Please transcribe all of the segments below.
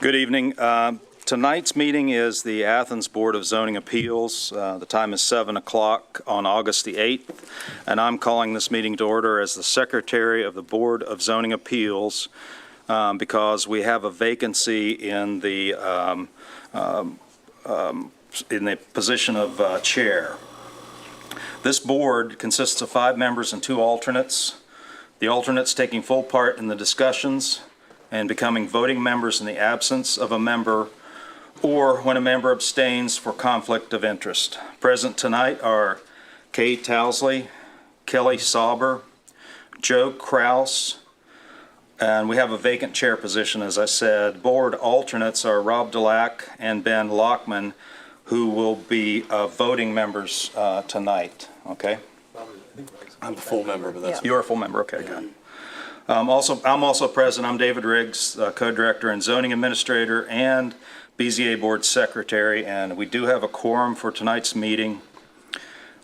Good evening. Tonight's meeting is the Athens Board of Zoning Appeals. The time is 7 o'clock on August the 8th, and I'm calling this meeting to order as the Secretary of the Board of Zoning Appeals because we have a vacancy in the position of chair. This board consists of 5 members and 2 alternates. The alternates taking full part in the discussions and becoming voting members in the absence of a member or when a member abstains for conflict of interest. Present tonight are Kay Towsley, Kelly Sauber, Joe Kraus, and we have a vacant chair position, as I said. Board alternates are Rob Delac and Ben Lockman, who will be voting members tonight. Okay? I'm a full member, but that's... You're a full member, okay, good. I'm also present. I'm David Riggs, Co-Director and Zoning Administrator and BZA Board Secretary, and we do have a quorum for tonight's meeting.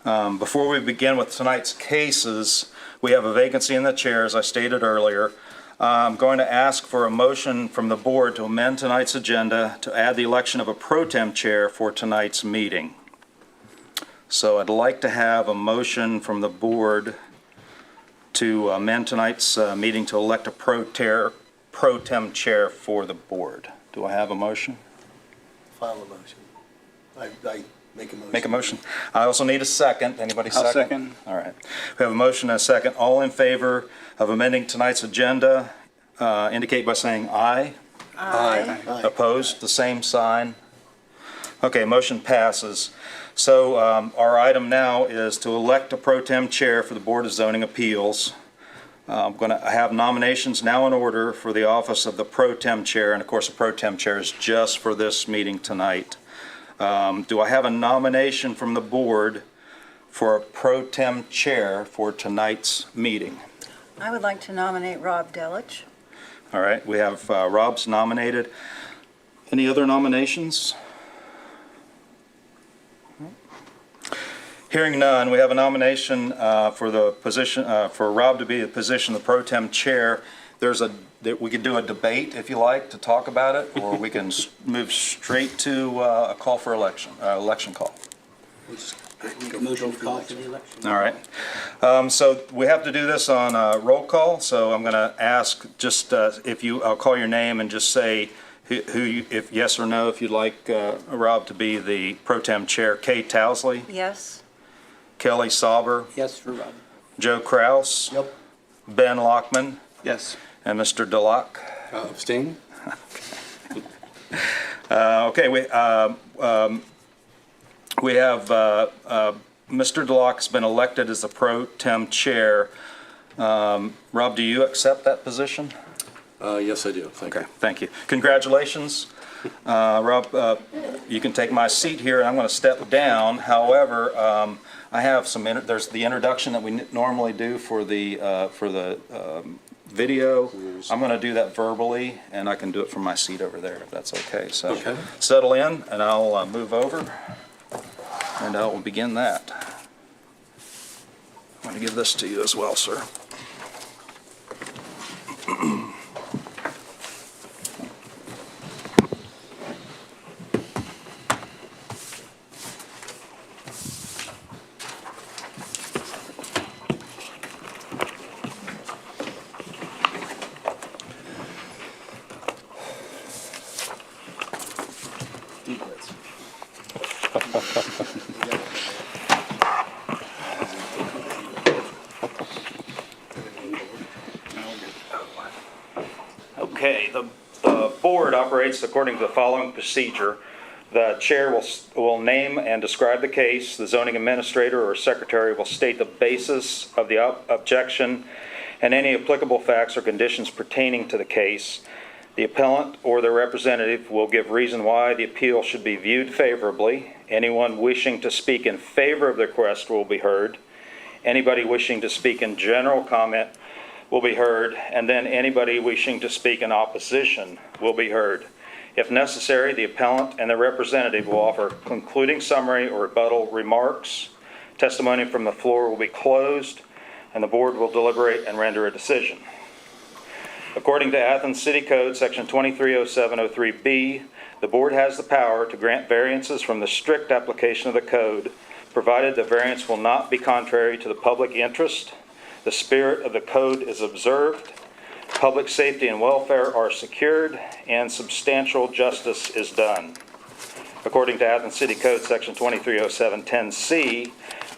Before we begin with tonight's cases, we have a vacancy in the chair, as I stated earlier. I'm going to ask for a motion from the board to amend tonight's agenda to add the election of a pro tem chair for tonight's meeting. So I'd like to have a motion from the board to amend tonight's meeting to elect a pro tem chair for the board. Do I have a motion? File a motion. I make a motion. Make a motion. I also need a second. Anybody second? I'll second. All right. We have a motion and a second. All in favor of amending tonight's agenda, indicate by saying aye. Aye. Opposed? The same sign. Okay, motion passes. So our item now is to elect a pro tem chair for the Board of Zoning Appeals. I'm going to have nominations now in order for the office of the pro tem chair, and of course the pro tem chair is just for this meeting tonight. Do I have a nomination from the board for a pro tem chair for tonight's meeting? I would like to nominate Rob Delich. All right, we have Rob's nominated. Any other nominations? Hearing none, we have a nomination for the position for Rob to be the position of the pro tem chair. We could do a debate if you like to talk about it, or we can move straight to a call for election call. Motion for the election. All right. So we have to do this on a roll call. So I'm going to ask just I'll call your name and just say if yes or no, if you'd like Rob to be the pro tem chair. Kay Towsley. Yes. Kelly Sauber. Yes for Rob. Joe Kraus. Yep. Ben Lockman. Yes. And Mr. Delac. Abstain? Okay, we have Mr. Delac has been elected as the pro tem chair. Rob, do you accept that position? Yes, I do. Thank you. Okay, thank you. Congratulations. Rob, you can take my seat here, and I'm going to step down. However, I have there's the introduction that we normally do for the video. I'm going to do that verbally, and I can do it from my seat over there if that's okay. So Okay. Settle in, and I'll move over, and I will begin that. I'm going to give this to you as well, sir. Okay, the board operates according to the following procedure. The chair will name and describe the case. The zoning administrator or secretary will state the basis of the objection and any applicable facts or conditions pertaining to the case. The appellant or their representative will give reason why the appeal should be viewed favorably. Anyone wishing to speak in favor of the request will be heard. Anybody wishing to speak in general comment will be heard, and then anybody wishing to speak in opposition will be heard. If necessary, the appellant and the representative will offer concluding summary or rebuttal remarks. Testimony from the floor will be closed, and the board will deliberate and render a decision. According to Athens City Code, Section 230703B, the board has the power to grant variances from the strict application of the code, provided the variance will not be contrary to the public interest, the spirit of the code is observed, public safety and welfare are secured, and substantial justice is done. According to Athens City Code, Section 230710C,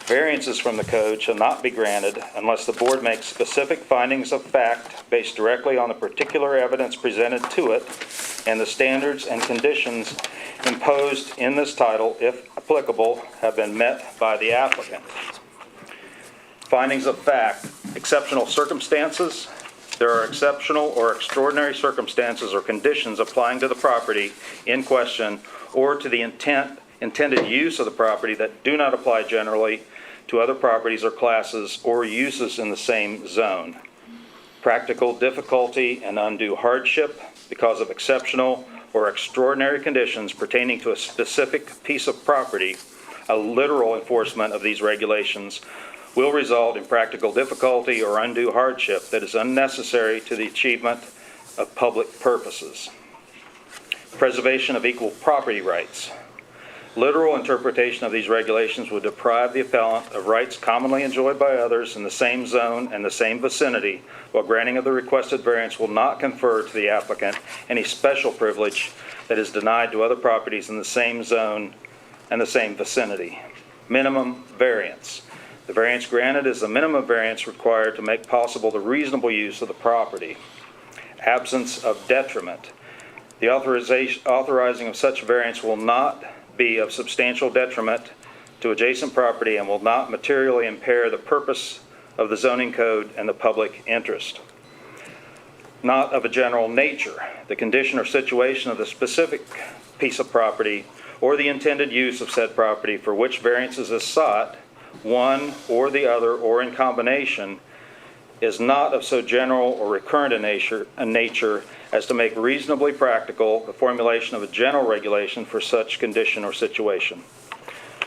variances from the code shall not be granted unless the board makes specific findings of fact based directly on the particular evidence presented to it and the standards and conditions imposed in this title, if applicable, have been met by the applicant. Findings of fact: exceptional circumstances. There are exceptional or extraordinary circumstances or conditions applying to the property in question or to the intended use of the property that do not apply generally to other properties or classes or uses in the same zone. Practical difficulty and undue hardship because of exceptional or extraordinary conditions pertaining to a specific piece of property. A literal enforcement of these regulations will result in practical difficulty or undue hardship that is unnecessary to the achievement of public purposes. Preservation of equal property rights. Literal interpretation of these regulations would deprive the appellant of rights commonly enjoyed by others in the same zone and the same vicinity, while granting of the requested variance will not confer to the applicant any special privilege that is denied to other properties in the same zone and the same vicinity. Minimum variance. The variance granted is the minimum variance required to make possible the reasonable use of the property. Absence of detriment. The authorizing of such variance will not be of substantial detriment to adjacent property and will not materially impair the purpose of the zoning code and the public interest. Not of a general nature. The condition or situation of the specific piece of property or the intended use of said property for which variances is sought, one or the other or in combination, is not of so general or recurrent a nature as to make reasonably practical the formulation of a general regulation for such condition or situation.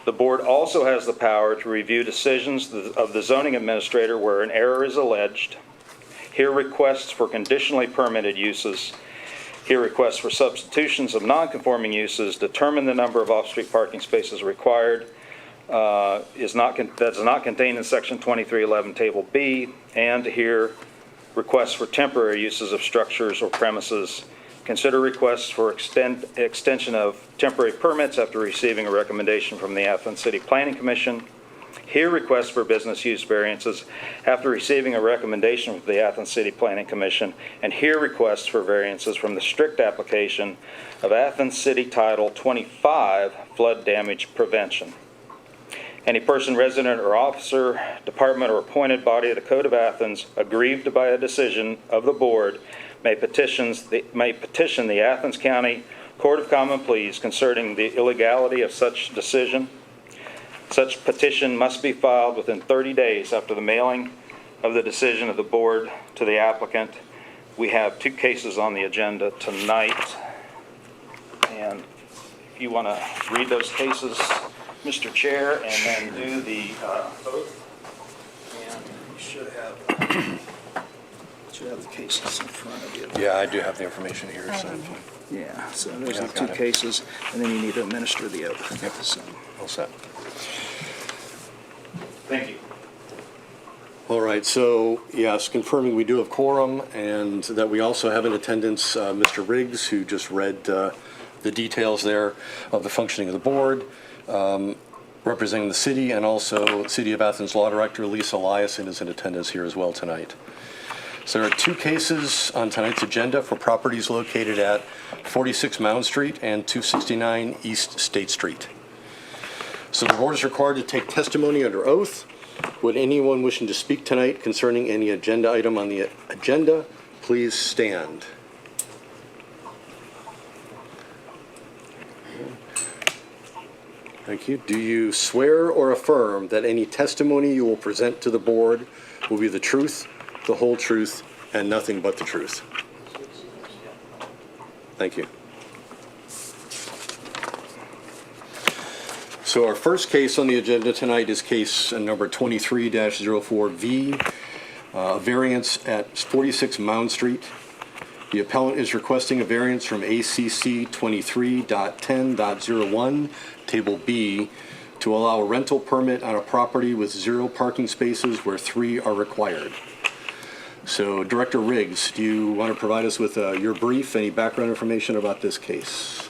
The board also has the power to review decisions of the zoning administrator where an error is alleged, hear requests for conditionally permitted uses, hear requests for substitutions of non-conforming uses, determine the number of off-street parking spaces required, that's not contained in Section 2311 Table B, and to hear requests for temporary uses of structures or premises, consider requests for extension of temporary permits after receiving a recommendation from the Athens City Planning Commission, hear requests for business use variances after receiving a recommendation from the Athens City Planning Commission, and hear requests for variances from the strict application of Athens City Title 25 Flood Damage Prevention. Any person, resident, or officer, department, or appointed body of the Code of Athens aggrieved by a decision of the board may petition the Athens County Court of Common Pleas concerning the illegality of such decision. Such petition must be filed within 30 days after the mailing of the decision of the board to the applicant. We have two cases on the agenda tonight, and if you want to read those cases, Mr. Chair, and then do the oath. And you should have the cases in front of you. Yeah, I do have the information here. So. Yeah, so there's Yeah, the two got it. cases, and then you need to administer the oath. Yep. So, All set. Thank you. All right, so yes, confirming we do have quorum and that we also have in attendance Mr. Riggs, who just read the details there of the functioning of the board, representing the city, and also City of Athens Law Director Lisa Eliason is in attendance here as well tonight. So there are two cases on tonight's agenda for properties located at 46 Mound Street and 269 East State Street. So the board is required to take testimony under oath. Would anyone wishing to speak tonight concerning any agenda item on the agenda, please stand. Thank you. Do you swear or affirm that any testimony you will present to the board will be the truth, the whole truth, and nothing but the truth? Thank you. So our first case on the agenda tonight is case number 23-04V, variance at 46 Mound Street. The appellant is requesting a variance from ACC 23.10.01, Table B, to allow a rental permit on a property with 0 parking spaces where 3 are required. So, Director Riggs, do you want to provide us with your brief, any background information about this case?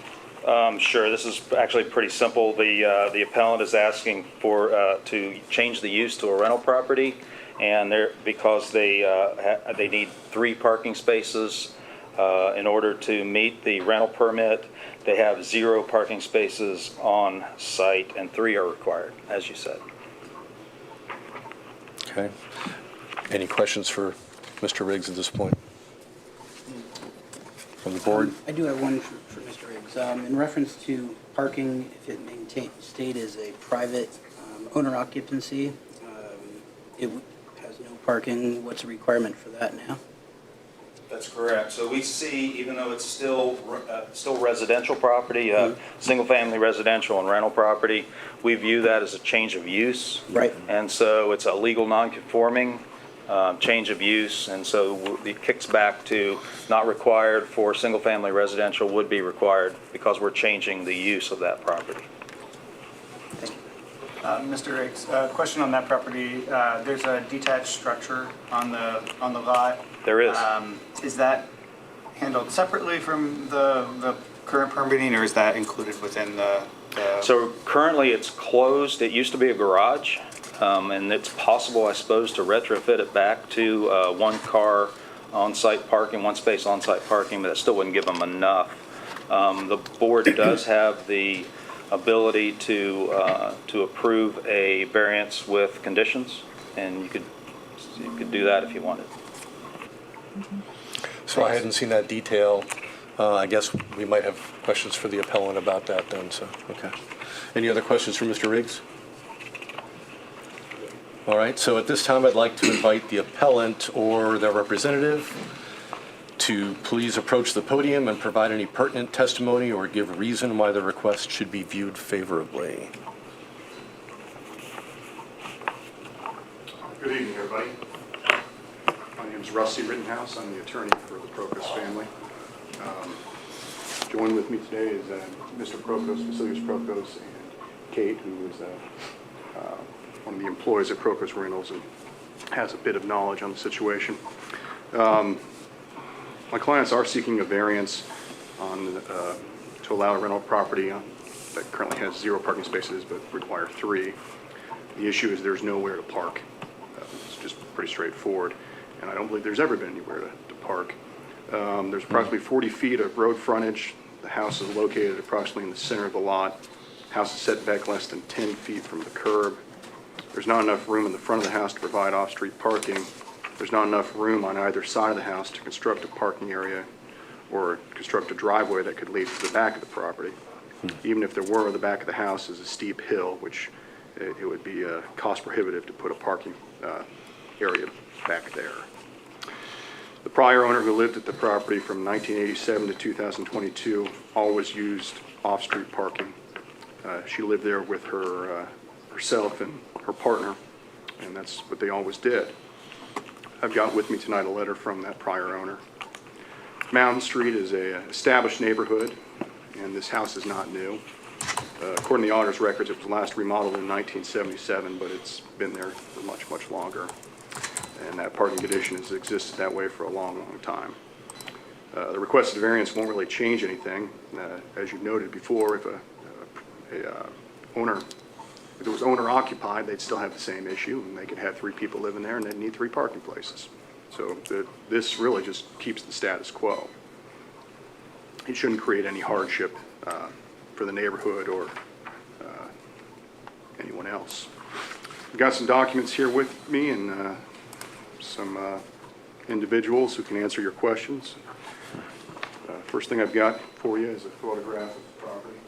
Sure, this is actually pretty simple. The appellant is asking for, to change the use to a rental property, and because they need 3 parking spaces in order to meet the rental permit. They have 0 parking spaces on site, and 3 are required, as you said. Okay. Any questions for Mr. Riggs at this point? From the board? I do have one for Mr. Riggs. In reference to parking, if it stayed as a private owner occupancy, it has no parking. What's the requirement for that now? That's correct. So we see, even though it's still residential property, single-family residential and rental property, we view that as a change of use. Right. And so it's a legal non-conforming change of use, and so it kicks back to not required for single-family residential, would be required because we're changing the use of that property. Mr. Riggs, question on that property. There's a detached structure on the lot. There is. Is that handled separately from the current permitting, or is that included within the? So currently it's closed. It used to be a garage, and it's possible, I suppose, to retrofit it back to 1 car on-site parking, 1 space on-site parking, but that still wouldn't give them enough. The board does have the ability to approve a variance with conditions, and you could do that if you wanted. So I hadn't seen that detail. I guess we might have questions for the appellant about that then, so, okay. Any other questions for Mr. Riggs? All right, so at this time, I'd like to invite the appellant or their representative to please approach the podium and provide any pertinent testimony or give reason why the request should be viewed favorably. Good evening, everybody. My name is Rusty Rittenhouse. I'm the attorney for the Prokos family. Joined with me today is Mr. Prokos, Vasilios Prokos, and Kate, who is one of the employees at Prokos Rentals and has a bit of knowledge on the situation. My clients are seeking a variance on to allow a rental property that currently has 0 parking spaces but require 3. The issue is there's nowhere to park. It's just pretty straightforward, and I don't believe there's ever been anywhere to park. There's approximately 40 feet of road frontage. The house is located approximately in the center of the lot. House is set back less than 10 feet from the curb. There's not enough room in the front of the house to provide off-street parking. There's not enough room on either side of the house to construct a parking area or construct a driveway that could lead to the back of the property. Even if there were, the back of the house is a steep hill, which it would be cost prohibitive to put a parking area back there. The prior owner who lived at the property from 1987 to 2022 always used off-street parking. She lived there with herself and her partner, and that's what they always did. I've got with me tonight a letter from that prior owner. Mountain Street is an established neighborhood, and this house is not new. According to the auditor's records, it was last remodeled in 1977, but it's been there for much, much longer. And that parking condition has existed that way for a long, long time. The requested variance won't really change anything. As you've noted before, if if it was owner occupied, they'd still have the same issue, and they could have 3 people living there, and they'd need 3 parking places. So this really just keeps the status quo. It shouldn't create any hardship for the neighborhood or anyone else. I've got some documents here with me and some individuals who can answer your questions. First thing I've got for you is a photograph of the property.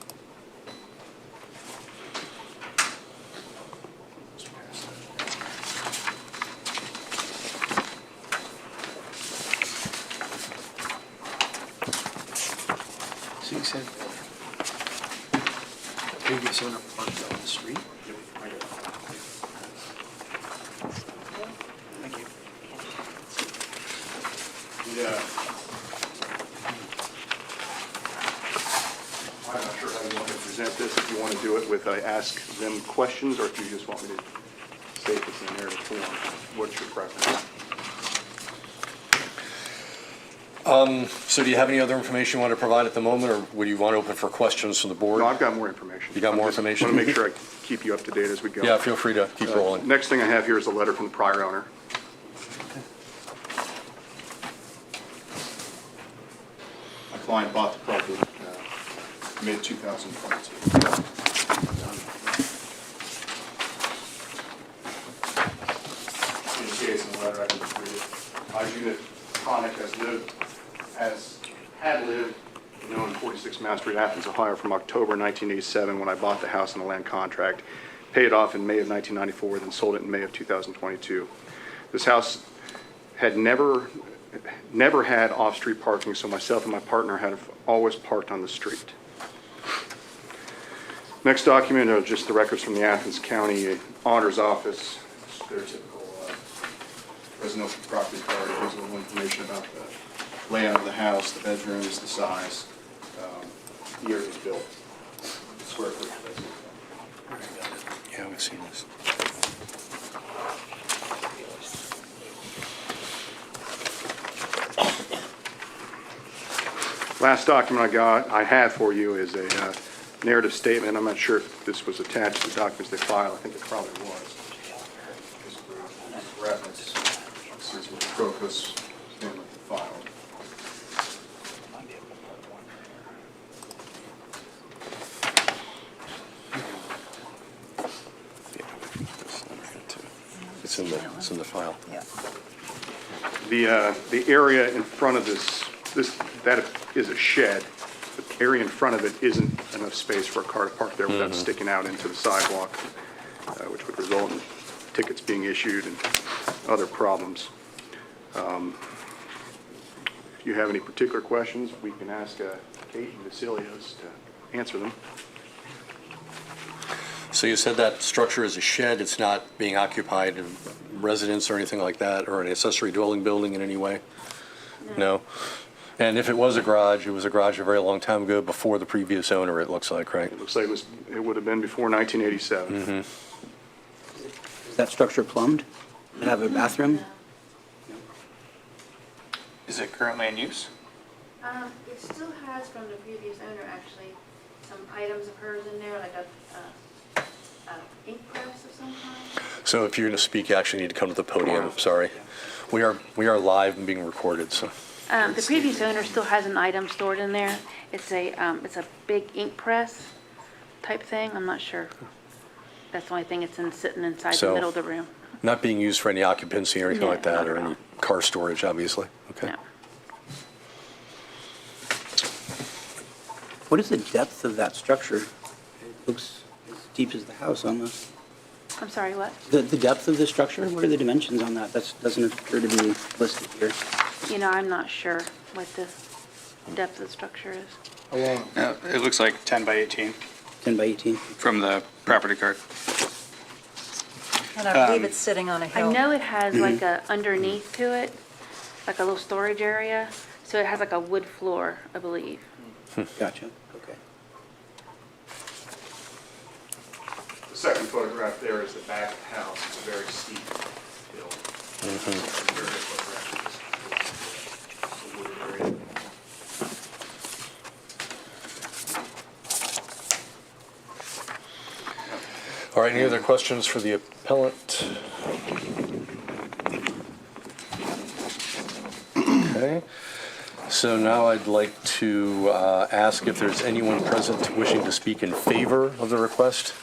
So you said previous owner parked on the street? Thank you. Yeah. you want to do it with, I ask them questions, or if you just want me to say this in narrative form, what's your preference? So do you have any other information you want to provide at the moment, or would you want to open for questions from the board? No, I've got more information. You got more I just information? want to make sure I keep you up to date as we go. Yeah, feel free to keep rolling. Next thing I have here is a letter from the prior owner. My client bought the property mid-2022. Indicates in the letter, I can just read it. I, Judith Conick, had lived in 46 Mass Street, Athens, Ohio, from October 1987, when I bought the house on a land contract, paid it off in May of 1994, then sold it in May of 2022. This house had never had off-street parking, so myself and my partner had always parked on the street. Next document are just the records from the Athens County Auditor's Office. Their typical residential property card. It gives a little information about the layout of the house, the bedrooms, the size, the year it was built, square footage. Yeah, we've seen this. Last document I have for you is a narrative statement. I'm not sure if this was attached to the documents they filed. I think it probably was. Just for reference, since we're Crocus, statement filed. It's in the file. Yeah. The area in front of that is a shed. The area in front of it isn't enough space for a car to park there without sticking out into the sidewalk, which would result in tickets being issued and other problems. If you have any particular questions, we can ask Kate and Vasilios to answer them. So you said that structure is a shed, it's not being occupied in residence or anything like that, or an accessory dwelling building in any way? No? And if it was a garage, it was a garage a very long time ago, before the previous owner, it looks like, right? It looks like it would have been before 1987. Is that structure plumbed? Does it have a bathroom? Is it currently in use? It still has from the previous owner, actually, some items of hers in there, like a ink press of some kind. So if you're going to speak, you actually need to come to the podium, sorry. We are live and being recorded, so. The previous owner still has an item stored in there. It's a big ink press type thing. I'm not sure. That's the only thing it's sitting inside the So- middle of the room. Not being used for any occupancy or anything No, like that, not or at any all. car storage, obviously? Okay. No. What is the depth of that structure? It looks as deep as the house almost. I'm sorry, what? The depth of the structure, what are the dimensions on that? That doesn't appear to be listed here. You know, I'm not sure what the depth of the structure is. It looks like 10 by 18 10 by 18? from the property card. And I believe it's sitting on a I hill. know it has like a underneath to it, like a little storage area. So it has like a wood floor, I believe. Gotcha, okay. The second photograph there is the back of the house. It's a very steep hill. Very good photograph. The wooded area. All right, any other questions for the appellant? Okay, so now I'd like to ask if there's anyone present wishing to speak in favor of the request?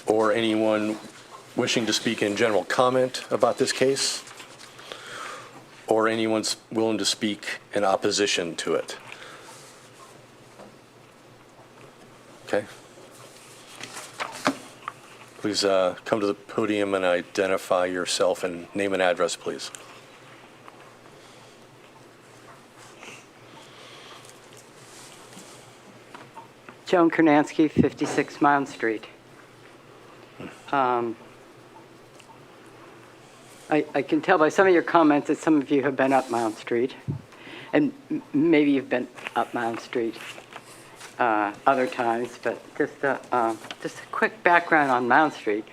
Or anyone wishing to speak in general comment about this case? Or anyone's willing to speak in opposition to it? Okay. Please come to the podium and identify yourself and name and address, please. Joan Kernansky, 56 Mound Street. I can tell by some of your comments that some of you have been up Mound Street. And maybe you've been up Mount Street other times, but just a quick background on Mount Street.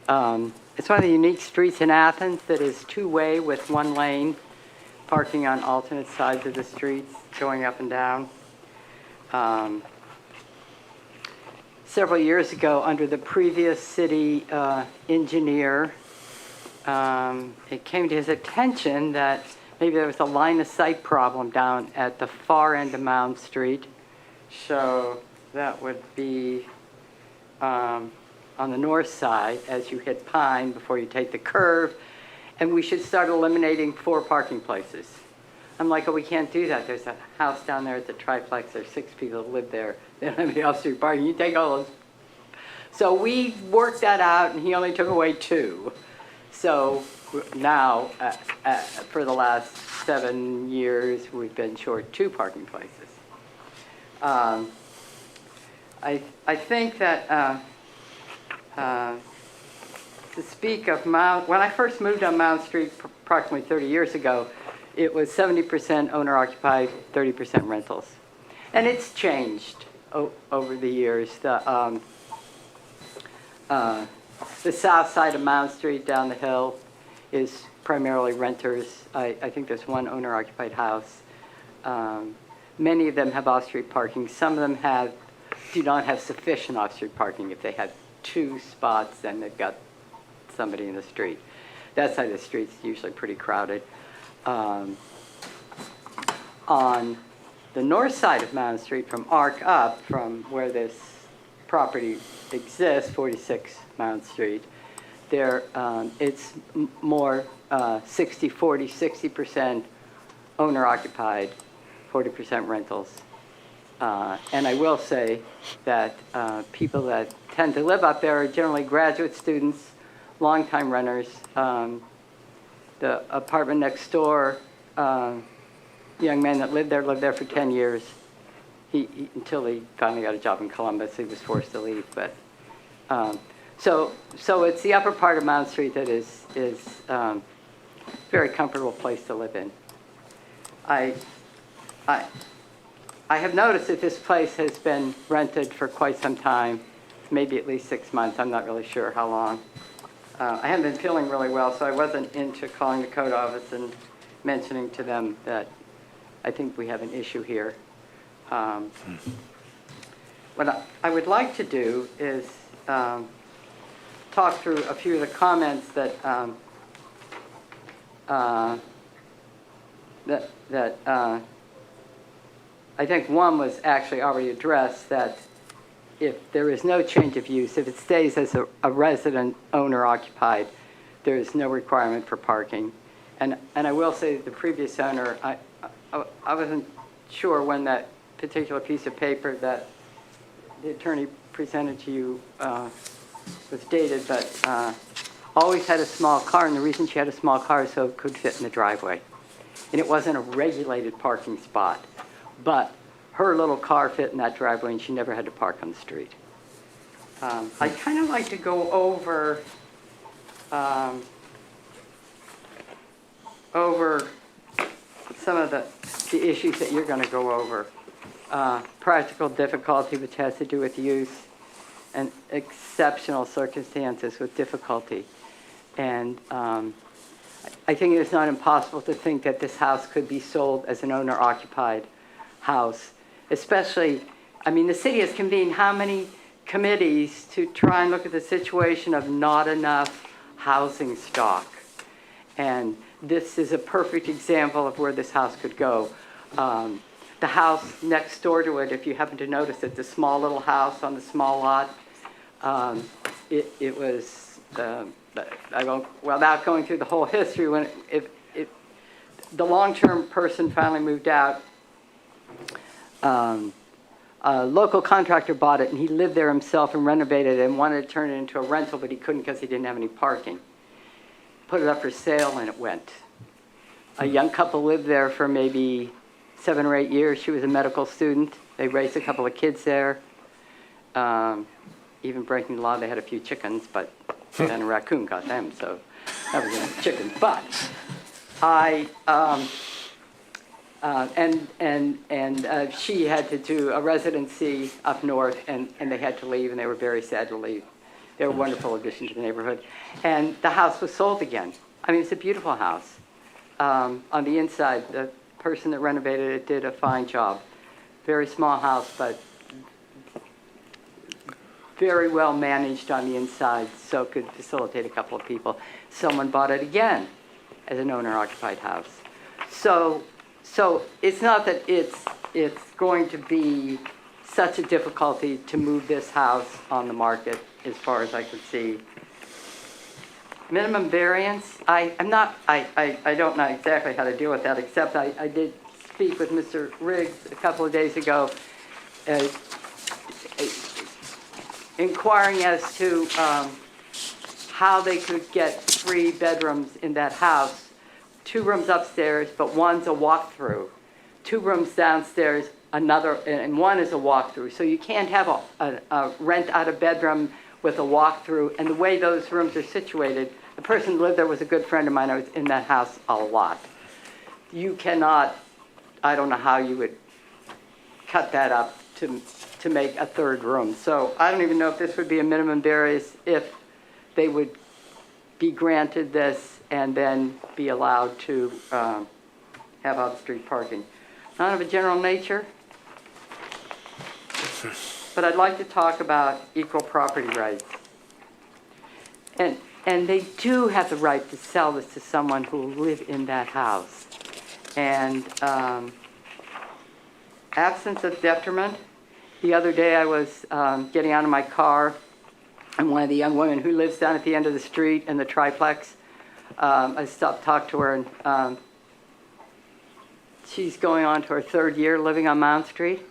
It's one of the unique streets in Athens that is two-way with one lane, parking on alternate sides of the streets, going up and down. Several years ago, under the previous city engineer, it came to his attention that maybe there was a line of sight problem down at the far end of Mount Street. So that would be on the north side as you hit Pine before you take the curve. And we should start eliminating 4 parking places. I'm like, oh, we can't do that. There's a house down there at the triplex. There's 6 people that live there. They don't have any off-street parking. You take all those. So we worked that out, and he only took away 2. So now, for the last 7 years, we've been short 2 parking places. I think that to speak of when I first moved on Mount Street approximately 30 years ago, it was 70% owner-occupied, 30% rentals. And it's changed over the years. The south side of Mount Street down the hill is primarily renters. I think there's 1 owner-occupied house. Many of them have off-street parking. Some of them do not have sufficient off-street parking. If they have 2 spots, then they've got somebody in the street. That side of the street's usually pretty crowded. On the north side of Mount Street, from Arc up, from where this property exists, 46 Mount Street, there it's more 60-40, 60% owner-occupied, 40% rentals. And I will say that people that tend to live up there are generally graduate students, longtime renters. The apartment next door, young man that lived there for 10 years. Until he finally got a job in Columbus, he was forced to leave. But so it's the upper part of Mount Street that is very comfortable place to live in. I have noticed that this place has been rented for quite some time, maybe at least 6 months. I'm not really sure how long. I haven't been feeling really well, so I wasn't into calling the code office and mentioning to them that I think we have an issue here. What I would like to do is talk through a few of the comments that I think one was actually already addressed, that if there is no change of use, if it stays as a resident owner occupied, there is no requirement for parking. And I will say that the previous owner, I wasn't sure when that particular piece of paper that the attorney presented to you was dated, but always had a small car, and the reason she had a small car is so it could fit in the driveway. And it wasn't a regulated parking spot, but her little car fit in that driveway, and she never had to park on the street. I'd kind of like to go over some of the issues that you're going to go over. Practical difficulty, which has to do with use, and exceptional circumstances with difficulty. And I think it is not impossible to think that this house could be sold as an owner-occupied house. Especially, I mean, the city has convened how many committees to try and look at the situation of not enough housing stock. And this is a perfect example of where this house could go. The house next door to it, if you happen to notice, it's a small little house on the small lot. It was, without going through the whole history, when the long-term person finally moved out, a local contractor bought it, and he lived there himself and renovated it and wanted to turn it into a rental, but he couldn't because he didn't have any parking. Put it up for sale, and it went. A young couple lived there for maybe 7 or 8 years. She was a medical student. They raised a couple of kids there. Even breaking the law, they had a few chickens, but then a raccoon got them, so that was enough chickens. But She had to do a residency up north, and they had to leave, and they were very sad to leave. They were a wonderful addition to the neighborhood. And the house was sold again. I mean, it's a beautiful house. On the inside, the person that renovated it did a fine job. Very small house, but very well managed on the inside, so it could facilitate a couple of people. Someone bought it again as an owner-occupied house. So it's not that it's going to be such a difficulty to move this house on the market, as far as I could see. Minimum variance, I don't know exactly how to deal with that, except I did speak with Mr. Riggs a couple of days ago, inquiring as to how they could get 3 bedrooms in that house. 2 rooms upstairs, but one's a walk-through. 2 rooms downstairs, another, and one is a walk-through. So you can't have a rent out a bedroom with a walk-through. And the way those rooms are situated, the person who lived there was a good friend of mine. I was in that house a lot. You cannot, I don't know how you would cut that up to make a 3rd room. So I don't even know if this would be a minimum variance, if they would be granted this and then be allowed to have off-street parking. Not of a general nature, but I'd like to talk about equal property rights. And they do have the right to sell this to someone who will live in that house. And absence of detriment. The other day I was getting out of my car, and one of the young women who lives down at the end of the street in the triplex, I stopped to talk to her, and she's going on to her 3rd year living on Mount Street.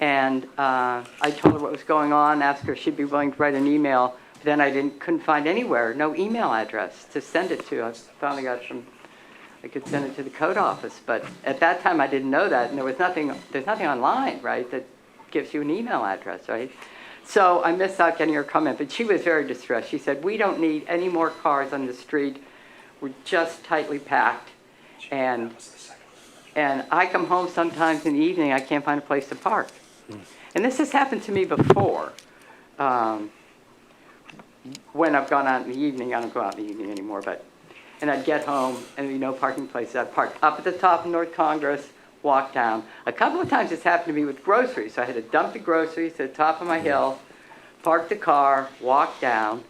And I told her what was going on, asked her if she'd be willing to write an email. But then I couldn't find anywhere, no email address to send it to. I finally got I could send it to the code office. But at that time I didn't know that, and there's nothing online, right, that gives you an email address, right? So I missed out getting her comment, but she was very distressed. She said, "We don't need any more cars on the street. We're just tightly packed. And I come home sometimes in the evening, I can't find a place to park." And this has happened to me before. When I've gone out in the evening, I don't go out in the evening anymore, and I'd get home and there'd be no parking place. I'd park up at the top of North Congress, walk down. A couple of times it's happened to me with groceries. So I had to dump the groceries to the top of my hill, park the car, walk down.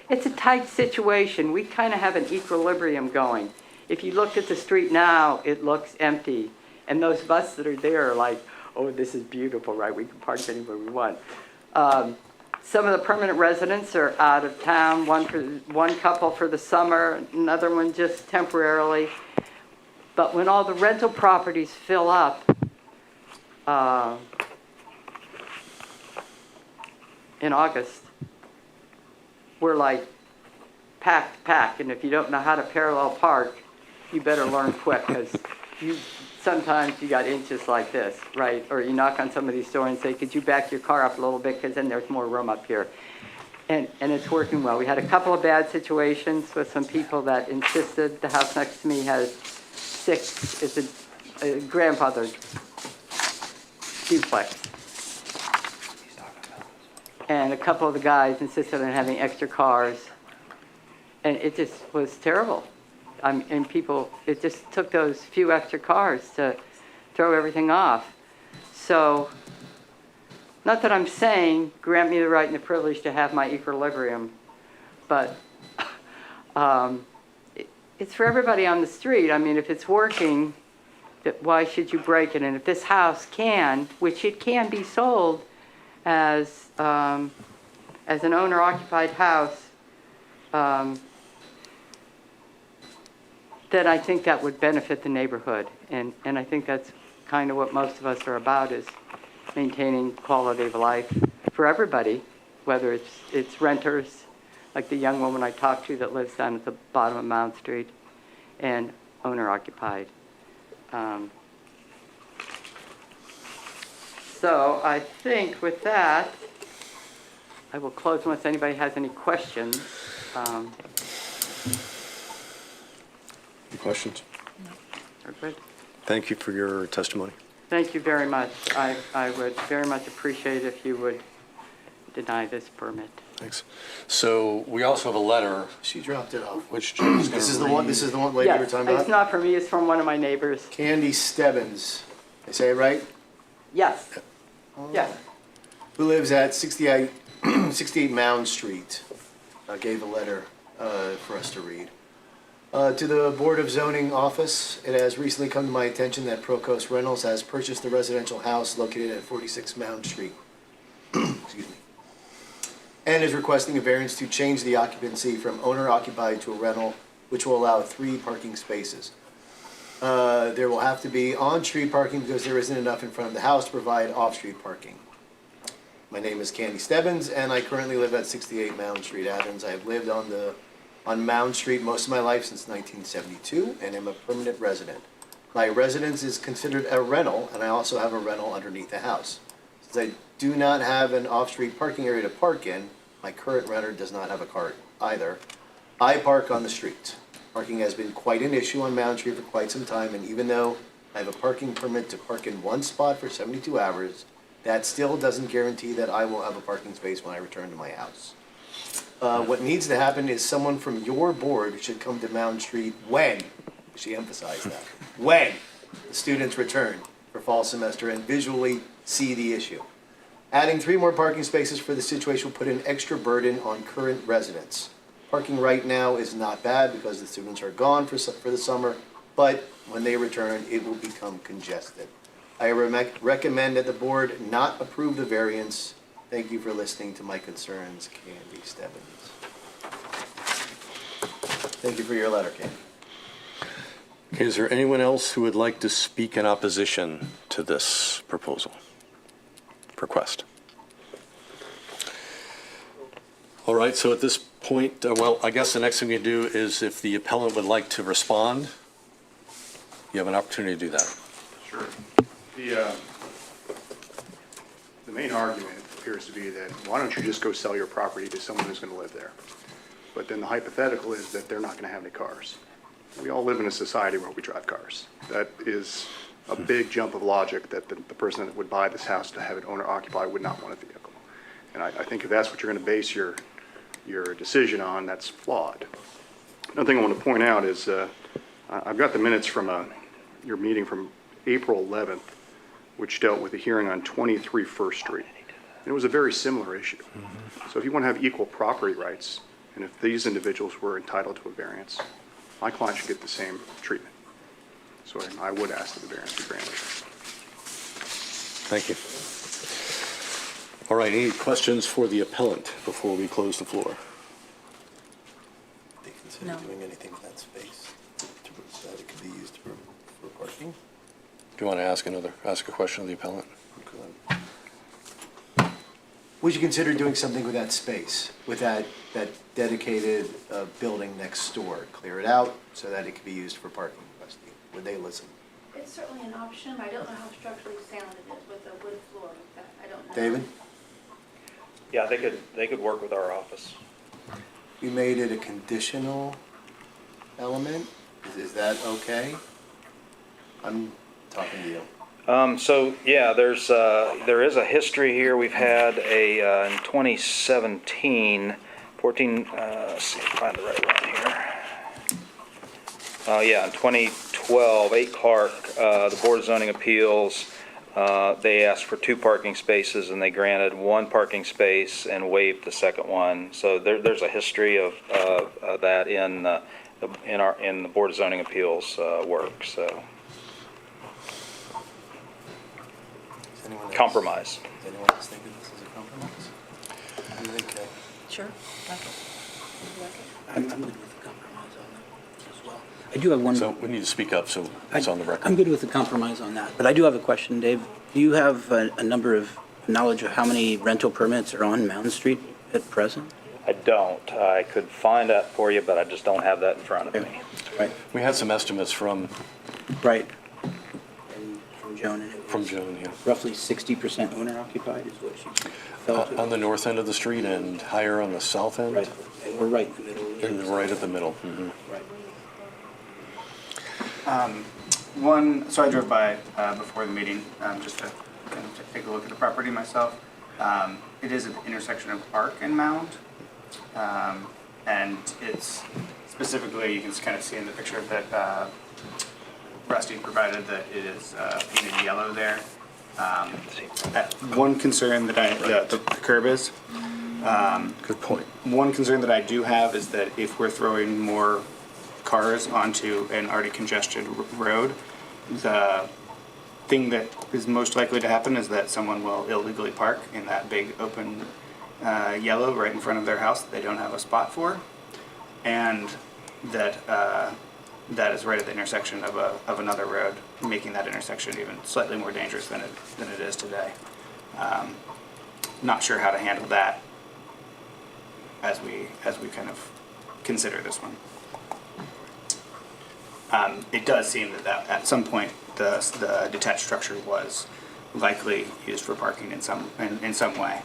It's a tight situation. We kind of have an equilibrium going. If you looked at the street now, it looks empty. And those of us that are there are like, "Oh, this is beautiful, right? We can park anywhere we want." Some of the permanent residents are out of town, one couple for the summer, another one just temporarily. But when all the rental properties fill up, in August, we're like packed. And if you don't know how to parallel park, you better learn quick, because sometimes you got inches like this, right? Or you knock on somebody's door and say, "Could you back your car up a little bit, because then there's more room up here." And it's working well. We had a couple of bad situations with some people that insisted. The house next to me has 6, it's a grandfathered duplex. And a couple of the guys insisted on having extra cars. And it just was terrible. And people, it just took those few extra cars to throw everything off. So, not that I'm saying, grant me the right and the privilege to have my equilibrium, but it's for everybody on the street. I mean, if it's working, why should you break it? And if this house can, which it can be sold as an owner-occupied house, then I think that would benefit the neighborhood. And I think that's kind of what most of us are about, is maintaining quality of life for everybody, whether it's renters, like the young woman I talked to that lives down at the bottom of Mount Street, and owner-occupied. So I think with that, I will close unless anybody has any questions. Any questions? We're good. Thank you for your testimony. Thank you very much. I would very much appreciate if you would deny this permit. Thanks. So we also have a letter, She dropped it off. which Joe's This is going the to one, this is the one lady we were Yes, talking it's about? not for me, it's from one of my neighbors. Candy Stebbins. I say it right? Yes. Yes. Who lives at 68 Mound Street, gave a letter for us to read. To the Board of Zoning Office, it has recently come to my attention that Procoast Rentals has purchased a residential house located at 46 Mound Street. Excuse me. And is requesting a variance to change the occupancy from owner-occupied to a rental, which will allow 3 parking spaces. There will have to be on-street parking because there isn't enough in front of the house to provide off-street parking. My name is Candy Stebbins, and I currently live at 68 Mound Street, Athens. I have lived on Mound Street most of my life since 1972, and am a permanent resident. My residence is considered a rental, and I also have a rental underneath the house. Since I do not have an off-street parking area to park in, my current renter does not have a car either. I park on the street. Parking has been quite an issue on Mound Street for quite some time, and even though I have a parking permit to park in one spot for 72 hours, that still doesn't guarantee that I will have a parking space when I return to my house. What needs to happen is someone from your board should come to Mound Street when, she emphasized that, when the students return for fall semester and visually see the issue. Adding 3 more parking spaces for the situation will put an extra burden on current residents. Parking right now is not bad because the students are gone for the summer, but when they return, it will become congested. I recommend that the board not approve the variance. Thank you for listening to my concerns, Candy Stebbins. Thank you for your letter, Candy. Okay, is there anyone else who would like to speak in opposition to this proposal, request? All right, so at this point, well, I guess the next thing we do is if the appellant would like to respond, you have an opportunity to do that. Sure. The main argument appears to be that, why don't you just go sell your property to someone who's going to live there? But then the hypothetical is that they're not going to have any cars. We all live in a society where we drive cars. That is a big jump of logic that the person that would buy this house to have it owner-occupied would not want a vehicle. And I think if that's what you're going to base your decision on, that's flawed. Another thing I want to point out is I've got the minutes from your meeting from April 11th, which dealt with a hearing on 23 First Street. And it was a very similar issue. So if you want to have equal property rights, and if these individuals were entitled to a variance, my client should get the same treatment. So I would ask that the variance be granted. Thank you. All right, any questions for the appellant before we close the floor? They consider No. doing anything with that space so that it could be used for parking? Do you want to ask a question of the appellant? Would you consider doing something with that space, with that dedicated building next door? Clear it out so that it could be used for parking, Rusty? Would they listen? It's certainly an option, but I don't know how structurally sound it is with a wood floor like that. I don't know. David, Yeah, they could work with our office. you made it a conditional element. Is that okay? I'm talking to you. So, yeah, there is a history here. We've had in 2017, 14, let's see if I can find the right one here. Yeah, in 2012, 8 Clark, the Board of Zoning Appeals, they asked for 2 parking spaces and they granted 1 parking space and waived the second one. So there's a history of that in the Board of Zoning Appeals work, so. Does anyone else- Compromise. Does anyone else think that this is a compromise? What do you think, Kay? Sure. I'm good with the compromise on that as well. I do have one. So we need to speak up so it's on the record. I'm good with the compromise on that, but I do have a question, Dave. Do you have a number of knowledge of how many rental permits are on Mountain Street at present? I don't. I could find that for you, but I just don't have that in front of me. Right, We had some estimates from right. And from Joan, and it was Joan here. roughly 60% owner occupied is what she felt. On the north end of the street and higher on the south end? Right, and we're right in the middle. And right at the middle. Mhm. Right. So I drove by before the meeting just to kind of take a look at the property myself. It is at the intersection of Arc and Mound. And it's specifically, you can kind of see in the picture that Rusty provided that it is painted yellow there. One concern that the curb is. Good point. One concern that I do have is that if we're throwing more cars onto an already congested road, the thing that is most likely to happen is that someone will illegally park in that big open yellow right in front of their house that they don't have a spot for, and that that is right at the intersection of another road, making that intersection even slightly more dangerous than it is today. Not sure how to handle that as we kind of consider this one. It does seem that at some point the detached structure was likely used for parking in some way.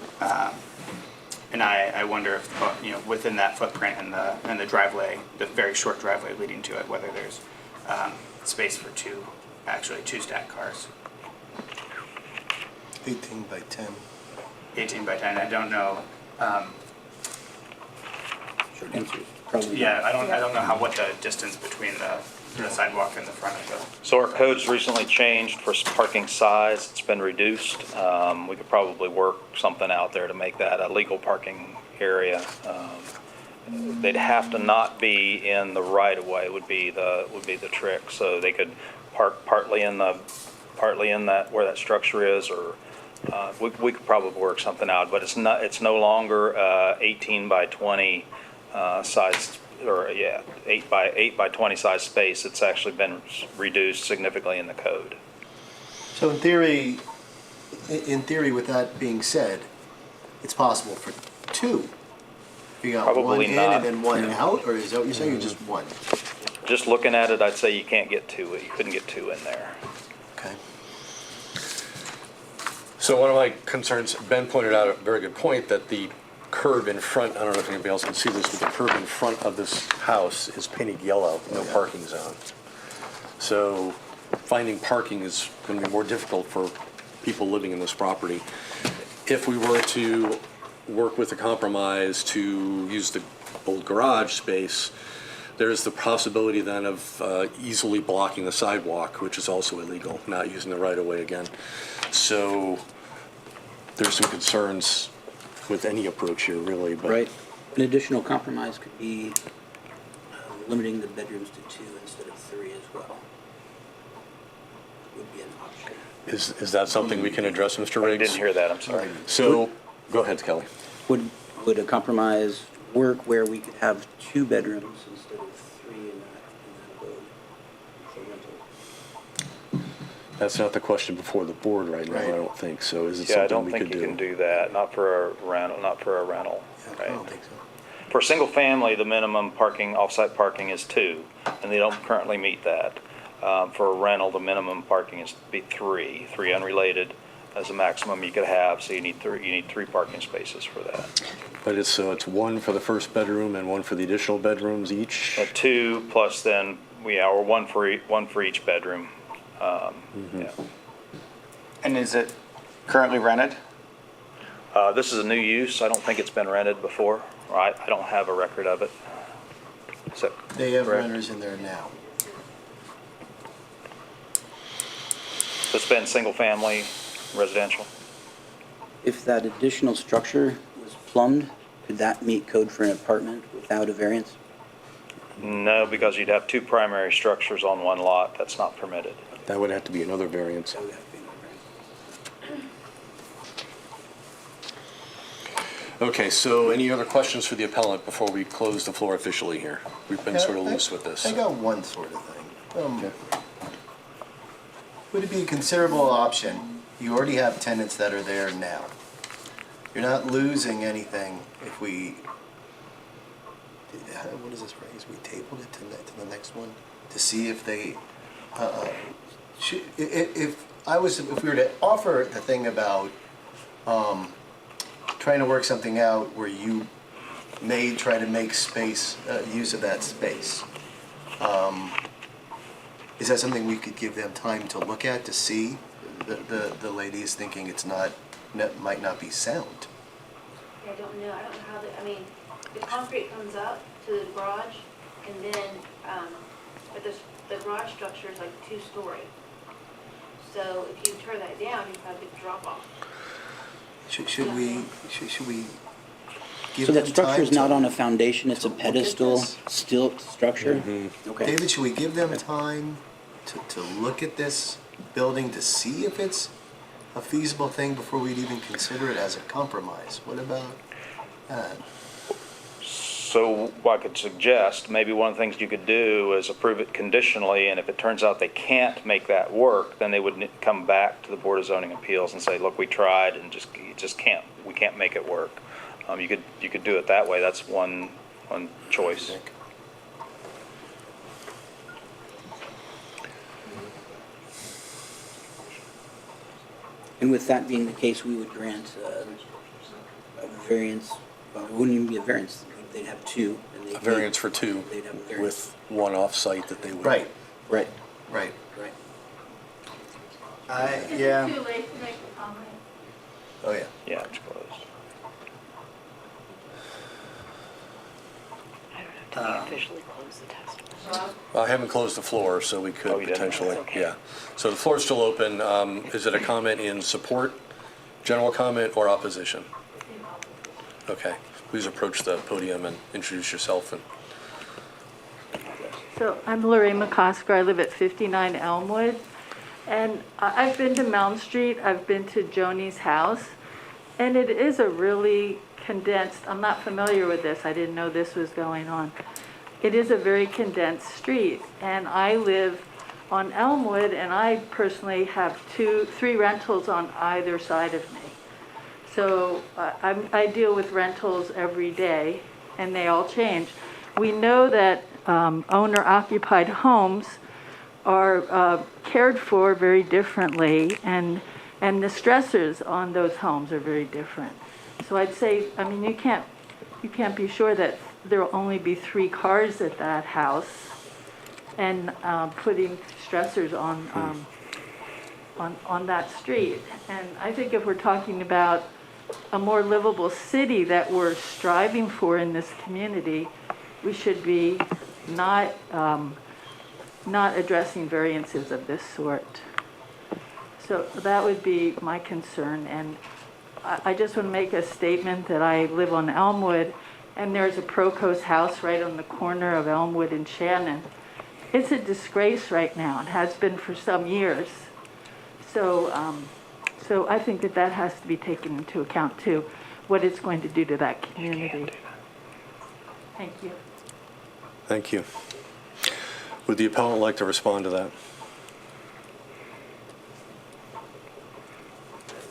And I wonder if, within that footprint and the driveway, the very short driveway leading to it, whether there's space for two stacked cars. 18 by 10. 18 by 10, I don't know. Short answer is probably. Yeah, I don't know what the distance between the sidewalk and the front of the. So our code's recently changed for parking size. It's been reduced. We could probably work something out there to make that a legal parking area. They'd have to not be in the right of way would be the trick. So they could park partly in that where that structure is, or we could probably work something out. But it's no longer 18 by 20 size. Or 8 by 20 size space. It's actually been reduced significantly in the code. So in theory, with that being said, it's possible for two. You got Probably one in not. and then one out, or is that what you're saying, or just one? Just looking at it, I'd say you can't get two. You couldn't get two in there. Okay. So one of my concerns, Ben pointed out a very good point, that the curb in front, I don't know if anybody else can see this, but the curb in front of this house is painted yellow, no parking zone. So finding parking is going to be more difficult for people living in this property. If we were to work with a compromise to use the old garage space, there's the possibility then of easily blocking the sidewalk, which is also illegal, not using the right-of-way again. So there's some concerns with any approach here, really. But Right. An additional compromise could be limiting the bedrooms to 2 instead of 3 as well. Would be an option. Is that something we can address, Mr. I Riggs? didn't hear that. I'm sorry. So, go ahead, Kelly. Would a compromise work where we could have 2 bedrooms instead of 3 in that abode for rental? That's not the question before the board right now, I Right. don't think. So is it Yeah, I something don't we think could you do? can do that. Not for a rental. I Right. don't think so. For a single family, the minimum parking, off-site parking is 2, and they don't currently meet that. For a rental, the minimum parking is be 3 unrelated as a maximum you could have. So you need 3 parking spaces for that. But it's 1 for the first bedroom and 1 for the additional bedrooms each? 2 plus then or one for each bedroom. Yeah. And is it currently rented? This is a new use. I don't think it's been rented before. I don't have a record of it. Is that They have correct? renters in there now. It's been single family residential. If that additional structure was plumbed, could that meet code for an apartment without a variance? No, because you'd have 2 primary structures on one lot. That's not permitted. That would have to be another variance. That would have to be no variance. Okay, so any other questions for the appellant before we close the floor officially here? We've been sort of loose with this. I got one sort of thing. Okay. Would it be a considerable option? You already have tenants that are there now. You're not losing anything if we, what is this phrase? We tabled it to the next one to see if they, if we were to offer the thing about trying to work something out where you may try to make space, use of that space. Is that something we could give them time to look at, to see? The lady is thinking it's not, might not be sound. I don't know how I mean, the concrete comes up to the garage, and then, but the garage structure is like 2-story. So if you tear that down, you've got a big drop off. Should we give So them that structure is time not to- on a foundation, it's a look at pedestal, this? still structure? Okay. David, should we give them time to look at this building to see if it's a feasible thing before we'd even consider it as a compromise? What about that? So what I could suggest, maybe one of the things you could do is approve it conditionally, and if it turns out they can't make that work, then they would come back to the Board of Zoning Appeals and say, look, we tried and we can't make it work. You could do it that way. That's one choice. And with that being the case, we would grant a variance, well, it wouldn't even be a variance, they'd have two. And they'd A variance for two They'd have a variance. with one off-site that they would. Right, Right, right. right. Yeah. Too late to make the comment. Oh, yeah. Yeah, it's closed. I don't have to officially close the testimony. I haven't closed the floor, so we Oh, could you didn't? potentially, Okay. yeah. So the floor is still open. Is it a comment in support, general comment, or opposition? Okay, please approach the podium and introduce yourself. And So I'm Lorraine McCosker. I live at 59 Elmwood. And I've been to Mound Street. I've been to Joni's house. And it is a really condensed, I'm not familiar with this. I didn't know this was going on. It is a very condensed street. And I live on Elmwood, and I personally have 3 rentals on either side of me. So I deal with rentals every day, and they all change. We know that owner-occupied homes are cared for very differently, and the stressors on those homes are very different. So I'd say, I mean, you can't be sure that there will only be 3 cars at that house, and putting stressors on that street. And I think if we're talking about a more livable city that we're striving for in this community, we should be not addressing variances of this sort. So that would be my concern. And I just want to make a statement that I live on Elmwood, and there's a Proco's house right on the corner of Elmwood and Shannon. It's a disgrace right now. It has been for some years. So I think that has to be taken into account too, what it's going to do to that community. Thank you. thank you. Would the appellant like to respond to that?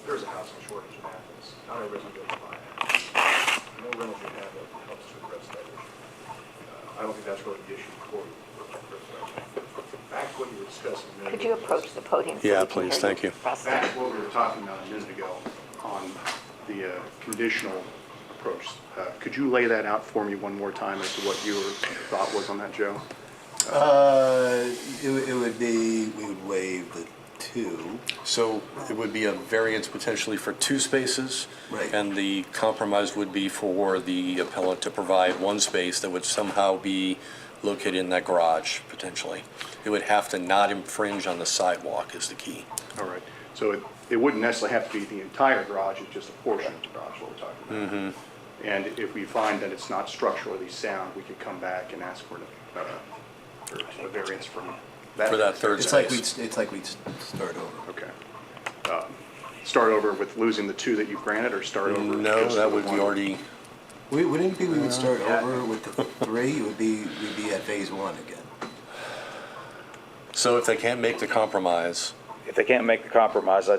There's a housing shortage in Athens. Not everybody's going to be able to buy it. No rental should have it helps to address that issue. I don't think that's really the issue for you. Back to what you were discussing a minute Could you ago. approach the podium? so Yeah, we can please, hear thank you. Process. Back to what we were talking about a minute ago on the conditional approach. Could you lay that out for me one more time as to what your thought was on that, Joe? It would be, we would waive the 2. So it would be a variance potentially for 2 spaces. Right. And the compromise would be for the appellant to provide 1 space that would somehow be located in that garage, potentially. It would have to not infringe on the sidewalk is the key. All right. So it wouldn't necessarily have to be the entire garage, it's just a portion of the garage, what we're talking about. And if we find that it's not structurally sound, we could come back and ask for a variance from that. For that third It's space. like we'd start over. Okay. Start over with losing the 2 that you've granted, or start over? No, just that with would be one? already, Wouldn't it be we would start over with the 3? We'd be at phase 1 again. so if they can't make the compromise, If they can't make the compromise,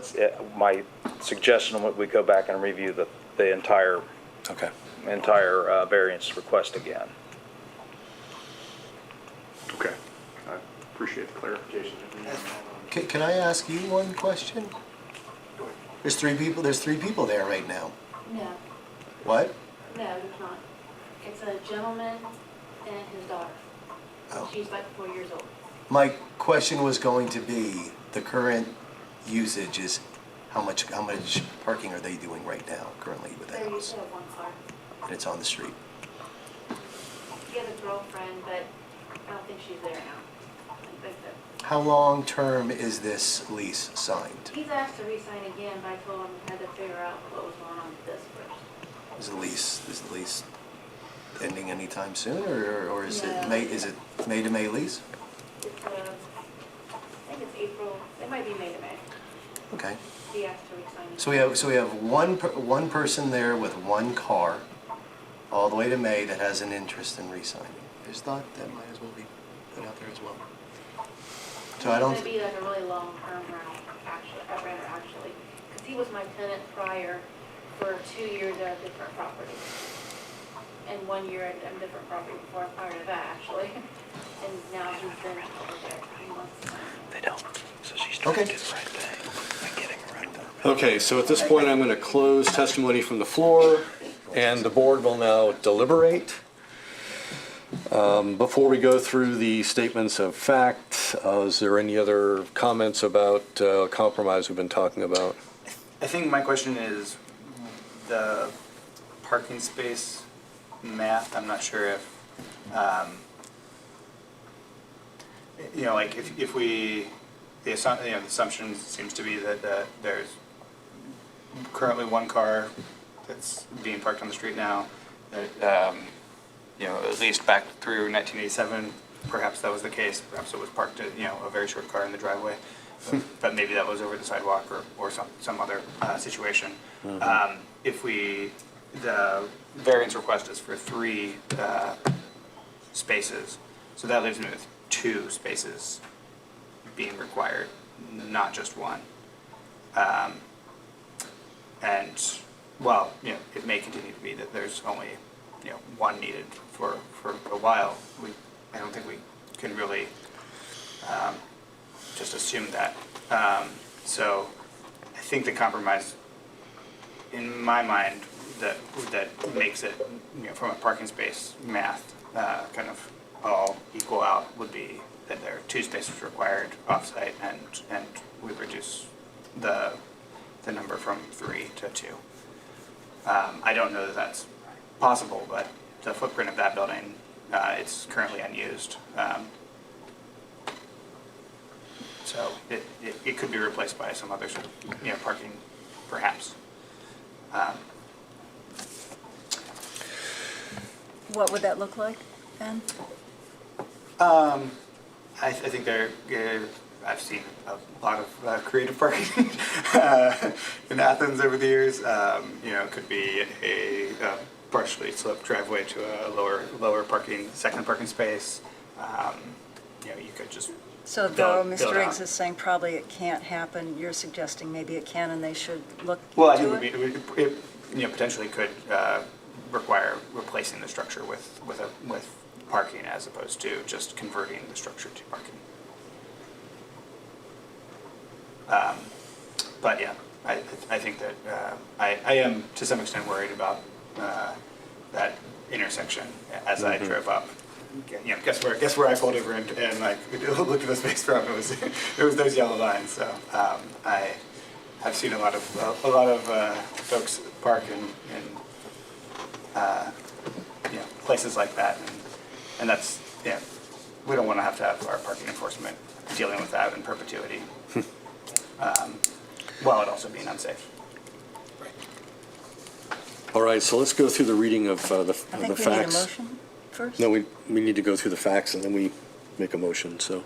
my suggestion would we go back and review the entire okay. variance request again. Okay. I appreciate the clarification. Can I ask you one question? There's 3 people there right now. No, What? no, there's not. It's a gentleman and his daughter. Oh. She's like 4 years old. My question was going to be, the current usage is, how much parking are they doing right now, currently with the They house? usually have one car. And it's on the street. He has a girlfriend, but I don't think she's there now. Like that. How long-term is this lease signed? He's asked to re-sign again, but I told him I had to figure out what was going on with this first. Is the lease ending anytime soon, or is No. it May to May lease? It's, I think it's April, it might be May to May. Okay. He asked to re-sign. So we have one person there with one car, all the way to May, that has an interest in re-signing. I just thought that might as well be put out there as well. So I don't. It's gonna be like a really long-term renter, actually, because he was my tenant prior for 2 years at a different property. And 1 year at a different property before, prior to that, actually. And now he's been over there. He wants to. They don't. So she's trying to Okay. do the right thing by getting rid of them. Okay, so at this point, I'm going to close testimony from the floor, and the board will now deliberate. Before we go through the statements of fact, is there any other comments about compromise we've been talking about? I think my question is the parking space math. I'm not sure if, like if we, the assumption seems to be that there's currently one car that's being parked on the street now. That at least back through 1987, perhaps that was the case. Perhaps it was parked, a very short car in the driveway. But maybe that was over the sidewalk or some other situation. If the variance request is for 3 spaces, so that leaves me with 2 spaces being required, not just 1. And, well, it may continue to be that there's only, 1 needed for a while. I don't think we can really just assume that. So I think the compromise, in my mind, that makes it, from a parking space math, kind of all equal out would be that there are 2 spaces required off-site, and we reduce the number from 3 to 2. I don't know that that's possible, but the footprint of that building, it's currently unused. So it could be replaced by some other sort of, parking, perhaps. What would that look like, Ben? I think I've seen a lot of creative parking in Athens over the years. It could be a partially sloped driveway to a lower second parking space. You could just. So though build Mr. Riggs out. is saying probably it can't happen, you're suggesting maybe it can and they should look Well, I into think it? it potentially could require replacing the structure with parking as opposed to just converting the structure to parking. But yeah, I think that I am to some extent worried about that intersection as I drove up. Guess where I pulled over and like looked at the space from. It was those yellow lines. So I have seen a lot of folks park in places like that, and that's we don't want to have our parking enforcement dealing with that in perpetuity, while it also being unsafe. All right, so let's go through the reading of the facts. I think we need a motion first. No, we need to go through the facts and then we make a motion. So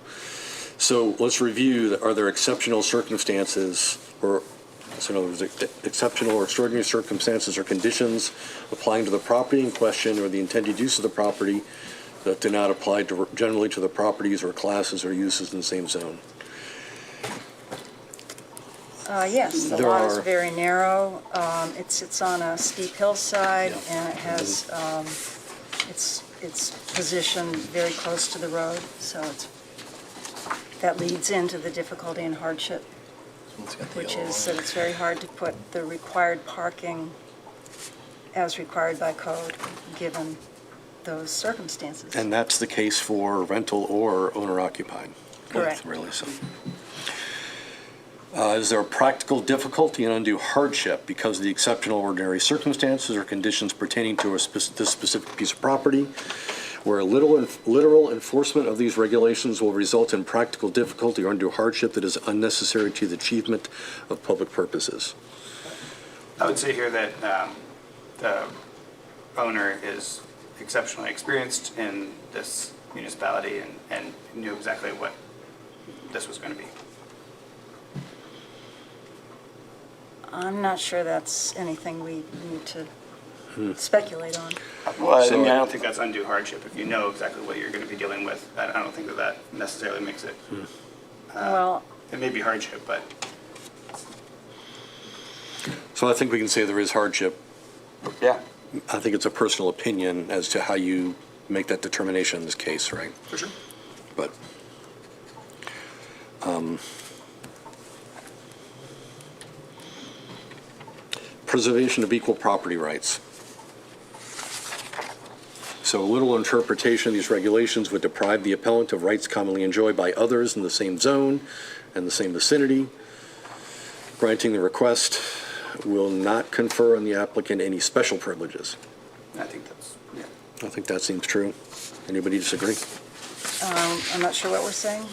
let's review, are there exceptional circumstances so in other words, exceptional or extraordinary circumstances or conditions applying to the property in question or the intended use of the property that do not apply generally to the properties or classes or uses in the same zone? Yes, the There lot is are- very narrow. It sits on a steep hillside Yeah. and it has, it's positioned very close to the road, so that leads into the difficulty and hardship, It's got the which yellow is line. that it's very hard to put the required parking as required by code, given those circumstances. And that's the case for rental or owner occupied. Correct. Really, so. Is there a practical difficulty and undue hardship because of the exceptional ordinary circumstances or conditions pertaining to this specific piece of property, where a literal enforcement of these regulations will result in practical difficulty or undue hardship that is unnecessary to the achievement of public purposes? I would say here that the owner is exceptionally experienced in this municipality and knew exactly what this was going to be. I'm not sure that's anything we need to speculate on. Well, I So- mean, I don't think that's undue hardship. If you know exactly what you're going to be dealing with, I don't think that that necessarily makes it. Well, It may be hardship, but So I think we can say there is hardship. yeah, I think it's a personal opinion as to how you make that determination in this case, right? for sure. But, preservation of equal property rights. So a little interpretation of these regulations would deprive the appellant of rights commonly enjoyed by others in the same zone and the same vicinity. Granting the request will not confer on the applicant any special privileges. I think that's, yeah. I think that seems true. Anybody disagree? I'm not sure what we're saying.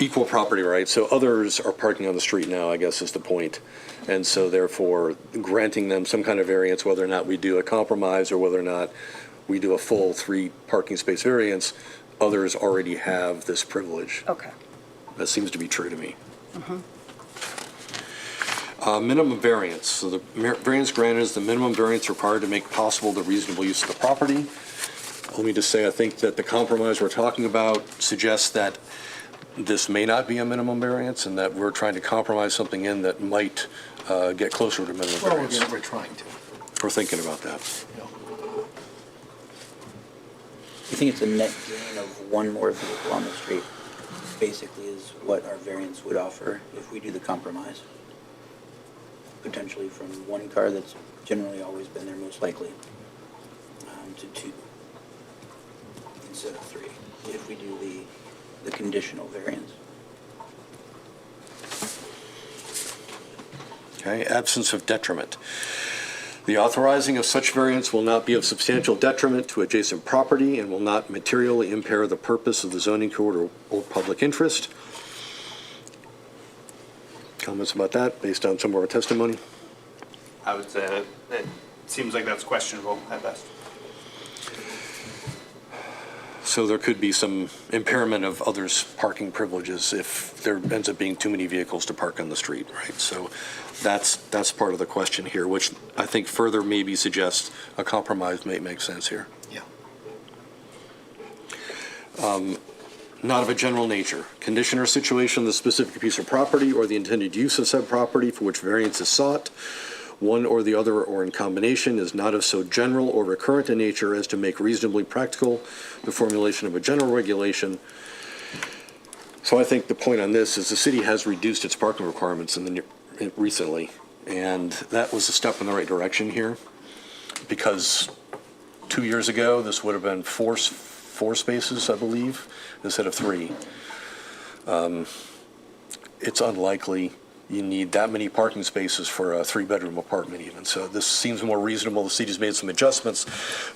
Equal property rights, so others are parking on the street now, I guess is the point. And so therefore, granting them some kind of variance, whether or not we do a compromise or whether or not we do a full 3 parking space variance, others already have this privilege. Okay. That seems to be true to me. Minimum variance, so the variance granted is the minimum variance required to make possible the reasonable use of the property. Let me just say, I think that the compromise we're talking about suggests that this may not be a minimum variance and that we're trying to compromise something in that might get closer to minimum Well, variance. we're trying to. We're thinking about that. you know. I think it's a net gain of one more vehicle on the street, basically is what our variance would offer if we do the compromise. Potentially from one car that's generally always been there most likely, to 2 instead of 3, if we do the conditional variance. Okay, absence of detriment. The authorizing of such variance will not be of substantial detriment to adjacent property and will not materially impair the purpose of the zoning code or public interest. Comments about that based on some of our testimony? I would say that it seems like that's questionable at best. So there could be some impairment of others' parking privileges if there ends up being too many vehicles to park on the street, right? So that's part of the question here, which I think further maybe suggests a compromise may make sense here. Yeah. Not of a general nature. Condition or situation of the specific piece of property or the intended use of said property for which variance is sought, one or the other or in combination, is not of so general or recurrent a nature as to make reasonably practical the formulation of a general regulation. So I think the point on this is the city has reduced its parking requirements recently, and that was a step in the right direction here, because 2 years ago, this would have been four spaces, I believe, instead of 3. It's unlikely you need that many parking spaces for a 3-bedroom apartment even. So this seems more reasonable. The city's made some adjustments,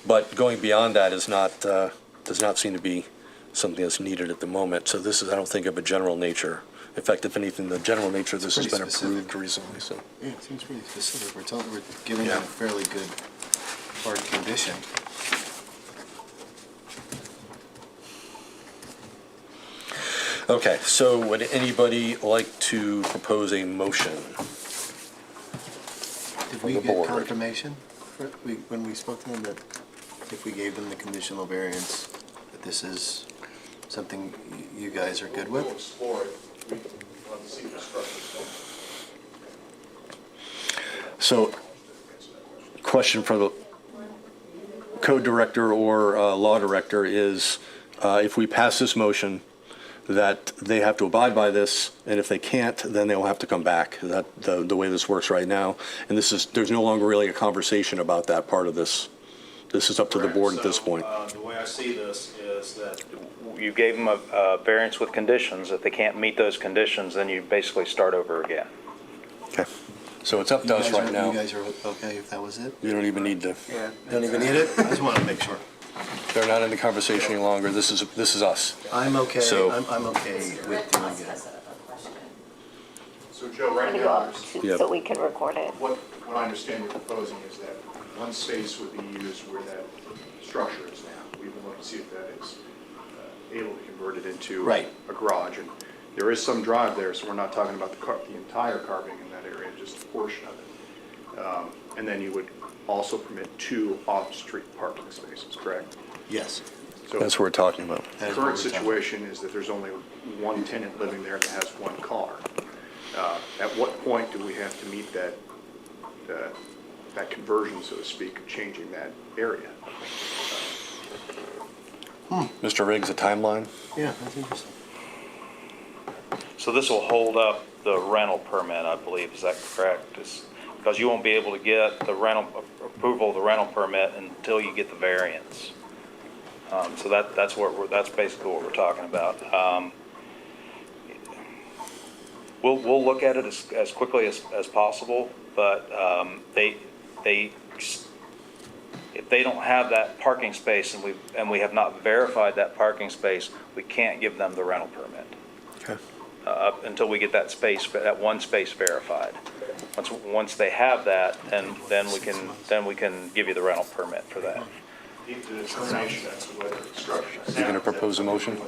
but going beyond that is not, does not seem to be something that's needed at the moment. So this is, I don't think, of a general nature. In fact, if anything, the general nature of this has been Pretty specific. approved recently, so. Yeah, it seems pretty specific. We're giving it Yeah. a fairly good hard condition. Okay, so would anybody like to propose a motion? Did we the get board. confirmation when we spoke to them that if we gave them the conditional variance, that this is something you guys are good with? So, question for the code director or law director is, if we pass this motion, that they have to abide by this, and if they can't, then they'll have to come back. That the way this works right now, and there's no longer really a conversation about that part of this. This is up to the board at this point. The way I see this is that you gave them a variance with conditions. If they can't meet those conditions, then you basically start over again. Okay. So it's up to us right now. You guys are okay if that was it? You don't even need to, Yeah. Don't even need it? I just want to make sure. they're not in the conversation any longer. This is us. I'm okay, So- I'm okay with doing it. So Joe, I'm right gonna go now, up Yeah. so we can record it. what I understand you're proposing is that one space would be used where that structure is now. We would look to see if that is able to convert it into Right. a garage. And there is some drive there, so we're not talking about the entire carving in that area, just a portion of it. And then you would also permit 2 off-street parking spaces, correct? Yes. So That's what we're talking about. the That is what current we're talking situation is that there's only one tenant living there that has 1 car. At what point do we have to meet that conversion, so to speak, of changing that area? Mr. Riggs, a timeline? Yeah, that's interesting. So this will hold up the rental permit, I believe, is that correct? Because you won't be able to get the approval of the rental permit until you get the variance. So that's basically what we're talking about. We'll look at it as quickly as possible, but if they don't have that parking space and we have not verified that parking space, we can't give them the rental permit. Okay. Up until we get that one space verified. Once they have that, then we can give you the rental permit for that. The determination as to whether the structure is. You gonna propose a motion?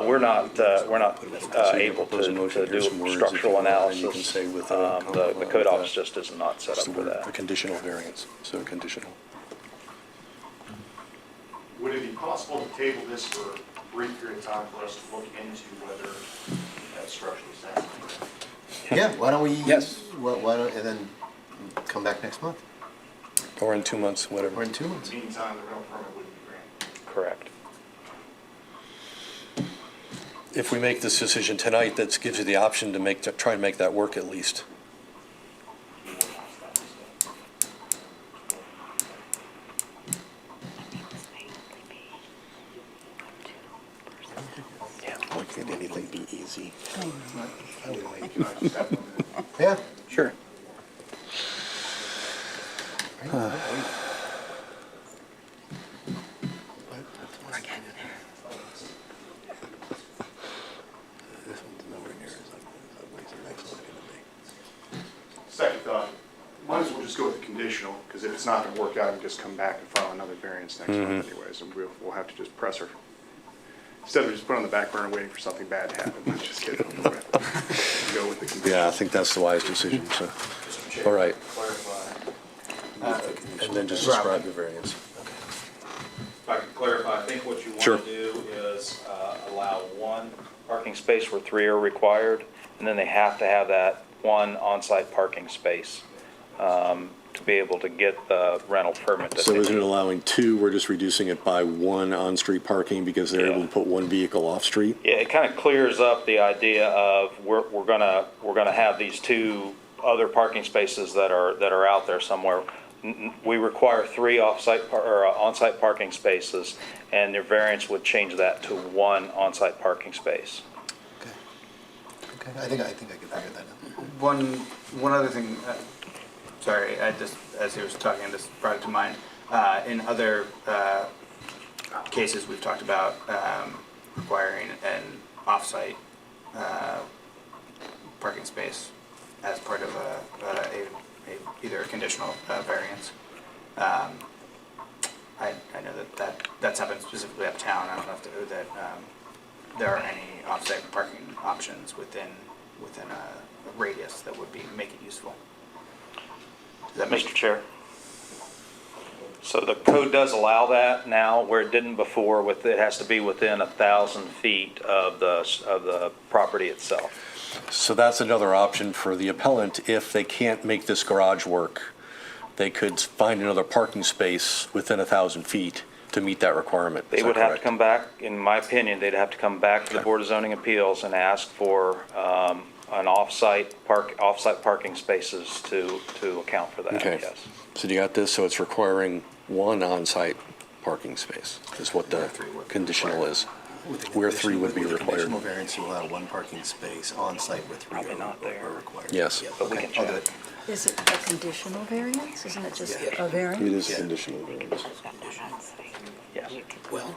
We're not able propose a motion, to here's some do words structural if you want, and you can analysis. say with, The code office just is not set up for a that. conditional variance, so conditional. Would it be possible to table this for a brief period of time for us to look into whether that structure is sound? Yeah, why don't we? Yes. Why don't, and then come back next month, Or in 2 months, or whatever. in 2 months? In the meantime, the rental permit wouldn't be granted. Correct. If we make this decision tonight, that gives you the option to try and make that work at least. Why can't anything be easy? Yeah. Sure. Second thought, might as well just go with the conditional, because if it's not going to work out, we just come back and file another variance next month anyways, and we'll have to just press her. Instead of just put it on the back burner waiting for something bad to happen, let's just get it over with. Go with the conditional. Yeah, I think that's the wise decision, so. All right, and then just describe the variance. If I could clarify, I think what you want Sure. to do is allow 1 parking space where 3 are required, and then they have to have that 1 on-site parking space to be able to get the rental permit. that So they isn't it need. allowing 2, we're just reducing it by 1 on-street parking because they're able to put 1 vehicle off-street? Yeah, it kind of clears up the idea of we're gonna have these 2 other parking spaces that are out there somewhere. We require 3 on-site parking spaces, and their variance would change that to 1 on-site parking space. Okay, I think I can figure that out. One other thing, sorry, I just, as he was talking, I just brought it to mind. In other cases, we've talked about requiring an off-site parking space as part of either a conditional variance. I know that's happened specifically uptown. I don't know if there are any off-site parking options within a radius that would make it useful. Does that make Mr. Chair? So the code does allow that now, where it didn't before, it has to be within 1,000 feet of the property itself. So that's another option for the appellant. If they can't make this garage work, they could find another parking space within 1,000 feet to meet that requirement. They Is that would have to correct? come back, in my opinion, they'd have to come back to the Okay. Board of Zoning Appeals and ask for an off-site parking spaces to account for that, Okay. yes. So you got this, so it's requiring 1 on-site parking space, is what the conditional is. With the Where 3 would be with the required. Conditional variance to allow one parking space on site where 3 Probably not there. are required. Yes. Yeah, But we okay, can I'll do check. it. Is it a conditional variance? Isn't it just a It variance? is Yeah. conditional variance. Yes. Well,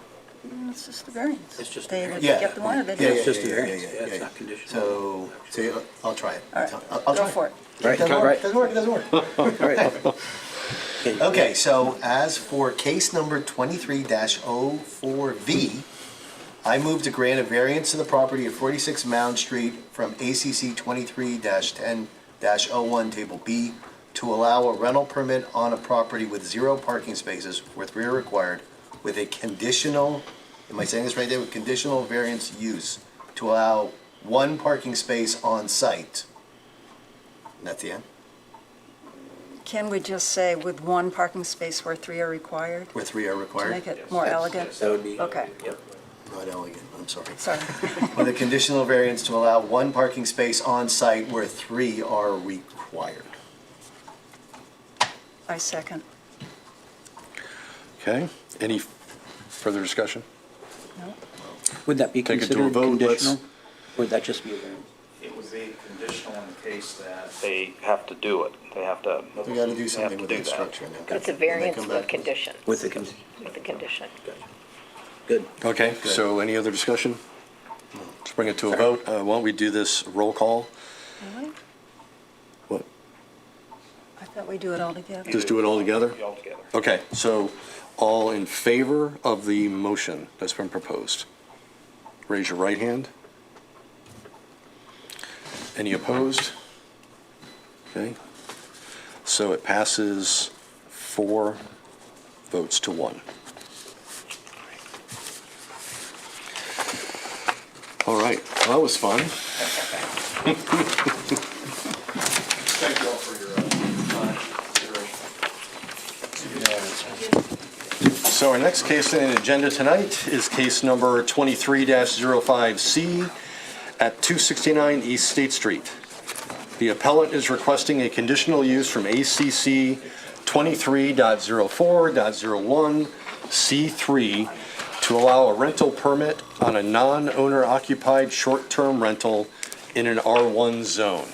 It's just a variance. It's just a They variance. would Yeah. get the one, or they Yeah, don't. yeah, just a yeah, variance. yeah, Yeah, it's yeah. not conditional. So, I'll try it. All right, I'll go try for it. Right, Doesn't all work, right. doesn't work, it doesn't work. All right. Okay, so as for case number 23-04V, I move to grant a variance to the property at 46 Mound Street from ACC 23-10-01 Table B to allow a rental permit on a property with 0 parking spaces where 3 are required with a conditional, am I saying this right there, with conditional variance use to allow 1 parking space on site. And that's the end? Can we just say with 1 parking space where 3 are required? Where 3 are To required? make it more elegant? That would be. Okay. Yep. Not elegant, I'm sorry. Sorry. With a conditional variance to allow 1 parking space on site where 3 are required. I second. Okay, any further discussion? No? Would that be Take it to a considered vote, let's- conditional? Or would that just be a variance? It would be conditional in the case that they have to do it. They have to. We gotta do something they have with to the do that. structure now. It's a When they variance come with back. condition. With the With the condition. Good. Okay, so any other discussion? Let's bring it to a vote. Why don't we do this roll call? Really? What, I thought we do it all together. just do it all together? All together. Okay, so all in favor of the motion that's been proposed? Raise your right hand. Any opposed? Okay, so it passes 4 votes to 1. All right, well, that was fun. Thank you all for your consideration. So our next case on the agenda tonight is case number 23-05C at 269 East State Street. The appellant is requesting a conditional use from ACC 23.04.01C3 to allow a rental permit on a non-owner occupied short-term rental in an R1 zone.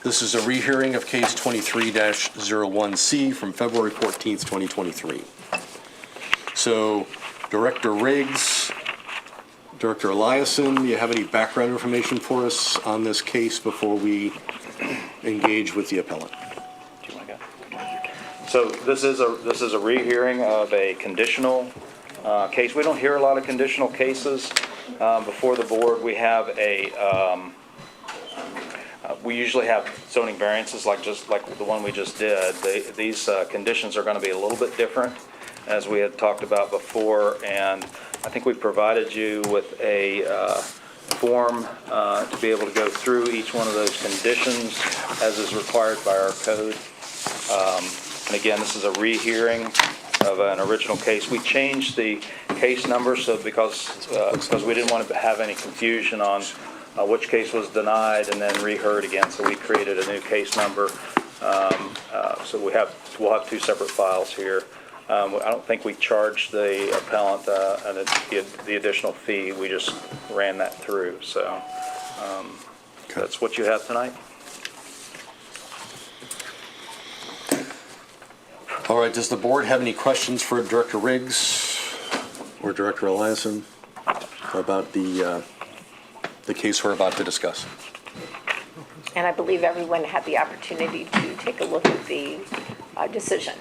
This is a rehearing of case 23-01C from February 14th, 2023. So Director Riggs, Director Eliason, do you have any background information for us on this case before we engage with the appellant? Do you want to go? So this is a rehearing of a conditional case. We don't hear a lot of conditional cases before the board. We have we usually have zoning variances like the one we just did. These conditions are going to be a little bit different, as we had talked about before, and I think we provided you with a form to be able to go through each one of those conditions as is required by our code. And again, this is a rehearing of an original case. We changed the case number because we didn't want to have any confusion on which case was denied and then reheard again, so we created a new case number. So we'll have 2 separate files here. I don't think we charged the appellant the additional fee. We just ran that through. So that's what you have tonight. All right, does the board have any questions for Director Riggs or Director Eliason about the case we're about to discuss? And I believe everyone had the opportunity to take a look at the decision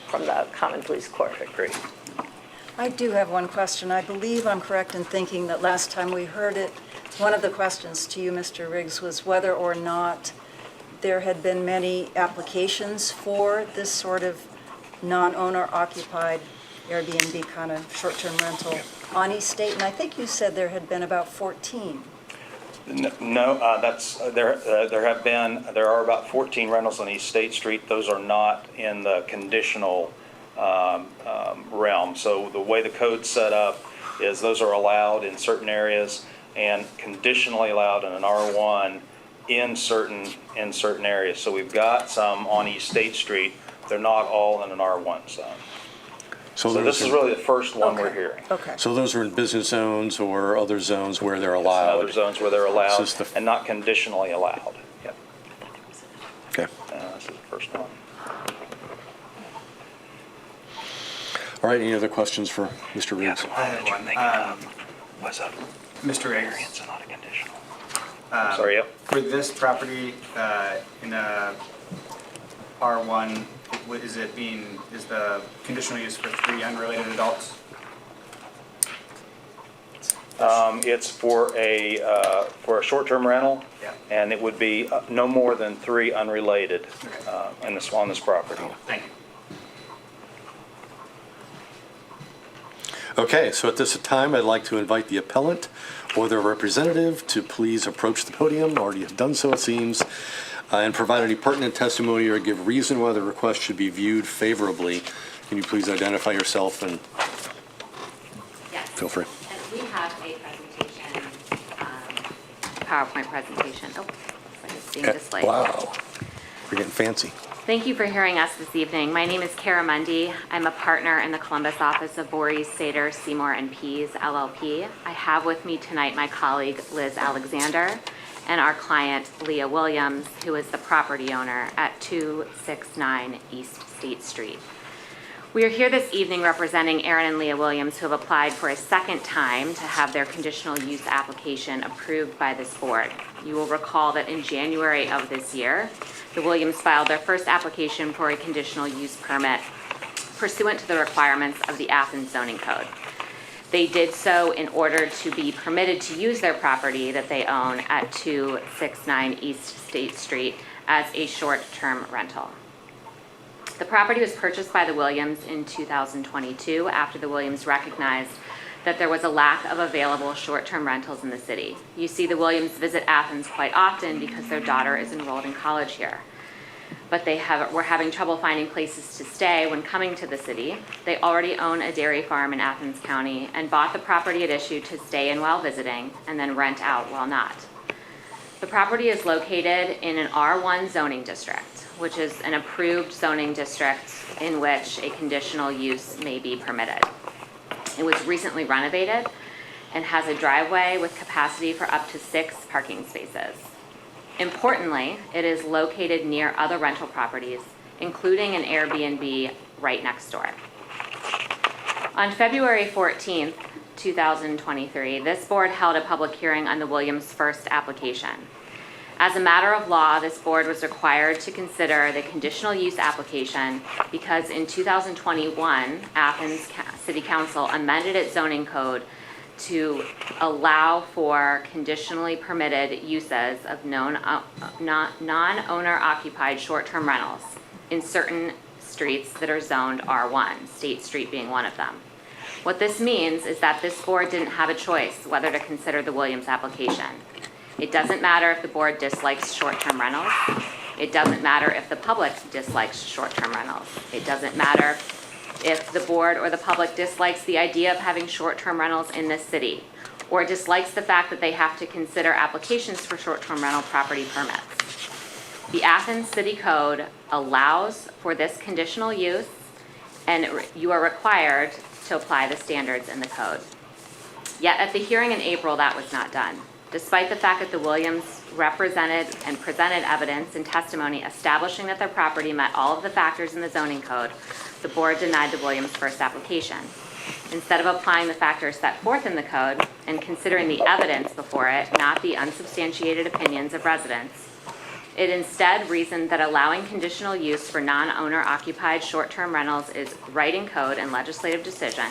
from the Common Police Court. Great. I do have one question. I believe I'm correct in thinking that last time we heard it, one of the questions to you, Mr. Riggs, was whether or not there had been many applications for this sort of non-owner occupied Airbnb kind of short-term rental on East State, and I think you said there had been about 14. No, there are about 14 rentals on East State Street. Those are not in the conditional realm. So the way the code's set up is those are allowed in certain areas and conditionally allowed in an R1 in certain areas. So we've got some on East State Street. They're not all in an R1 zone. So those this is are- really the first one we're Okay. hearing. Okay. So those are in business zones or other zones where they're And allowed? other zones where they're allowed This is the- and not conditionally allowed. Yep. Okay. This is the first one. All right, any other questions for Mr. Riggs? I have one. Was a Mr. Riggs, variance and not a conditional. Sorry, yep. for this property, in R1, is the conditional use for 3 unrelated adults? It's for a short-term rental. Yeah. And it would be no more than 3 unrelated on this property. Thank you. Okay, so at this time, I'd like to invite the appellant or their representative to please approach the podium, already have done so it seems, and provide any pertinent testimony or give reason why the request should be viewed favorably. Can you please identify yourself and Yes. feel free? And we have a presentation, PowerPoint presentation. Oh, looks like it's being displayed. Wow, we're getting fancy. Thank you for hearing us this evening. My name is Kara Mundy. I'm a partner in the Columbus office of Voorhees, Sater, Seymour, and Pease, LLP. I have with me tonight my colleague Liz Alexander and our client Leah Williams, who is the property owner at 269 East State Street. We are here this evening representing Aaron and Leah Williams, who have applied for a second time to have their conditional use application approved by this board. You will recall that in January of this year, the Williams filed their first application for a conditional use permit pursuant to the requirements of the Athens zoning code. They did so in order to be permitted to use their property that they own at 269 East State Street as a short-term rental. The property was purchased by the Williams in 2022 after the Williams recognized that there was a lack of available short-term rentals in the city. You see the Williams visit Athens quite often because their daughter is enrolled in college here. But were having trouble finding places to stay when coming to the city. They already own a dairy farm in Athens County and bought the property at issue to stay in while visiting and then rent out while not. The property is located in an R1 zoning district, which is an approved zoning district in which a conditional use may be permitted. It was recently renovated and has a driveway with capacity for up to 6 parking spaces. Importantly, it is located near other rental properties, including an Airbnb right next door. On February 14th, 2023, this board held a public hearing on the Williams' first application. As a matter of law, this board was required to consider the conditional use application because in 2021, Athens City Council amended its zoning code to allow for conditionally permitted uses of non-owner occupied short-term rentals in certain streets that are zoned R1, State Street being one of them. What this means is that this board didn't have a choice whether to consider the Williams application. It doesn't matter if the board dislikes short-term rentals. It doesn't matter if the public dislikes short-term rentals. It doesn't matter if the board or the public dislikes the idea of having short-term rentals in this city, or dislikes the fact that they have to consider applications for short-term rental property permits. The Athens City Code allows for this conditional use, and you are required to apply the standards in the code. Yet at the hearing in April, that was not done. Despite the fact that the Williams represented and presented evidence and testimony establishing that their property met all of the factors in the zoning code, the board denied the Williams' first application. Instead of applying the factors set forth in the code and considering the evidence before it, not the unsubstantiated opinions of residents, it instead reasoned that allowing conditional use for non-owner occupied short-term rentals is right in code and legislative decision,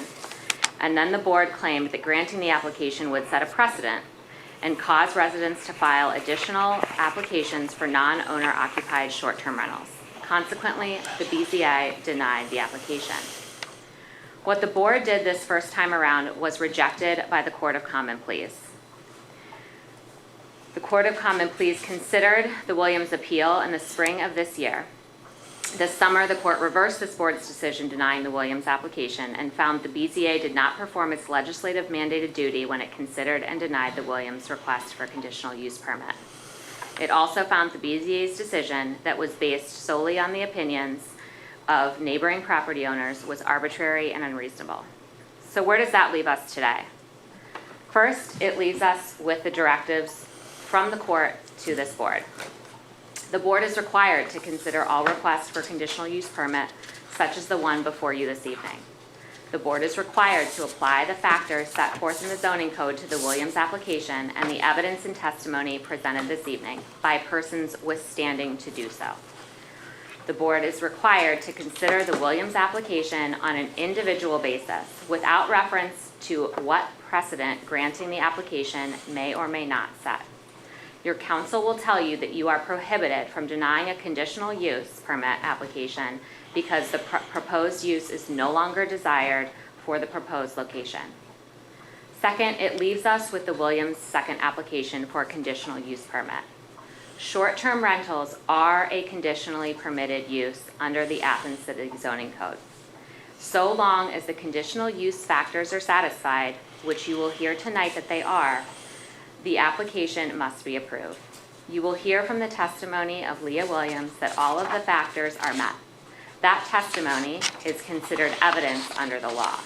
and then the board claimed that granting the application would set a precedent and cause residents to file additional applications for non-owner occupied short-term rentals. Consequently, the BZA denied the application. What the board did this first time around was rejected by the Court of Common Pleas. The Court of Common Pleas considered the Williams appeal in the spring of this year. This summer, the court reversed this board's decision denying the Williams application and found the BZA did not perform its legislative mandated duty when it considered and denied the Williams request for a conditional use permit. It also found the BZA's decision that was based solely on the opinions of neighboring property owners was arbitrary and unreasonable. So where does that leave us today? First, it leaves us with the directives from the court to this board. The board is required to consider all requests for conditional use permit, such as the one before you this evening. The board is required to apply the factors set forth in the zoning code to the Williams application and the evidence and testimony presented this evening by persons withstanding to do so. The board is required to consider the Williams application on an individual basis without reference to what precedent granting the application may or may not set. Your counsel will tell you that you are prohibited from denying a conditional use permit application because the proposed use is no longer desired for the proposed location. Second, it leaves us with the Williams second application for a conditional use permit. Short-term rentals are a conditionally permitted use under the Athens City Zoning Code. So long as the conditional use factors are satisfied, which you will hear tonight that they are, the application must be approved. You will hear from the testimony of Leah Williams that all of the factors are met. That testimony is considered evidence under the law.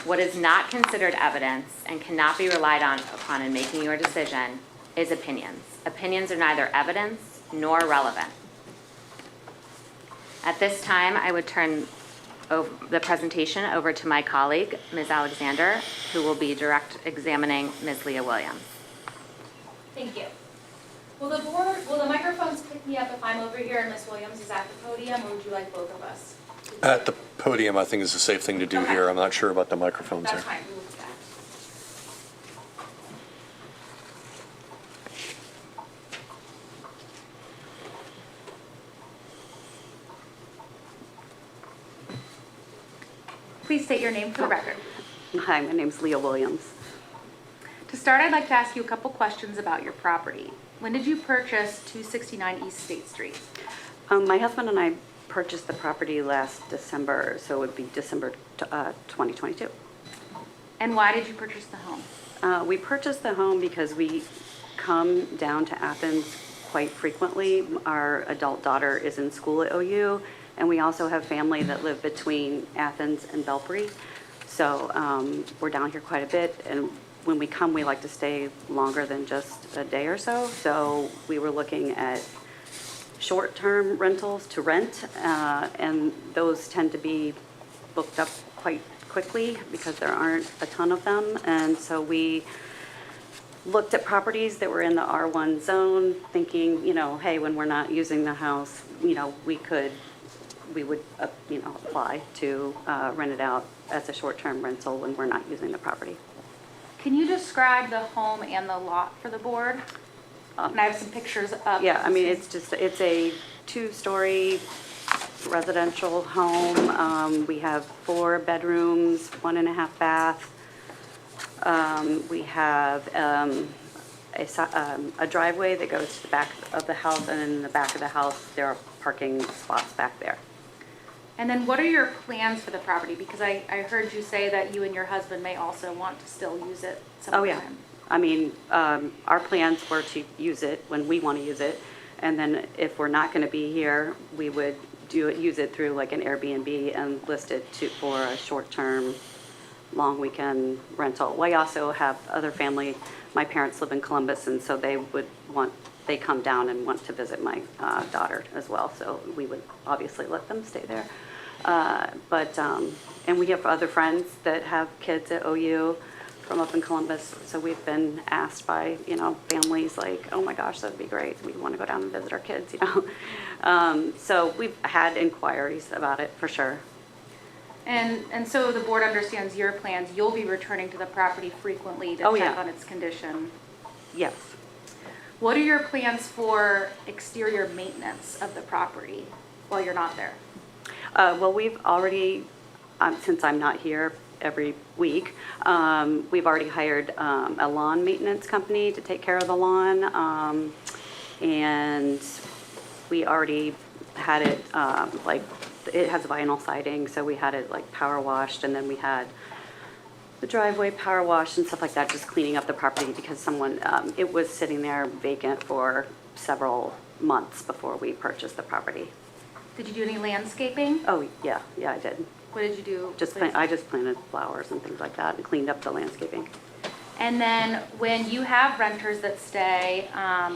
What is not considered evidence and cannot be relied upon in making your decision is opinions. Opinions are neither evidence nor relevant. At this time, I would turn the presentation over to my colleague, Ms. Alexander, who will be direct examining Ms. Leah Williams. Thank you. Will the microphones pick me up if I'm over here and Ms. Williams is at the podium, or would you like both of us? At the podium, I think is a safe thing to do Okay. here. I'm not sure about the microphones That's here. fine, we will do that. Please state your name for the record. Hi, my name's Leah Williams. To start, I'd like to ask you a couple questions about your property. When did you purchase 269 East State Street? My husband and I purchased the property last December, so it would be December 2022. And why did you purchase the home? We purchased the home because we come down to Athens quite frequently. Our adult daughter is in school at OU, and we also have family that live between Athens and Belpre. So we're down here quite a bit, and when we come, we like to stay longer than just a day or so. So we were looking at short-term rentals to rent, and those tend to be booked up quite quickly because there aren't a ton of them. And so we looked at properties that were in the R1 zone, thinking, hey, when we're not using the house, we would apply to rent it out as a short-term rental when we're not using the property. Can you describe the home and the lot for the board? And I have some pictures up. Yeah, I mean, it's a two-story residential home. We have 4 bedrooms, 1.5 bath. We have a driveway that goes to the back of the house, and in the back of the house, there are parking spots back there. And then what are your plans for the property? Because I heard you say that you and your husband may also want to still use it sometime. Oh, yeah. I mean, our plans were to use it when we want to use it. And then if we're not going to be here, we would use it through like an Airbnb and list it for a short-term, long weekend rental. We also have other family. My parents live in Columbus, and so they come down and want to visit my daughter as well. So we would obviously let them stay there. And we have other friends that have kids at OU from up in Columbus. So we've been asked by, families like, oh my gosh, that'd be great. We want to go down and visit our kids, So we've had inquiries about it for sure. And so the board understands your plans. You'll be returning to the property frequently to check on its condition. Yes. What are your plans for exterior maintenance of the property while you're not there? Well, we've already, since I'm not here every week, we've already hired a lawn maintenance company to take care of the lawn. And we already had it, it has vinyl siding, so we had it power washed, and then we had the driveway power washed and stuff like that, just cleaning up the property because it was sitting there vacant for several months before we purchased the property. Did you do any landscaping? Oh, yeah, I did. What did you do? I just planted flowers and things like that and cleaned up the landscaping. And then when you have renters that stay,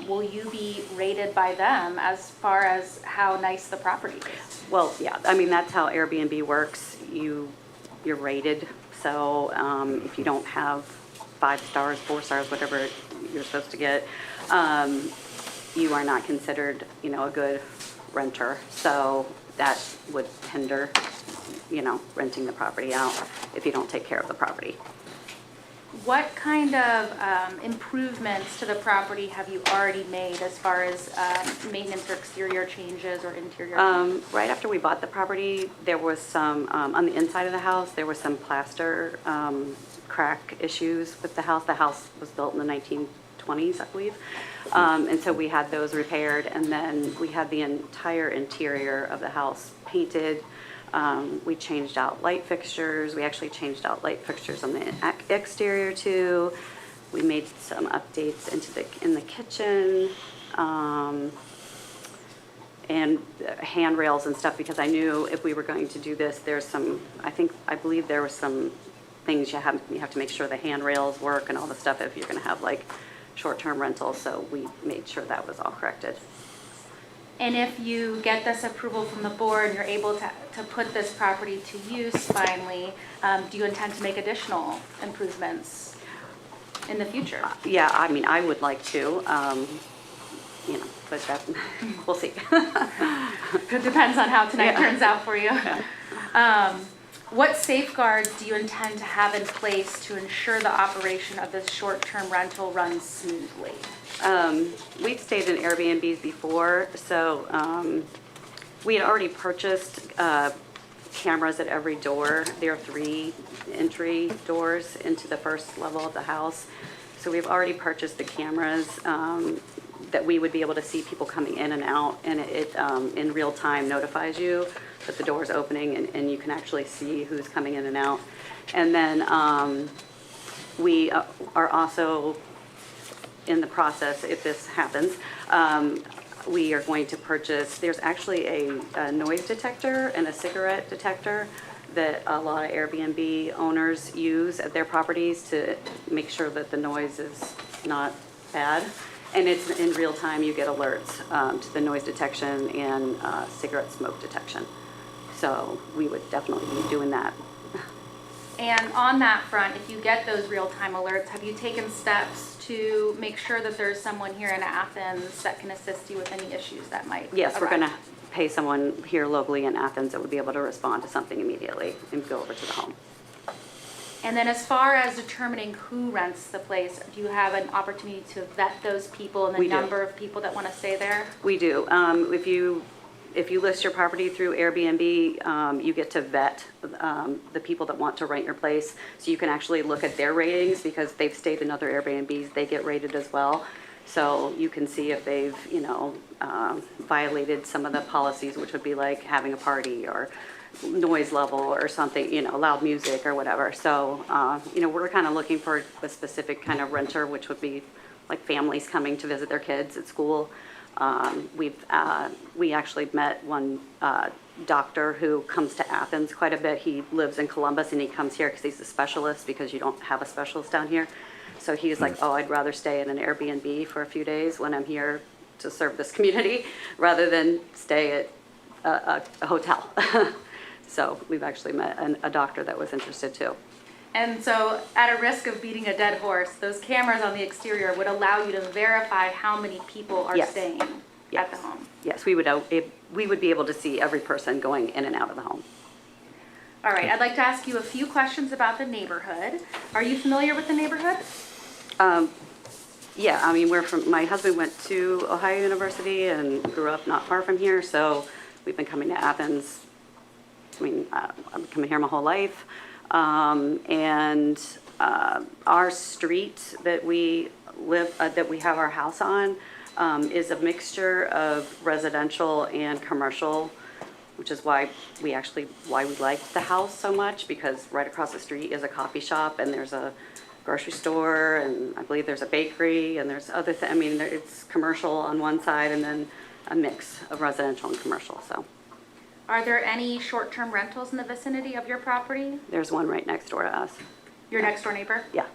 will you be rated by them as far as how nice the property is? Well, yeah, I mean, that's how Airbnb works. You're rated, so if you don't have 5 stars, 4 stars, whatever you're supposed to get, you are not considered, a good renter. So that would hinder, renting the property out if you don't take care of the property. What kind of improvements to the property have you already made as far as maintenance or exterior changes or interior changes? Right after we bought the property, there was some, on the inside of the house, there was some plaster crack issues with the house. The house was built in the 1920s, I believe. And so we had those repaired, and then we had the entire interior of the house painted. We changed out light fixtures. We actually changed out light fixtures on the exterior too. We made some updates in the kitchen, and handrails and stuff, because I knew if we were going to do this, I believe there were some things you have to make sure the handrails work and all the stuff if you're going to have like short-term rentals. So we made sure that was all corrected. And if you get this approval from the board and you're able to put this property to use finally, do you intend to make additional improvements in the future? Yeah, I mean, I would like to, but that, we'll see. It depends on how tonight turns out for you. What safeguards do you intend to have in place to ensure the operation of this short-term rental runs smoothly? We've stayed in Airbnbs before, so we had already purchased cameras at every door. There are 3 entry doors into the first level of the house. So we've already purchased the cameras that we would be able to see people coming in and out, and it in real time notifies you that the door is opening, and you can actually see who's coming in and out. And then we are also in the process, if this happens, we are going to purchase, there's actually a noise detector and a cigarette detector that a lot of Airbnb owners use at their properties to make sure that the noise is not bad. And it's in real time, you get alerts to the noise detection and cigarette smoke detection. So we would definitely be doing that. And on that front, if you get those real-time alerts, have you taken steps to make sure that there's someone here in Athens that can assist you with any issues that might Yes, we're arise? going to pay someone here locally in Athens that would be able to respond to something immediately and go over to the home. And then as far as determining who rents the place, do you have an opportunity to vet those people and the We do. number of people that want to stay there? We do. If you list your property through Airbnb, you get to vet the people that want to rent your place. So you can actually look at their ratings, because they've stayed in other Airbnbs, they get rated as well. So you can see if they've, violated some of the policies, which would be like having a party or noise level or something, loud music or whatever. So, we're kind of looking for a specific kind of renter, which would be like families coming to visit their kids at school. We actually met one doctor who comes to Athens quite a bit. He lives in Columbus, and he comes here because he's a specialist, because you don't have a specialist down here. So he's like, oh, I'd rather stay in an Airbnb for a few days when I'm here to serve this community rather than stay at a hotel. So we've actually met a doctor that was interested too. And so, at a risk of beating a dead horse, those cameras on the exterior would allow you to verify how many people are Yes. staying Yes. at the home. Yes, we would be able to see every person going in and out of the home. All right, I'd like to ask you a few questions about the neighborhood. Are you familiar with the neighborhood? Yeah, I mean, my husband went to Ohio University and grew up not far from here, so we've been coming to Athens. I mean, I've been coming here my whole life. And our street that we have our house on, is a mixture of residential and commercial, which is why we liked the house so much, because right across the street is a coffee shop, and there's a grocery store, and I believe there's a bakery, and there's other things. I mean, it's commercial on one side and then a mix of residential and commercial, so. Are there any short-term rentals in the vicinity of your property? There's one right next door to us. Your next door neighbor? Yeah.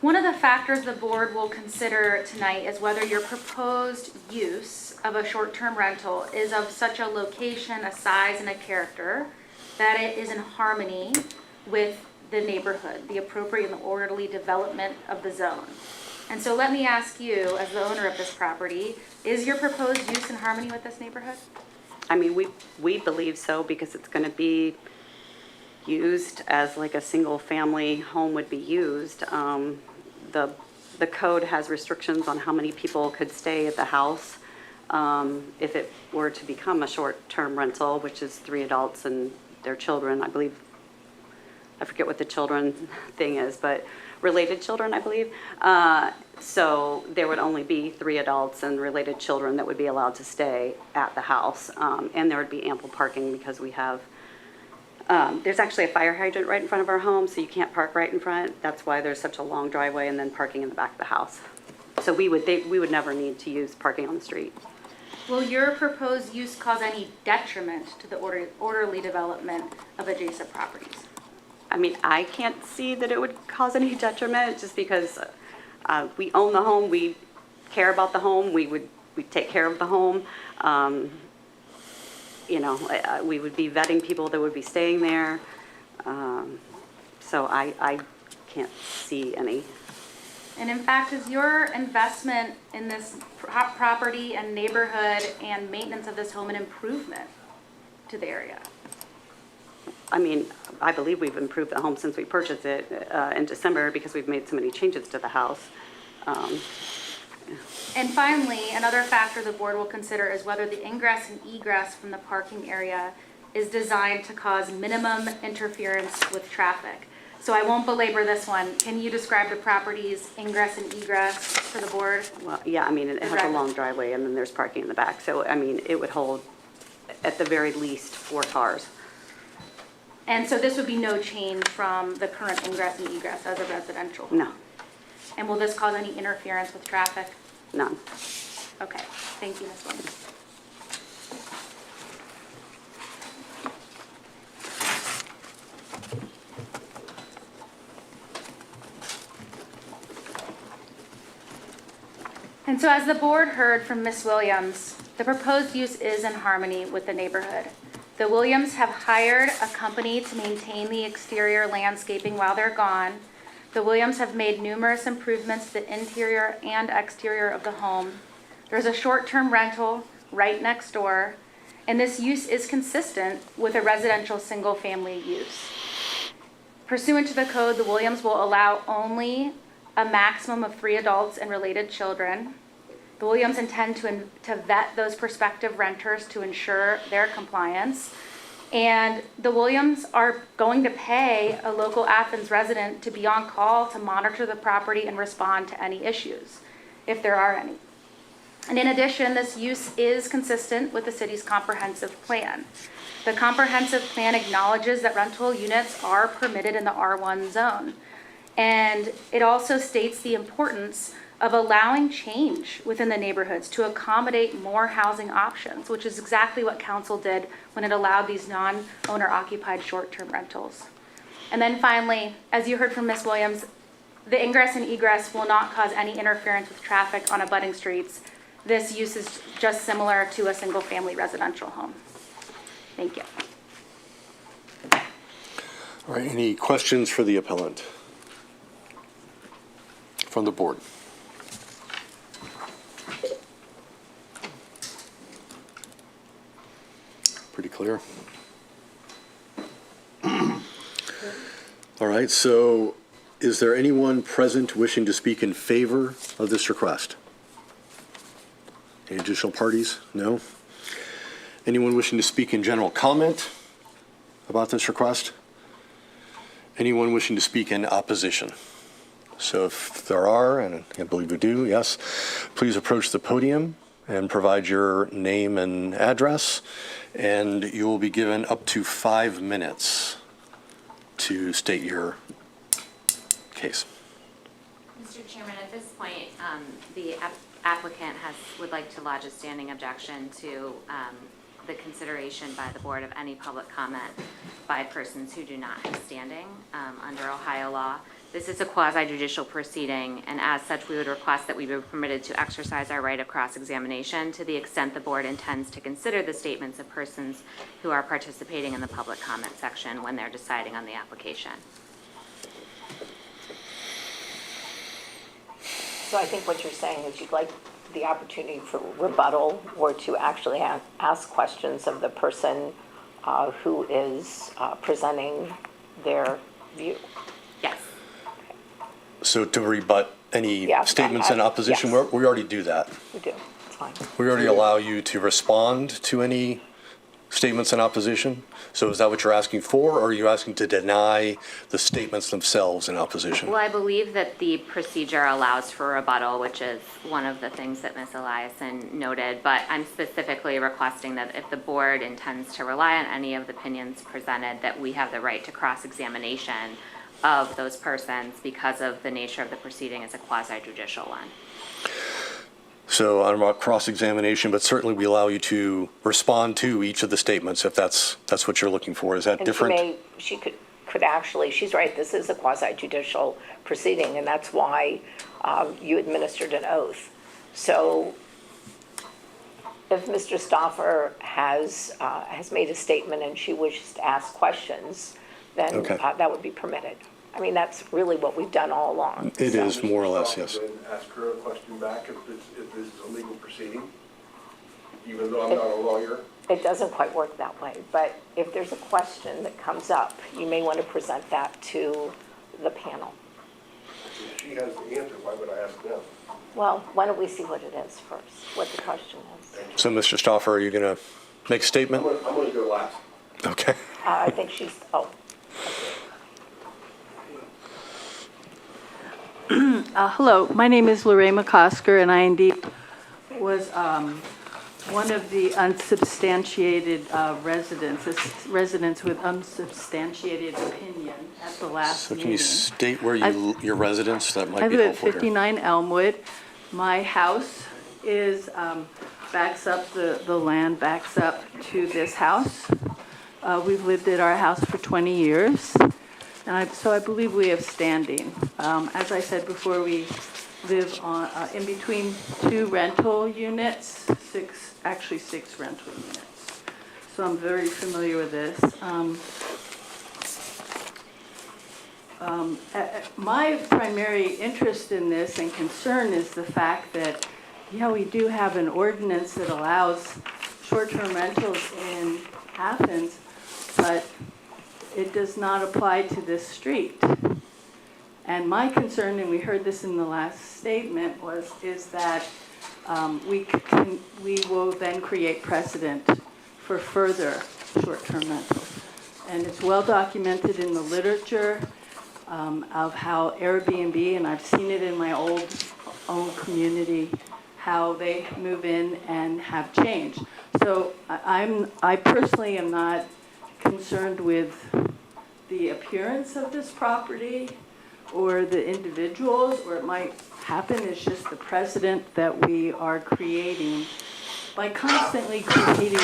One of the factors the board will consider tonight is whether your proposed use of a short-term rental is of such a location, a size, and a character that it is in harmony with the neighborhood, the appropriate and orderly development of the zone. And so let me ask you, as the owner of this property, is your proposed use in harmony with this neighborhood? I mean, we believe so because it's going to be used as like a single-family home would be used. The code has restrictions on how many people could stay at the house if it were to become a short-term rental, which is 3 adults and their children, I believe. I forget what the children thing is, but related children, I believe. So there would only be 3 adults and related children that would be allowed to stay at the house. And there would be ample parking because we have, there's actually a fire hydrant right in front of our home, so you can't park right in front. That's why there's such a long driveway and then parking in the back of the house. So we would never need to use parking on the street. Will your proposed use cause any detriment to the orderly development of adjacent properties? I mean, I can't see that it would cause any detriment just because we own the home, we care about the home, we take care of the home. You know, we would be vetting people that would be staying there. So I can't see any. And in fact, is your investment in this property and neighborhood and maintenance of this home an improvement to the area? I mean, I believe we've improved the home since we purchased it in December because we've made so many changes to the house. And finally, another factor the board will consider is whether the ingress and egress from the parking area is designed to cause minimum interference with traffic. So I won't belabor this one. Can you describe the property's ingress and egress to the board? Well, yeah, I mean, it has a long driveway and then there's parking in the back. So, I mean, it would hold at the very least 4 cars. And so this would be no change from the current ingress and egress as a residential home? No, And will this cause any interference with traffic? none. Okay, thank you, Ms. Williams. And so as the board heard from Ms. Williams, the proposed use is in harmony with the neighborhood. The Williams have hired a company to maintain the exterior landscaping while they're gone. The Williams have made numerous improvements to the interior and exterior of the home. There's a short-term rental right next door, and this use is consistent with a residential single-family use. Pursuant to the code, the Williams will allow only a maximum of 3 adults and related children. The Williams intend to vet those prospective renters to ensure their compliance. And the Williams are going to pay a local Athens resident to be on call to monitor the property and respond to any issues, if there are any. And in addition, this use is consistent with the city's comprehensive plan. The comprehensive plan acknowledges that rental units are permitted in the R1 zone. And it also states the importance of allowing change within the neighborhoods to accommodate more housing options, which is exactly what council did when it allowed these non-owner occupied short-term rentals. And then finally, as you heard from Ms. Williams, the ingress and egress will not cause any interference with traffic on abutting streets. This use is just similar to a single-family residential home. Thank you. All right, any questions for the appellant from the board? Pretty clear. All right, so is there anyone present wishing to speak in favor of this request? Any additional parties? No? Anyone wishing to speak in general comment about this request? Anyone wishing to speak in opposition? So if there are, and I believe we do, yes, please approach the podium and provide your name and address, and you will be given up to 5 minutes to state your case. Mr. Chairman, at this point, the applicant would like to lodge a standing objection to the consideration by the board of any public comment by persons who do not have standing under Ohio law. This is a quasi-judicial proceeding, and as such, we would request that we be permitted to exercise our right of cross-examination to the extent the board intends to consider the statements of persons who are participating in the public comment section when they're deciding on the application. So I think what you're saying is you'd like the opportunity for rebuttal or to actually ask questions of the person who is presenting their view. Yes. So to rebut any Yeah, statements in opposition, yes. we already do that. We do, it's fine. We already allow you to respond to any statements in opposition. So is that what you're asking for, or are you asking to deny the statements themselves in opposition? Well, I believe that the procedure allows for rebuttal, which is one of the things that Ms. Eliason noted, but I'm specifically requesting that if the board intends to rely on any of the opinions presented, that we have the right to cross-examination of those persons because of the nature of the proceeding as a quasi-judicial one. So I don't know about cross-examination, but certainly we allow you to respond to each of the statements if that's what you're looking for. Is that And different? she could actually, she's right, this is a quasi-judicial proceeding, and that's why you administered an oath. So if Mr. Stauffer has made a statement and she wishes to ask questions, then Okay. That would be permitted. I mean, that's really what we've done all along. It So- is more or less, yes. Then ask her a question back if this is a legal proceeding, even though I'm not a lawyer. It doesn't quite work that way, but if there's a question that comes up, you may want to present that to the panel. If she has the answer, why would I ask them? Well, why don't we see what it is first, what the question is? So Mr. Stauffer, are you going to make a statement? I'm going to go last. Okay. I think she's, Hello, my name is Lorraine McCosker, and I indeed was one of the unsubstantiated residents with unsubstantiated opinion at the last So meeting. can you state where your residence? That I might be live at helpful here. 59 Elmwood. My house is, backs up, the land backs up to this house. We've lived at our house for 20 years, and so I believe we have standing. As I said before, we live on, in between two rental units, six rental units. So I'm very familiar with this. My primary interest in this and concern is the fact that, yeah, we do have an ordinance that allows short-term rentals in Athens, but it does not apply to this street. And my concern, and we heard this in the last statement, is that we will then create precedent for further short-term rentals. And it's well documented in the literature of how Airbnb, and I've seen it in my own community, how they move in and have changed. So I personally am not concerned with the appearance of this property or the individuals, or it might happen, it's just the precedent that we are creating by constantly creating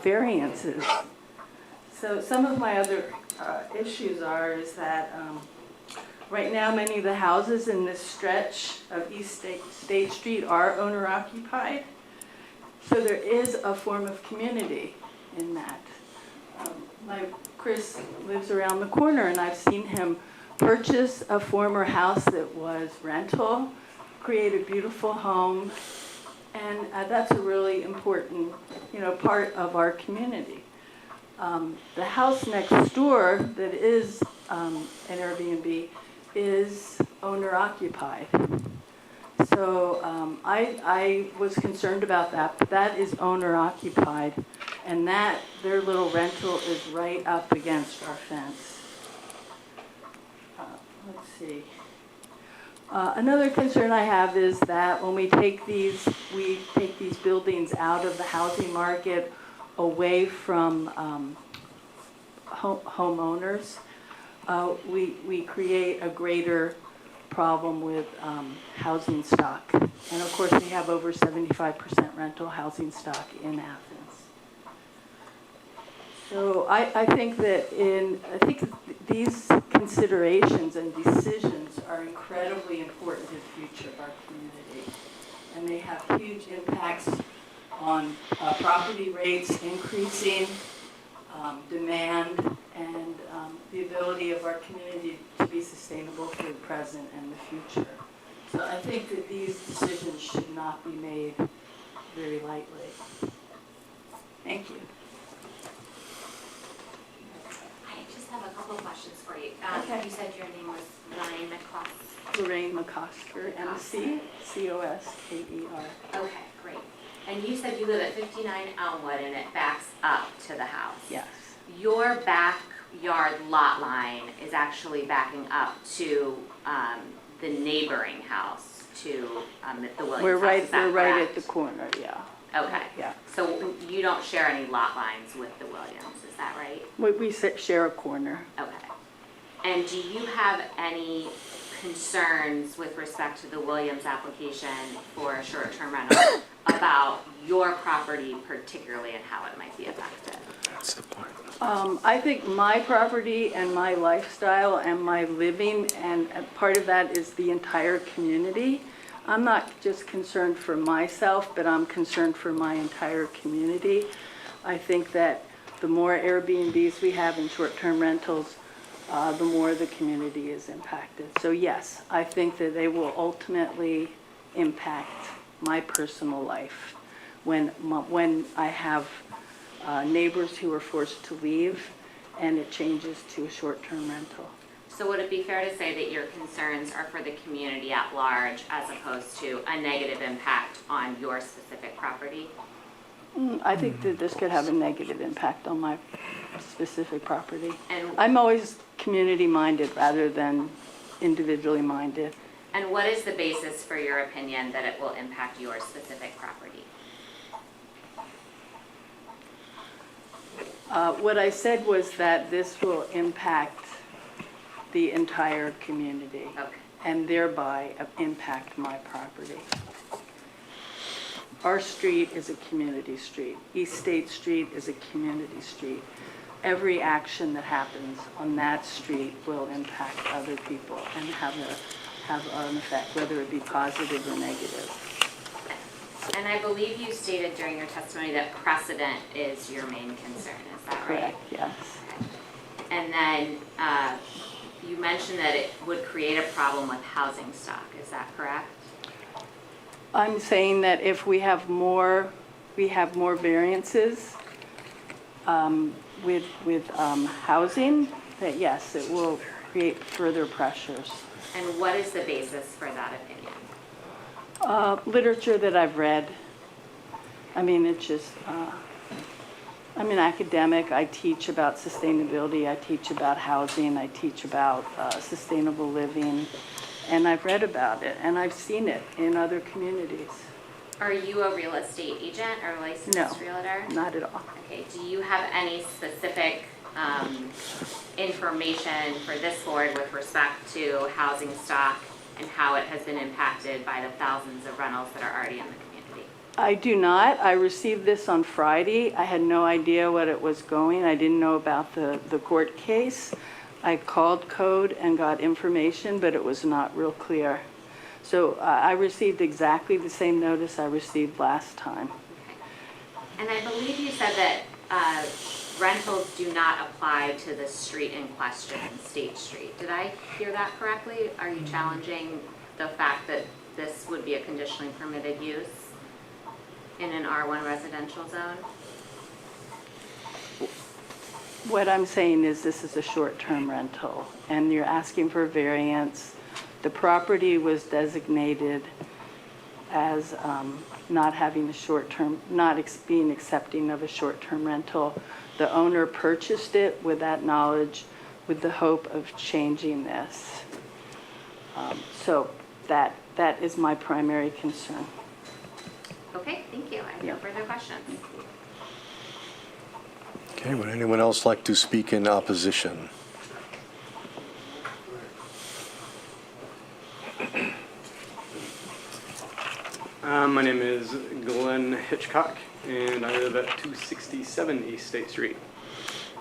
variances. So some of my other issues is that right now many of the houses in this stretch of East State Street are owner occupied. So there is a form of community in that. Chris lives around the corner, and I've seen him purchase a former house that was rental, create a beautiful home, and that's a really important, part of our community. The house next door that is an Airbnb is owner occupied. So I was concerned about that, but that is owner occupied, and their little rental is right up against our fence. Let's see. Another concern I have is that when we take these buildings out of the housing market, away from homeowners, we create a greater problem with housing stock. And of course, we have over 75% rental housing stock in Athens. So I think that these considerations and decisions are incredibly important to the future of our community. And they have huge impacts on property rates increasing, demand, and the ability of our community to be sustainable for the present and the future. So I think that these decisions should not be made very lightly. Thank you. I just have a couple of questions for you. Okay. You said your name was Lorraine McCloskey. Lorraine McCosker, MC, C-O-S-K-E-R. Okay, great. And you said you live at 59 Elmwood and it backs up to the house. Yes. Your backyard lot line is actually backing up to the neighboring house, to the Williams We're house. right, Is that we're right correct? at the corner, yeah. Okay. Yeah. So you don't share any lot lines with the Williams, is that right? We share a corner. Okay. And do you have any concerns with respect to the Williams application for a short-term rental about your property particularly and how it might be affected? That's the point. I think my property and my lifestyle and my living, and part of that is the entire community. I'm not just concerned for myself, but I'm concerned for my entire community. I think that the more Airbnbs we have in short-term rentals, the more the community is impacted. So yes, I think that they will ultimately impact my personal life. When I have neighbors who are forced to leave and it changes to a short-term rental. So would it be fair to say that your concerns are for the community at large as opposed to a negative impact on your specific property? I think that this could have a negative impact on my specific property. And I'm always community-minded rather than individually minded. And what is the basis for your opinion that it will impact your specific property? What I said was that this will impact the entire community. Okay. And thereby impact my property. Our street is a community street. East State Street is a community street. Every action that happens on that street will impact other people and have an effect, whether it be positive or negative. And I believe you stated during your testimony that precedent is your main concern, is that right? Correct, yes. And then you mentioned that it would create a problem with housing stock, is that correct? I'm saying that if we have more variances with housing, that yes, it will create further pressures. And what is the basis for that opinion? Literature that I've read. I mean, it's just, I'm an academic. I teach about sustainability. I teach about housing. I teach about sustainable living. And I've read about it, and I've seen it in other communities. Are you a real estate agent or a licensed realtor? No, not at all. Okay, do you have any specific information for this board with respect to housing stock and how it has been impacted by the thousands of rentals that are already in the community? I do not. I received this on Friday. I had no idea what it was going. I didn't know about the court case. I called code and got information, but it was not real clear. So I received exactly the same notice I received last time. Okay. And I believe you said that rentals do not apply to the street in question, State Street. Did I hear that correctly? Are you challenging the fact that this would be a conditionally permitted use in an R1 residential zone? What I'm saying is this is a short-term rental, and you're asking for a variance. The property was designated as not having a short-term, being accepting of a short-term rental. The owner purchased it with that knowledge, with the hope of changing this. So that is my primary concern. Okay, thank you. I have no further questions. Okay, would anyone else like to speak in opposition? My name is Glenn Hitchcock, and I live at 267 East State Street.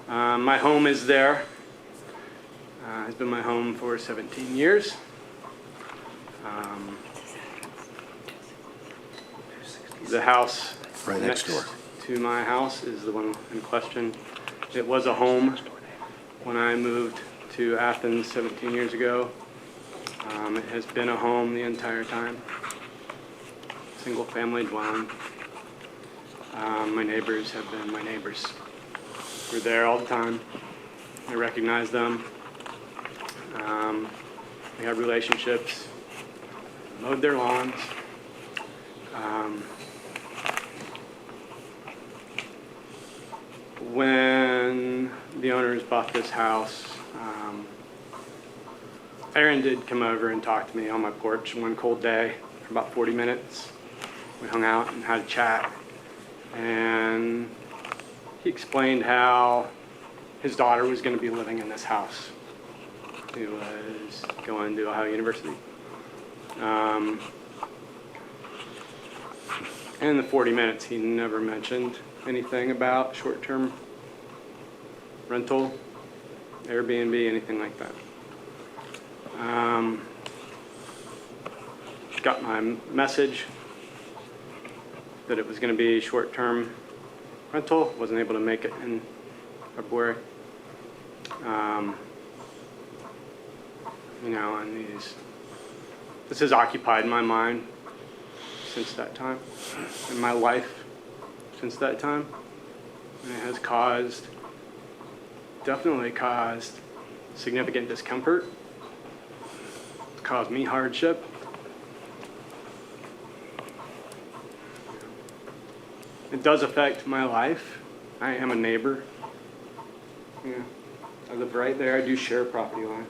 My home is there. It's been my home for 17 years. The house Right next door. to my house is the one in question. It was a home when I moved to Athens 17 years ago. It has been a home the entire time. Single-family dwelling. My neighbors have been my neighbors. We're there all the time. I recognize them. We have relationships. Mowed their lawns. When the owners bought this house, Aaron did come over and talk to me on my porch one cold day for about 40 minutes. We hung out and had a chat, and he explained how his daughter was going to be living in this house, who was going to Ohio University. In the 40 minutes, he never mentioned anything about short-term rental, Airbnb, anything like that. Got my message that it was going to be short-term rental. Wasn't able to make it in February. And this has occupied my mind since that time, in my life since that time. And it has definitely caused significant discomfort. It's caused me hardship. It does affect my life. I am a neighbor. Yeah. I live right there. I do share a property line.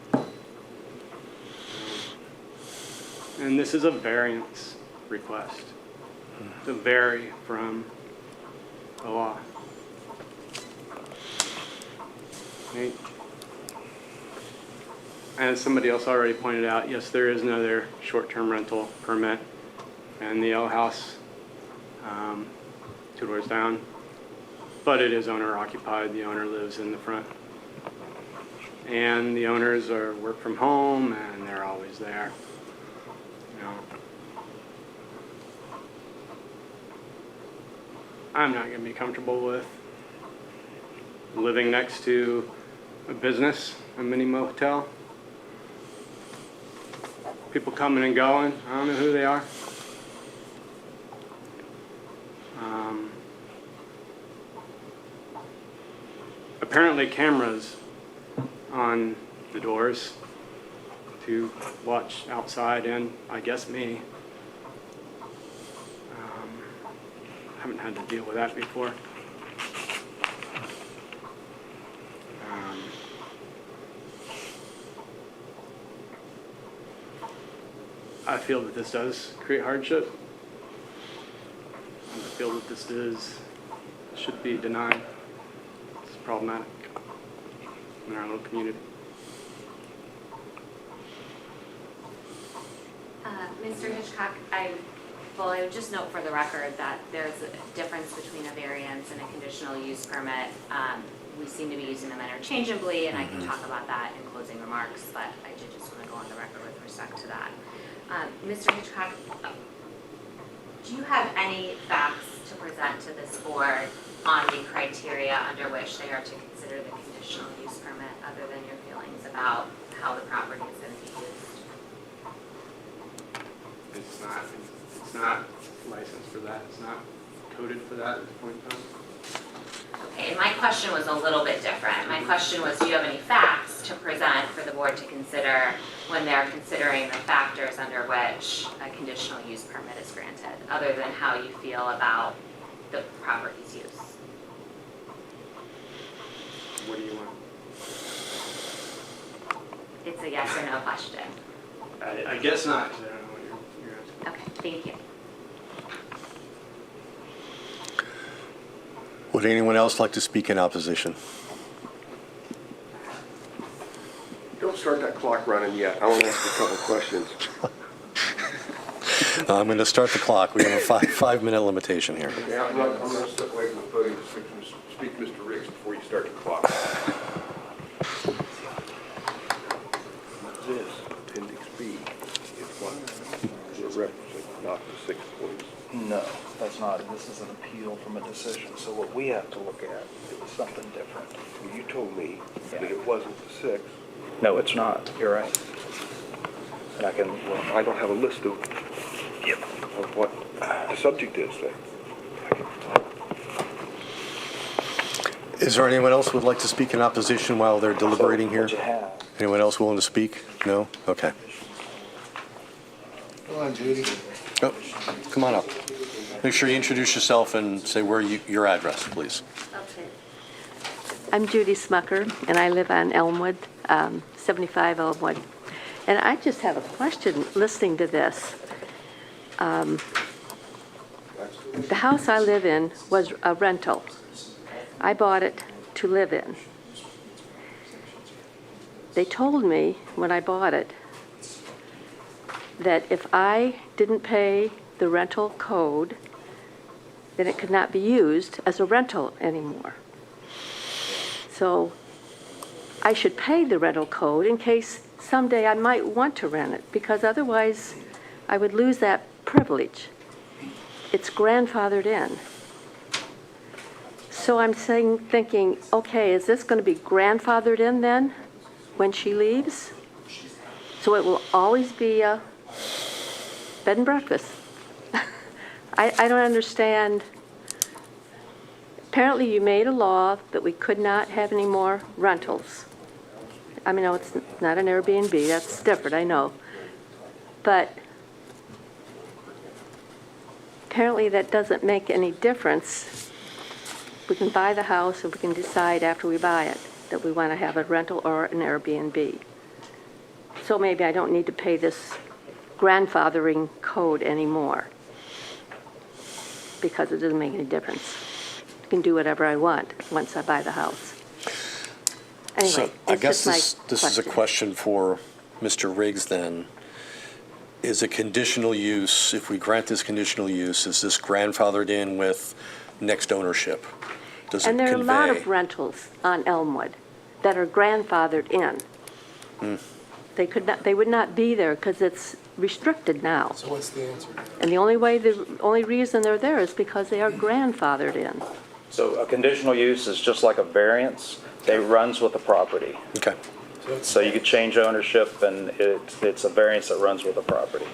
And this is a variance request to vary from the law. Okay. As somebody else already pointed out, yes, there is another short-term rental permit in the L house, 2 doors down, but it is owner-occupied. The owner lives in the front. And the owners work from home, and they're always there. I'm not going to be comfortable with living next to a business, a mini motel. People coming and going. I don't know who they are. Apparently cameras on the doors to watch outside and, I guess, me. Haven't had to deal with that before. I feel that this does create hardship. I feel that this should be denied. It's problematic in our little community. Mr. Hitchcock, I would just note for the record that there's a difference between a variance and a conditional use permit. We seem to be using them interchangeably, and I can talk about that in closing remarks, but I did just want to go on the record with respect to that. Mr. Hitchcock, do you have any facts to present to this board on the criteria under which they are to consider the conditional use permit, other than your feelings about how the property is going to be used? It's not licensed for that. It's not coded for that at this point in time. Okay, my question was a little bit different. My question was, do you have any facts to present for the board to consider when they're considering the factors under which a conditional use permit is granted, other than how you feel about the property's use? What do you want? It's a yes or no question. I guess not, because I don't know what you're asking. Okay, thank you. Would anyone else like to speak in opposition? Don't start that clock running yet. I want to ask a couple questions. I'm going to start the clock. We have a five-minute limitation here. Okay, I'm going to step away from the podium to speak to Mr. Riggs before you start the clock. This, appendix B, is what the represent, not the 6 points. No, that's not. This is an appeal from a decision. So what we have to look at is something different. Well, you told me that it wasn't the 6. No, it's not. You're right. And I can, Well, I don't have a list of what the subject is then. Is there anyone else who would like to speak in opposition while they're deliberating here? what you have. Anyone else willing to speak? No? Okay. Come on, Judy. Oh, come on up. Make sure you introduce yourself and say your address, please. Okay. I'm Judy Smucker, and I live on Elmwood, 75 Elmwood. And I just have a question listening to this. The house I live in was a rental. I bought it to live in. They told me when I bought it that if I didn't pay the rental code, then it could not be used as a rental anymore. So I should pay the rental code in case someday I might want to rent it, because otherwise I would lose that privilege. It's grandfathered in. So I'm thinking, okay, is this going to be grandfathered in then when she leaves? So it will always be a bed and breakfast. I don't understand. Apparently you made a law that we could not have any more rentals. I mean, no, it's not an Airbnb, that's different, I know. But apparently that doesn't make any difference. We can buy the house and we can decide after we buy it that we want to have a rental or an Airbnb. So maybe I don't need to pay this grandfathering code anymore because it doesn't make any difference. I can do whatever I want once I buy the house. Anyway, So I it's guess just my this is a question for Mr. Riggs then. Is a conditional use, if we grant this conditional use, is this grandfathered in with next ownership? Does it And there are a lot of convey? rentals on Elmwood that are grandfathered in. They would not be there because it's restricted now. So what's the answer? And the only reason they're there is because they are grandfathered in. So a conditional use is just like a variance. It runs with the property. Okay. So you could change ownership, and it's a variance that runs with the property.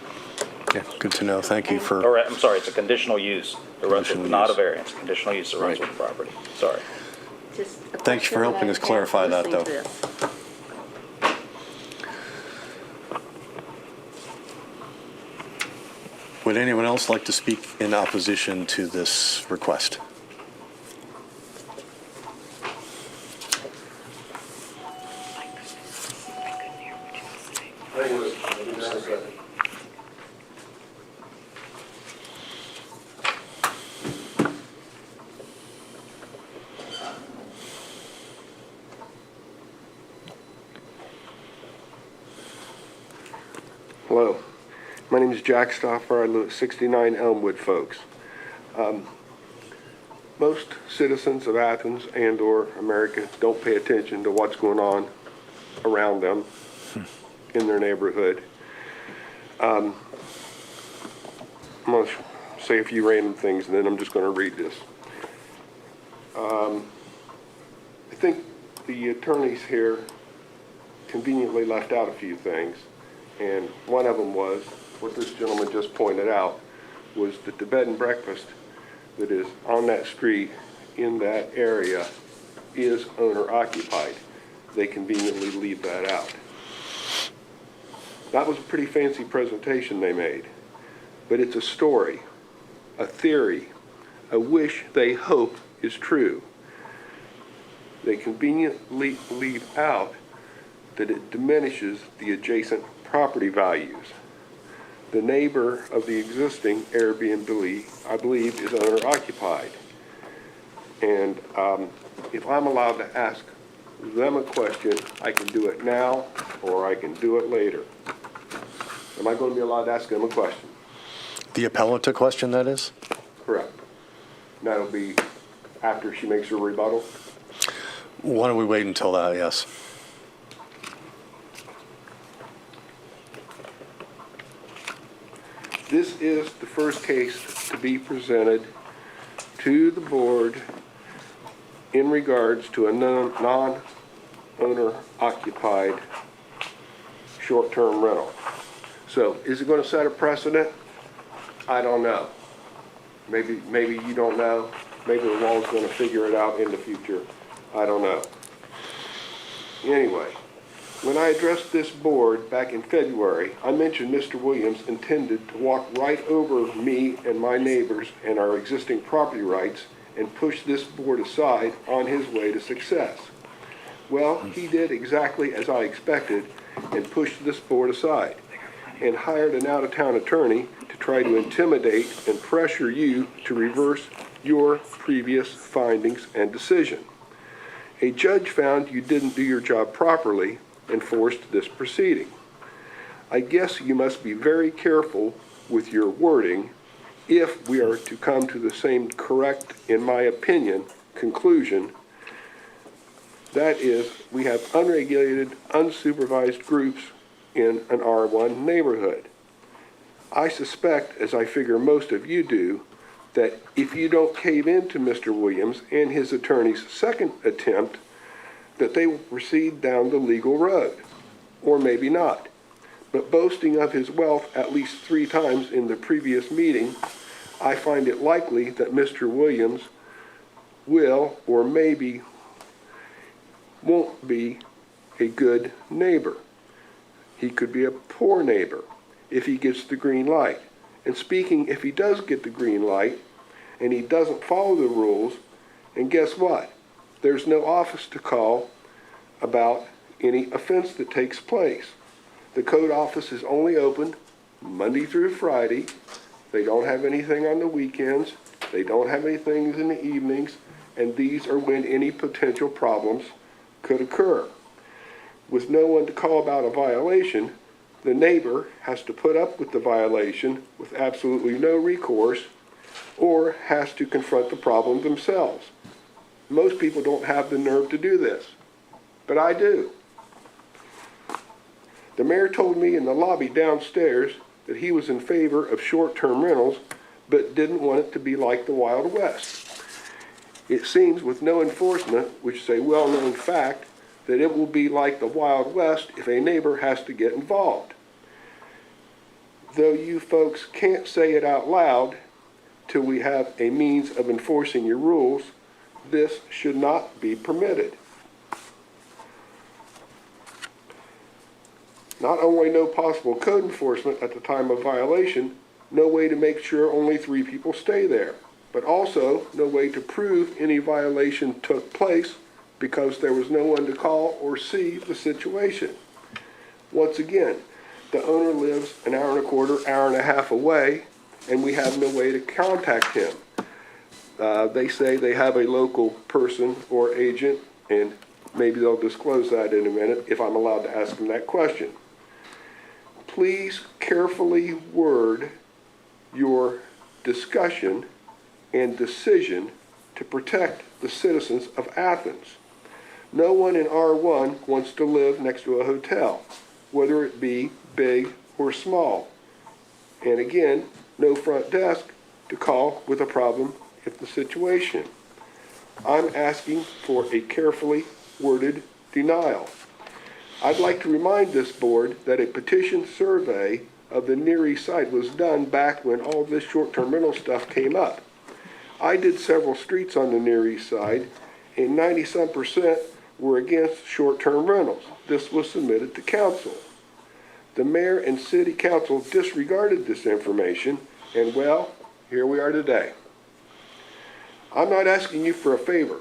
Yeah, good to know. Thank you for, Or, I'm sorry, it's a conditional use. It runs with, Conditional not a use. variance, conditional use that runs Right. with the property. Sorry. Just a Thanks for question helping I us have clarify that, listening though. to this. would anyone else like to speak in opposition to this request? Hello, my name is Jack Stoffer. I live at 69 Elmwood, folks. Most citizens of Athens and/or America don't pay attention to what's going on around them in their neighborhood. I'm going to say a few random things, and then I'm just going to read this. I think the attorneys here conveniently left out a few things. And one of them was, what this gentleman just pointed out, was that the bed and breakfast that is on that street in that area is owner occupied. They conveniently leave that out. That was a pretty fancy presentation they made, but it's a story, a theory, a wish they hope is true. They conveniently leave out that it diminishes the adjacent property values. The neighbor of the existing Airbnb, I believe, is owner occupied. And if I'm allowed to ask them a question, I can do it now or I can do it later. Am I going to be allowed to ask them a question? The appellant to question, that is? Correct. And that'll be after she makes her rebuttal? Why don't we wait until that, yes. This is the first case to be presented to the board in regards to a non-owner occupied short-term rental. So is it going to set a precedent? I don't know. Maybe you don't know. Maybe the law's going to figure it out in the future. I don't know. Anyway, when I addressed this board back in February, I mentioned Mr. Williams intended to walk right over me and my neighbors and our existing property rights and push this board aside on his way to success. Well, he did exactly as I expected and pushed this board aside and hired an out-of-town attorney to try to intimidate and pressure you to reverse your previous findings and decision. A judge found you didn't do your job properly and forced this proceeding. I guess you must be very careful with your wording if we are to come to the same correct, in my opinion, conclusion. That is, we have unregulated, unsupervised groups in an R1 neighborhood. I suspect, as I figure most of you do, that if you don't cave into Mr. Williams and his attorney's second attempt, that they will proceed down the legal road, or maybe not. But boasting of his wealth at least 3 times in the previous meeting, I find it likely that Mr. Williams will, or maybe won't be, a good neighbor. He could be a poor neighbor if he gets the green light. And speaking, if he does get the green light and he doesn't follow the rules, and guess what? There's no office to call about any offense that takes place. The code office is only open Monday through Friday. They don't have anything on the weekends. They don't have any things in the evenings, and these are when any potential problems could occur. With no one to call about a violation, the neighbor has to put up with the violation with absolutely no recourse, or has to confront the problem themselves. Most people don't have the nerve to do this, but I do. The mayor told me in the lobby downstairs that he was in favor of short-term rentals, but didn't want it to be like the Wild West. It seems with no enforcement, which is a well-known fact, that it will be like the Wild West if a neighbor has to get involved. Though you folks can't say it out loud till we have a means of enforcing your rules, this should not be permitted. Not only no possible code enforcement at the time of violation, no way to make sure only 3 people stay there, but also no way to prove any violation took place because there was no one to call or see the situation. Once again, the owner lives an hour and a quarter, hour and a half away, and we have no way to contact him. They say they have a local person or agent, and maybe they'll disclose that in a minute if I'm allowed to ask them that question. Please carefully word your discussion and decision to protect the citizens of Athens. No one in R1 wants to live next to a hotel, whether it be big or small. And again, no front desk to call with a problem if the situation. I'm asking for a carefully worded denial. I'd like to remind this board that a petition survey of the Near East Side was done back when all this short-term rental stuff came up. I did several streets on the Near East Side, and 90-some% were against short-term rentals. This was submitted to council. The mayor and city council disregarded this information, and well, here we are today. I'm not asking you for a favor.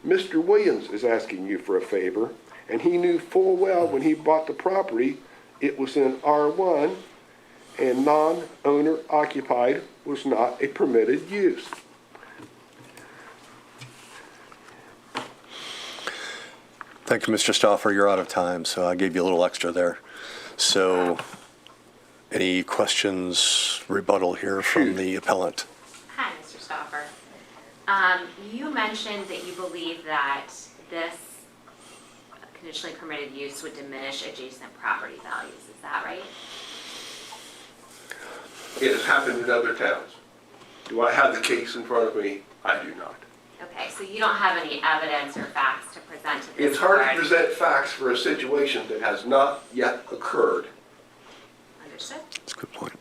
Mr. Williams is asking you for a favor, and he knew full well when he bought the property it was in R1 and non-owner occupied was not a permitted use. Thank you, Mr. Stauffer. You're out of time, so I gave you a little extra there. So Any questions, rebuttal here from the appellant? Hi, Mr. Stoffer. You mentioned that you believe that this conditionally permitted use would diminish adjacent property values. Is that right? It has happened in other towns. Do I have the case in front of me? I do not. Okay, so you don't have any evidence or facts to present to this It's hard to board? present facts for a situation that has not yet occurred. Understood. That's a good point.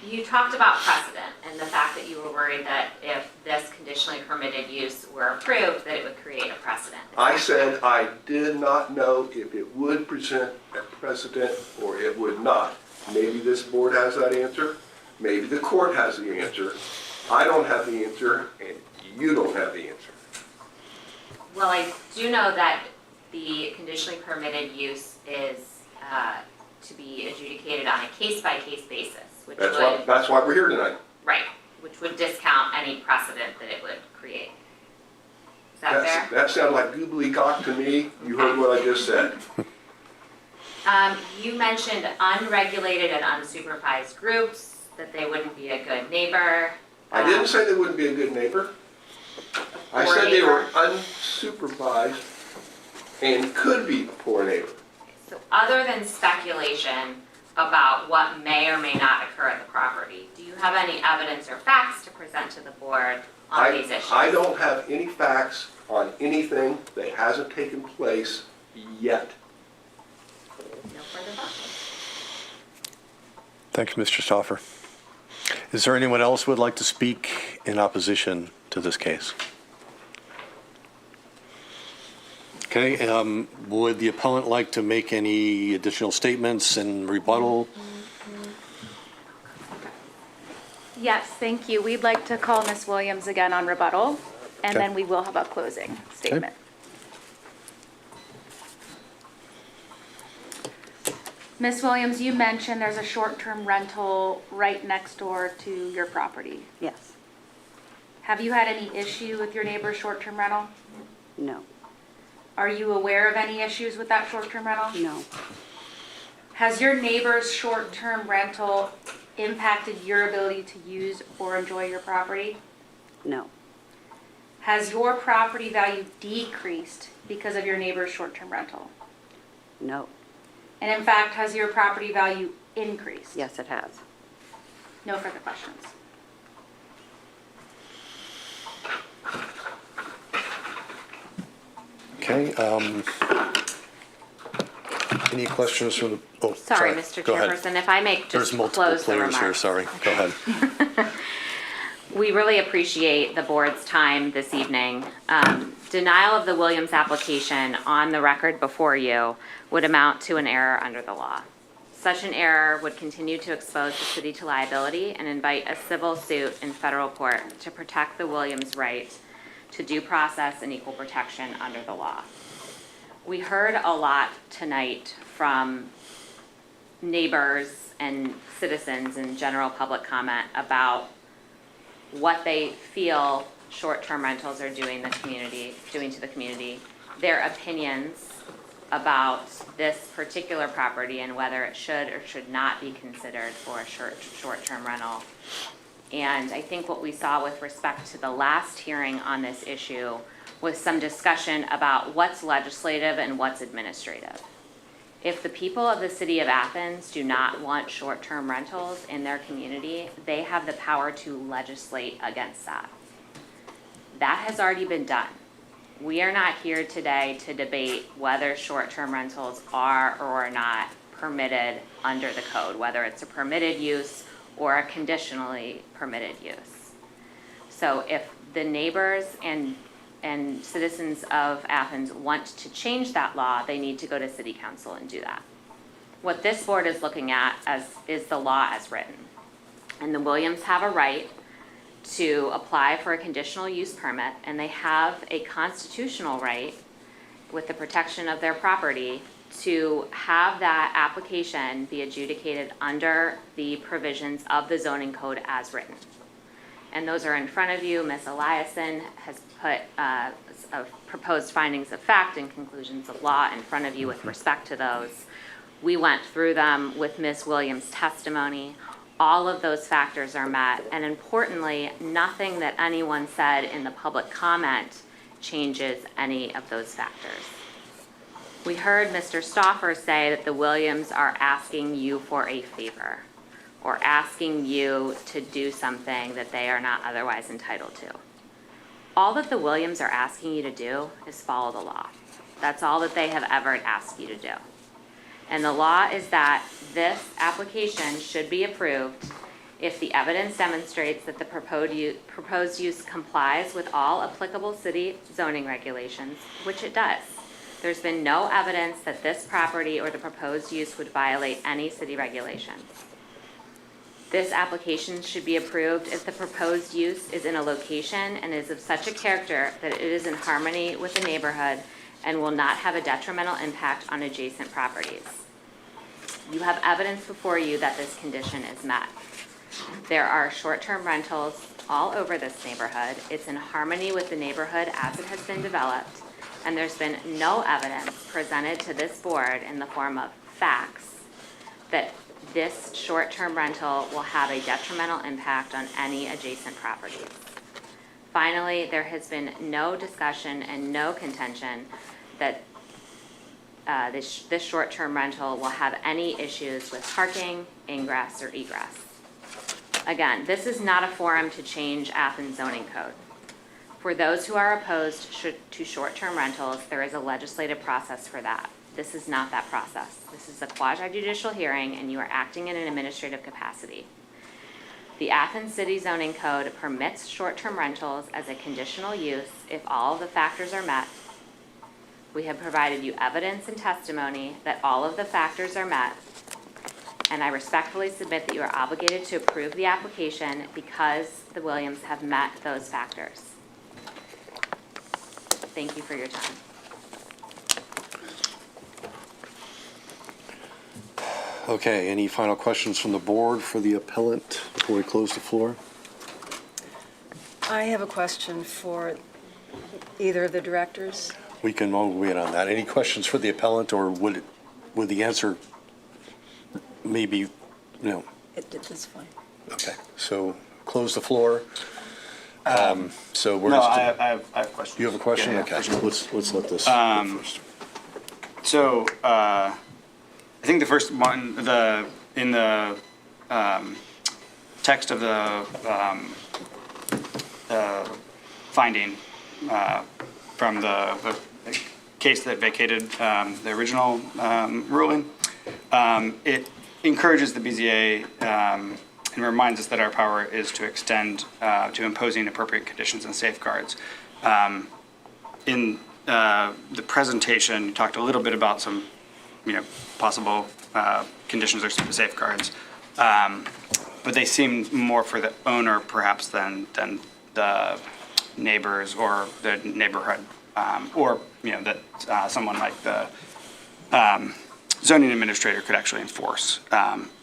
You talked about precedent and the fact that you were worried that if this conditionally permitted use were approved, that it would create a precedent. I said I did not know if it would present a precedent or it would not. Maybe this board has that answer. Maybe the court has the answer. I don't have the answer, and you don't have the answer. Well, I do know that the conditionally permitted use is to be adjudicated on a case-by-case basis, which would, That's why we're here tonight. right, which would discount any precedent that it would create. Is that fair? That sounded like gobbledygook to me. You heard what I just said. You mentioned unregulated and unsupervised groups, that they wouldn't be a good neighbor. I didn't say they wouldn't be a good neighbor. I Poor said they were neighbor. unsupervised and could be a poor neighbor. So other than speculation about what may or may not occur at the property, do you have any evidence or facts to present to the board on these issues? I don't have any facts on anything that hasn't taken place yet. No further questions. Thank you, Mr. Stoffer. Is there anyone else who would like to speak in opposition to this case? Okay, would the appellant like to make any additional statements and rebuttal? Yes, thank you. We'd like to call Ms. Williams again on rebuttal, and Okay. then we will have a closing statement. Ms. Williams, you mentioned there's a short-term rental right next door to your property. Yes. Have you had any issue with your neighbor's short-term rental? No. Are you aware of any issues with that short-term rental? No. Has your neighbor's short-term rental impacted your ability to use or enjoy your property? No. Has your property value decreased because of your neighbor's short-term rental? No. And in fact, has your property value increased? Yes, it has. No further questions. Okay, any questions from the, oh, Sorry, sorry. Mr. Go ahead. Chairperson, if I may There's just multiple close the players here, remarks. sorry. Go ahead. We really appreciate the board's time this evening. Denial of the Williams application on the record before you would amount to an error under the law. Such an error would continue to expose the city to liability and invite a civil suit in federal court to protect the Williams' right to due process and equal protection under the law. We heard a lot tonight from neighbors and citizens and general public comment about what they feel short-term rentals are doing to the community, their opinions about this particular property and whether it should or should not be considered for a short-term rental. And I think what we saw with respect to the last hearing on this issue was some discussion about what's legislative and what's administrative. If the people of the city of Athens do not want short-term rentals in their community, they have the power to legislate against that. That has already been done. We are not here today to debate whether short-term rentals are or are not permitted under the code, whether it's a permitted use or a conditionally permitted use. So if the neighbors and citizens of Athens want to change that law, they need to go to city council and do that. What this board is looking at is the law as written. And the Williams have a right to apply for a conditional use permit, and they have a constitutional right with the protection of their property to have that application be adjudicated under the provisions of the zoning code as written. And those are in front of you. Ms. Eliason has put proposed findings of fact and conclusions of law in front of you with respect to those. We went through them with Ms. Williams' testimony. All of those factors are met, and importantly, nothing that anyone said in the public comment changes any of those factors. We heard Mr. Stauffer say that the Williams are asking you for a favor, or asking you to do something that they are not otherwise entitled to. All that the Williams are asking you to do is follow the law. That's all that they have ever asked you to do. And the law is that this application should be approved if the evidence demonstrates that the proposed use complies with all applicable city zoning regulations, which it does. There's been no evidence that this property or the proposed use would violate any city regulations. This application should be approved if the proposed use is in a location and is of such a character that it is in harmony with the neighborhood and will not have a detrimental impact on adjacent properties. You have evidence before you that this condition is met. There are short-term rentals all over this neighborhood. It's in harmony with the neighborhood as it has been developed, and there's been no evidence presented to this board in the form of facts that this short-term rental will have a detrimental impact on any adjacent properties. Finally, there has been no discussion and no contention that this short-term rental will have any issues with parking, ingress, or egress. Again, this is not a forum to change Athens zoning code. For those who are opposed to short-term rentals, there is a legislative process for that. This is not that process. This is a quasi-judicial hearing, and you are acting in an administrative capacity. The Athens City Zoning Code permits short-term rentals as a conditional use if all of the factors are met. We have provided you evidence and testimony that all of the factors are met, and I respectfully submit that you are obligated to approve the application because the Williams have met those factors. Thank you for your time. Okay, any final questions from the board for the appellant before we close the floor? I have a question for either of the directors. We can all wait on that. Any questions for the appellant, or would the answer maybe, no? It's fine. Okay, so close the floor. So we're No, just. I have questions. You have a question? Yeah, Okay, let's let this go first. So, I think the first one, in the text of the finding from the case that vacated the original ruling, it encourages the BZA and reminds us that our power is to extend to imposing appropriate conditions and safeguards. In the presentation, you talked a little bit about some, possible conditions or safeguards, but they seem more for the owner perhaps than the neighbors or the neighborhood, or that someone like the zoning administrator could actually enforce.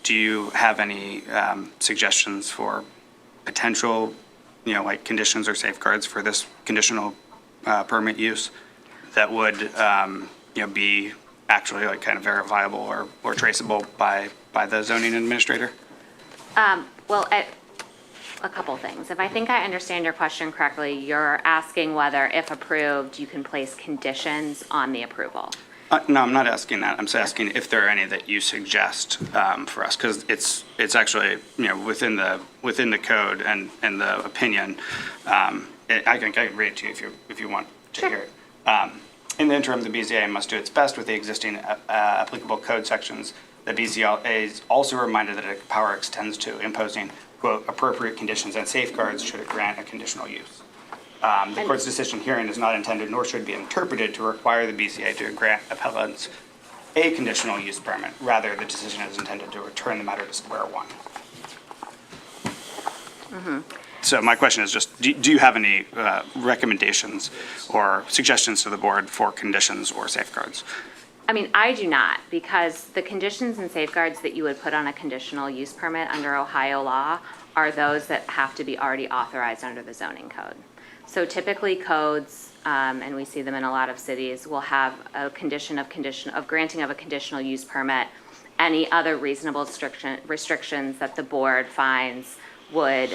Do you have any suggestions for potential, like conditions or safeguards for this conditional permit use that would, be actually like kind of verifiable or traceable by the zoning administrator? Well, a couple things. If I think I understand your question correctly, you're asking whether, if approved, you can place conditions on the approval. No, I'm not asking that. I'm just asking if there are any that you suggest for us, because it's actually within the code and the opinion. I can read it to you if you want to hear it. In the interim, the BZA must do its best with the existing applicable code sections. The BZA is also reminded that its power extends to imposing, quote, appropriate conditions and safeguards should it grant a conditional use. The court's decision herein is not intended nor should be interpreted to require the BZA to grant appellants a conditional use permit. Rather, the decision is intended to return the matter to square one. So my question is just, do you have any recommendations or suggestions to the board for conditions or safeguards? I mean, I do not, because the conditions and safeguards that you would put on a conditional use permit under Ohio law are those that have to be already authorized under the zoning code. So typically codes, and we see them in a lot of cities, will have a condition of granting of a conditional use permit any other reasonable restrictions that the board finds would,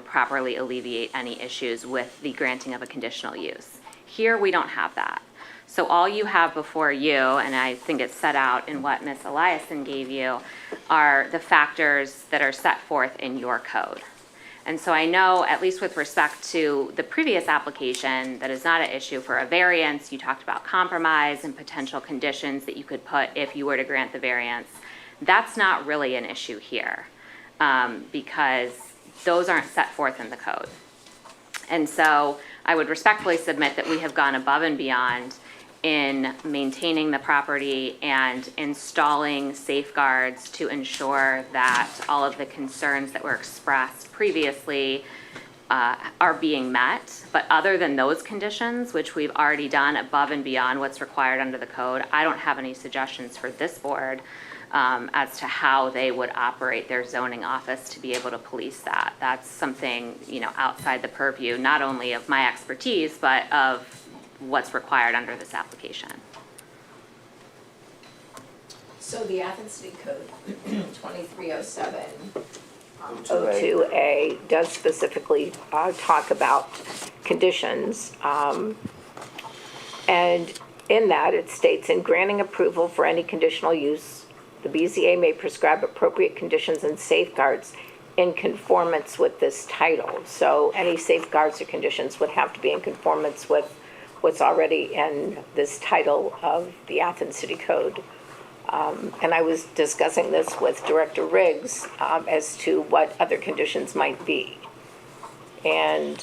properly alleviate any issues with the granting of a conditional use. Here, we don't have that. So all you have before you, and I think it's set out in what Ms. Eliason gave you, are the factors that are set forth in your code. And so I know, at least with respect to the previous application, that is not an issue for a variance. You talked about compromise and potential conditions that you could put if you were to grant the variance. That's not really an issue here, because those aren't set forth in the code. And so I would respectfully submit that we have gone above and beyond in maintaining the property and installing safeguards to ensure that all of the concerns that were expressed previously are being met. But other than those conditions, which we've already done above and beyond what's required under the code, I don't have any suggestions for this board as to how they would operate their zoning office to be able to police that. That's something, outside the purview, not only of my expertise, but of what's required under this application. So the Athens City Code 2307 02A does specifically talk about conditions. And in that, it states, in granting approval for any conditional use, the BZA may prescribe appropriate conditions and safeguards in conformance with this title. So any safeguards or conditions would have to be in conformance with what's already in this title of the Athens City Code. And I was discussing this with Director Riggs as to what other conditions might be. And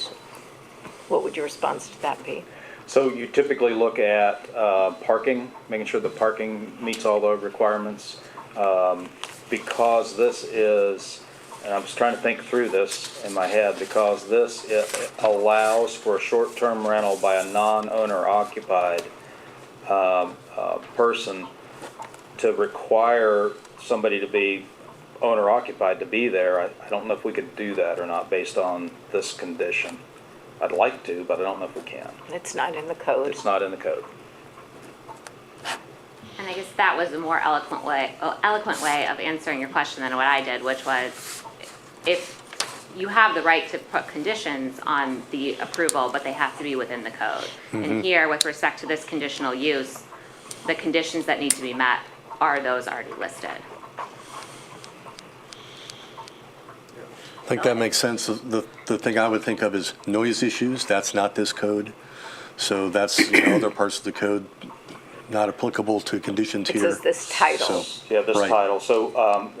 what would your response to that be? So you typically look at parking, making sure the parking meets all the requirements. Because this is, and I was trying to think through this in my head, because this it allows for a short-term rental by a non-owner occupied person to require somebody to be owner occupied to be there. I don't know if we could do that or not based on this condition. I'd like to, but I don't know if we can. It's not in the code. It's not in the code. And I guess that was a more eloquent way of answering your question than what I did, which was, if you have the right to put conditions on the approval, but they have to be within the code. And here, with respect to this conditional use, the conditions that need to be met are those already listed. I think that makes sense. The thing I would think of is noise issues. That's not this code. So that's, other parts of the code not applicable to conditions It here. says this title. So, Yeah, this right. title. So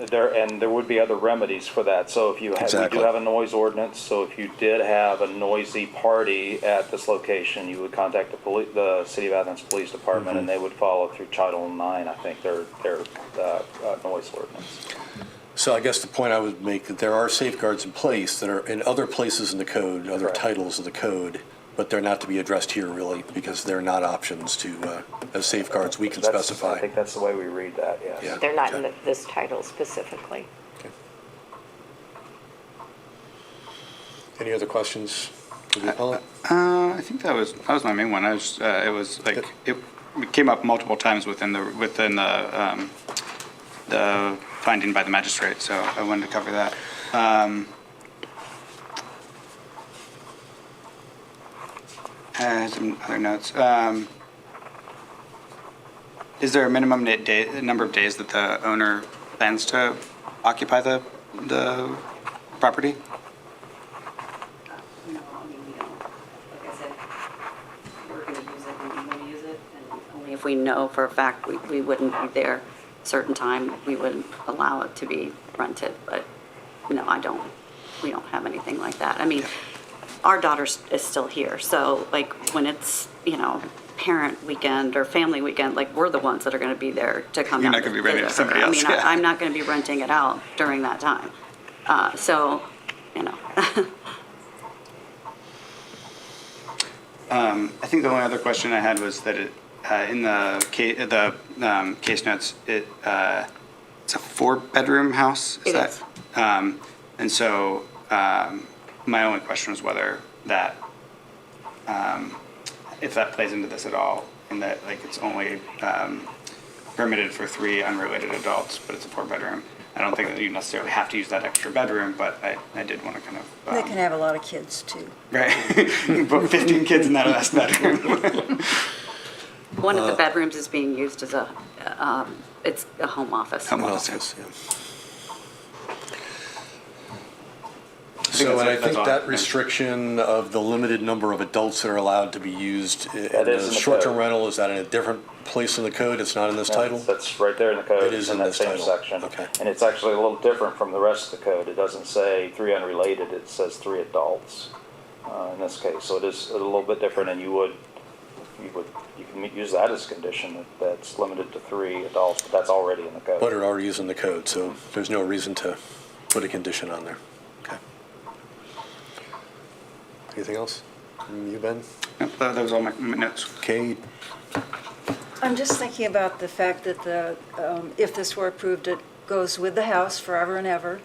there would be other remedies for that. So if you have, Exactly. we do have a noise ordinance. So if you did have a noisy party at this location, you would contact the City of Athens Police Department, and they would follow through Title IX, I think, their noise ordinance. So I guess the point I would make, that there are safeguards in place that are in other places in the code, other Correct. titles of the code, but they're not to be addressed here really, because they're not options to, as safeguards we can I specify. think that's the way we read that, yes. Yeah. They're not in this title specifically. Okay. Any other questions for the appellant? I think that was my main one. It was like, it came up multiple times within the finding by the magistrate, so I wanted to cover that. Some other notes. Is there a minimum number of days that the owner plans to occupy the property? No, I mean, we don't, like I said, we're gonna use it when we wanna use it, and only if we know for a fact we wouldn't be there a certain time, we wouldn't allow it to be rented, but no, we don't have anything like that. I mean, our daughter is still here, so like when it's, parent weekend or family weekend, like we're the ones that are gonna be there to come You're down not gonna be to renting it to visit her. somebody else, I mean, yeah. I'm not gonna be renting it out during that time. So. I think the only other question I had was that in the case notes, it's a 4-bedroom house. It is. And so my only question was whether that, if that plays into this at all, in that like it's only permitted for 3 unrelated adults, but it's a 4-bedroom. I don't think that you necessarily have to use that extra bedroom, but I did want to kind of. They can have a lot of kids, too. Right. Put 15 kids in that last bedroom. One of the bedrooms is being used as it's a home office. Home Office, yeah. think So, and I that's think all. that restriction of the limited number of adults that are allowed to be used in That is in the the short-term code. rental, is that in a different place in the code? It's not in this title? That's right there in the code. It is It's in that this same title. section. Okay. And it's actually a little different from the rest of the code. It doesn't say 3 unrelated, it says 3 adults in this case. So it is a little bit different, and you can use that as a condition that's limited to 3 adults, but that's already in the code. But it already is in the code, so there's no reason to put a condition on there. Okay. Anything else from you, Ben? Yep, that was all my notes. Kate? I'm just thinking about the fact that if this were approved, it goes with the house forever and ever,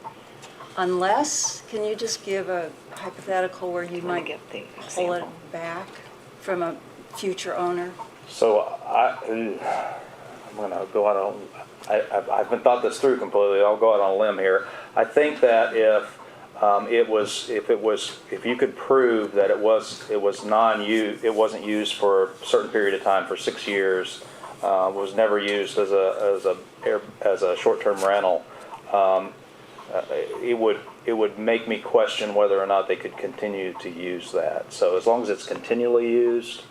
unless, can you just give a hypothetical where you might pull it back from a future owner? So I'm going to go out on, I haven't thought this through completely. I'll go out on a limb here. I think that if you could prove that it wasn't used for a certain period of time, for 6 years, was never used as a short-term rental, it would make me question whether or not they could continue to use that. So as long as it's continually used,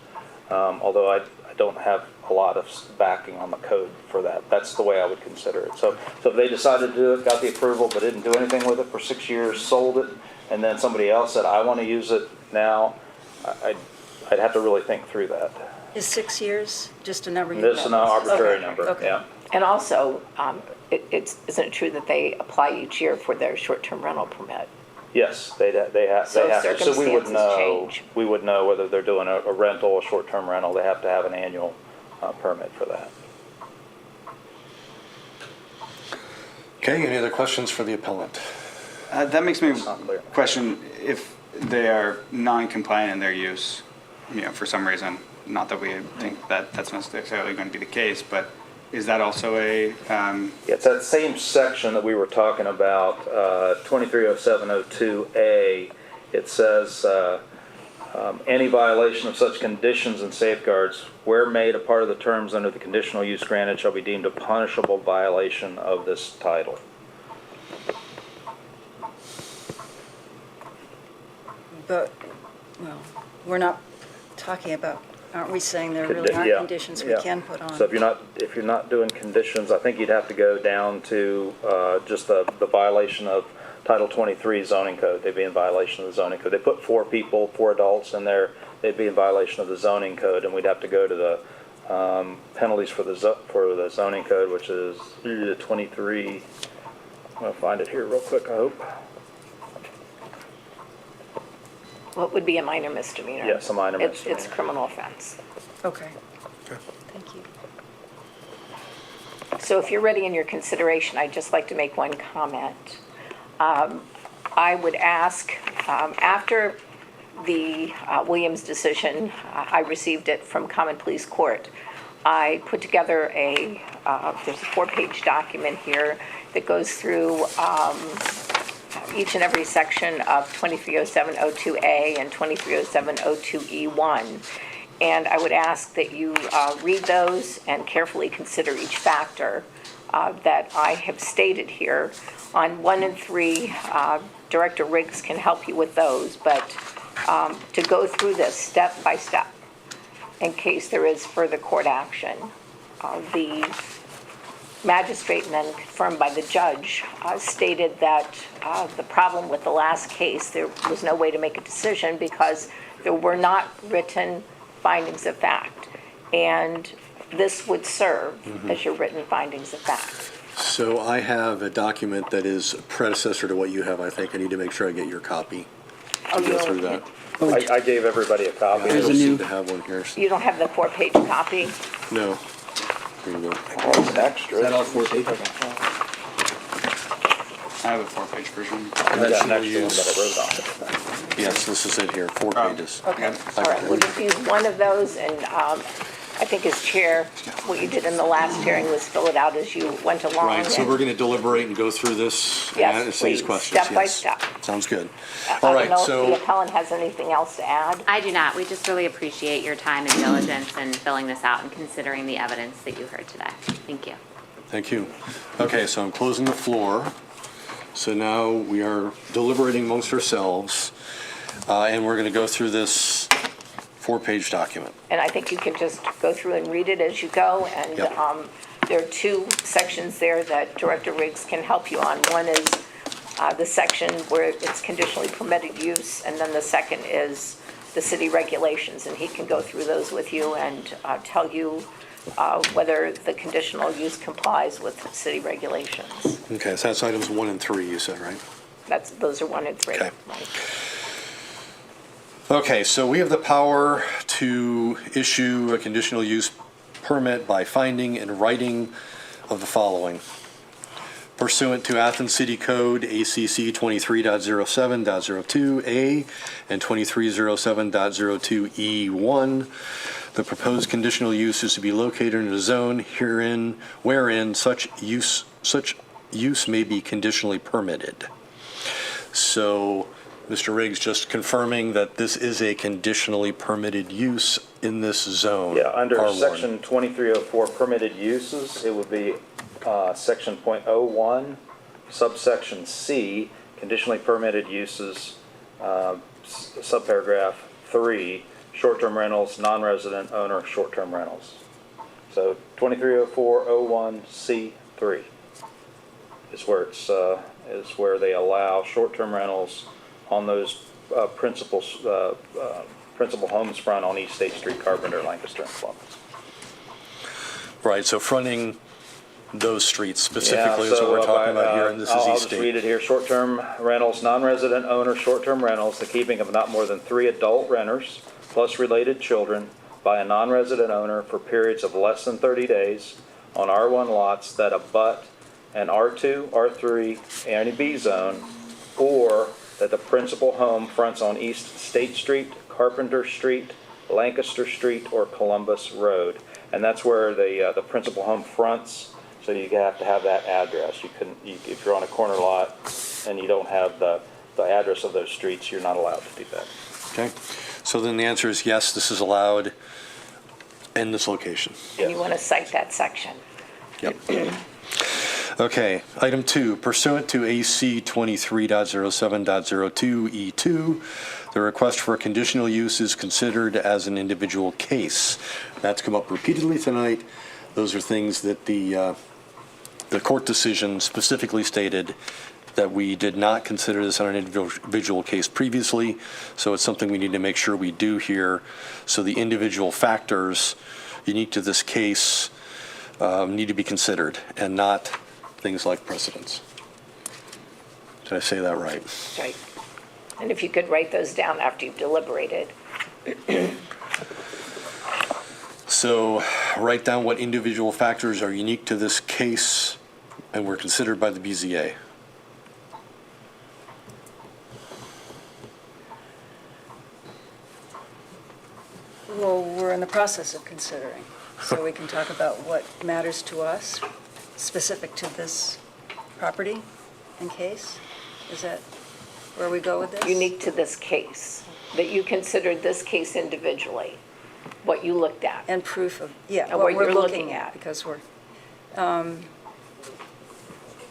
although I don't have a lot of backing on the code for that, that's the way I would consider it. So if they decided to do it, got the approval, but didn't do anything with it for 6 years, sold it, and then somebody else said, I want to use it now, I'd have to really think through that. Is 6 years just a number you This is an arbitrary Okay, number, okay. yeah. And also, isn't it true that they apply each year for their short-term rental permit? Yes, they have to. So we would circumstances know. change. We would know whether they're doing a rental, a short-term rental. They have to have an annual permit for that. Okay, any other questions for the appellant? That makes me not clear. question if they are non-compliant in their use, for some reason. Not that we think that that's necessarily going to be the case, but is that also a? It's that same section that we were talking about, 230702A. It says, any violation of such conditions and safeguards, where made a part of the terms under the conditional use granted, shall be deemed a punishable violation of this title. But, well, we're not talking about, aren't we saying there really aren't Yeah, conditions we yeah. can put on? So if you're not doing conditions, I think you'd have to go down to just the violation of Title 23 zoning code. They'd be in violation of the zoning code. They put 4 adults in there. They'd be in violation of the zoning code, and we'd have to go to the penalties for the zoning code, which is 23. I'm going to find it here real quick, I hope. What would be a minor misdemeanor? Yes, a minor It's misdemeanor. a criminal offense. Okay. Thank you. So if you're ready in your consideration, I'd just like to make one comment. I would ask, after the Williams decision, I received it from Common Pleas Court. I put together there's a 4-page document here that goes through each and every section of 230702A and 230702E1. And I would ask that you read those and carefully consider each factor that I have stated here. On 1 and 3, Director Riggs can help you with those, but to go through this step by step in case there is further court action. The magistrate and then confirmed by the judge stated that the problem with the last case, there was no way to make a decision because there were not written findings of fact. And this would serve as your written findings of fact. So I have a document that is a predecessor to what you have, I think. I need to make sure I get your copy to go through that. I gave everybody a copy. I don't seem to have one here. so- You don't have the 4-page copy? No. Here you go. It's an extra. Is that all 4 pages? I have a 4-page version. I got an extra one that I wrote on it. Yes, this is it here, 4 pages. Okay, I all got right, it. we'll just use one of those, and I think as chair, what you did in the last hearing was fill it out as you went along. Right, so we're going to deliberate and go through this and Yes, answer these please, questions. step by Yes. step. Sounds good. I All don't right, know if the so, appellant has anything else to add. I do not. We just really appreciate your time and diligence in filling this out and considering the evidence that you heard today. Thank you. thank you. Okay, so I'm closing the floor. So now we are deliberating amongst ourselves, and we're going to go through this 4-page document. And I think you can just go through and read it as you go. And Yep. there are 2 sections there that Director Riggs can help you on. One is the section where it's conditionally permitted use, and then the second is the city regulations. And he can go through those with you and tell you whether the conditional use complies with city regulations. Okay, so that's items 1 and 3, you said, right? Those are 1 and 3. Okay. Right. Okay, so we have the power to issue a conditional use permit by finding and writing of the following. Pursuant to Athens City Code, ACC 23.07.02A and 2307.02E1, the proposed conditional use is to be located in a zone herein wherein such use may be conditionally permitted. So, Mr. Riggs, just confirming that this is a conditionally permitted use in this zone. Yeah, under R1. section 2304 permitted uses, it would be section .01, subsection C, conditionally permitted uses, subparagraph 3, short-term rentals, non-resident owner, short-term rentals. So 2304-01C3 is where where they allow short-term rentals on those principal homes front on East State Street, Carpenter, Lancaster, and Columbus. Right, so fronting those streets specifically is what we're talking about here, and this is I'll East just read State. it here. Short-term rentals, non-resident owner, short-term rentals, the keeping of not more than 3 adult renters plus related children by a non-resident owner for periods of less than 30 days on R1 lots that abut an R2, R3, and a B zone, or that the principal home fronts on East State Street, Carpenter Street, Lancaster Street, or Columbus Road. And that's where the principal home fronts, so you have to have that address. If you're on a corner lot and you don't have the address of those streets, you're not allowed to do that. Okay, so then the answer is yes, this is allowed in this location. And you want to cite that section. Yep. Okay, item 2, pursuant to AC 23.07.02E2, the request for a conditional use is considered as an individual case. That's come up repeatedly tonight. Those are things that the court decision specifically stated that we did not consider this on an individual case previously, so it's something we need to make sure we do here. So the individual factors unique to this case need to be considered and not things like precedents. Did I say that right? Right. And if you could write those down after you've deliberated. So write down what individual factors are unique to this case and were considered by the BZA. Well, we're in the process of considering, so we can talk about what matters to us, specific to this property and case? Is that where we go with this? Unique to this case, that you considered this case individually, what you looked at. And proof of, yeah, And what what we're you're looking looking at, at. because we're,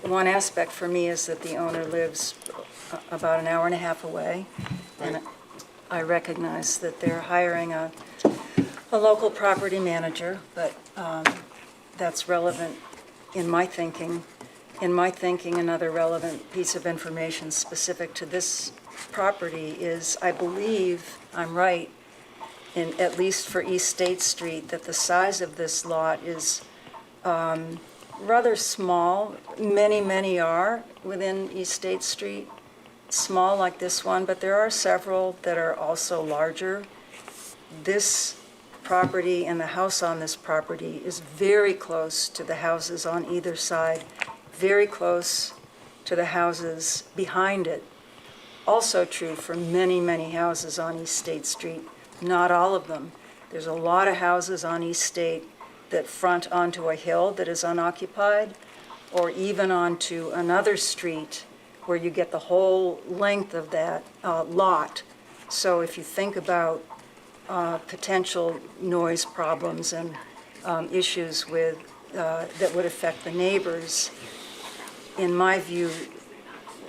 one aspect for me is that the owner lives about an hour and a half away, and I recognize that they're hiring a local property manager, but that's relevant in my thinking. In my thinking, another relevant piece of information specific to this property is, I believe, I'm right, in, at least for East State Street, that the size of this lot is rather small. Many are within East State Street, small like this one, but there are several that are also larger. This property and the house on this property is very close to the houses on either side, very close to the houses behind it. Also true for many houses on East State Street, not all of them. There's a lot of houses on East State that front onto a hill that is unoccupied, or even onto another street where you get the whole length of that lot. So if you think about potential noise problems and issues with, that would affect the neighbors, in my view,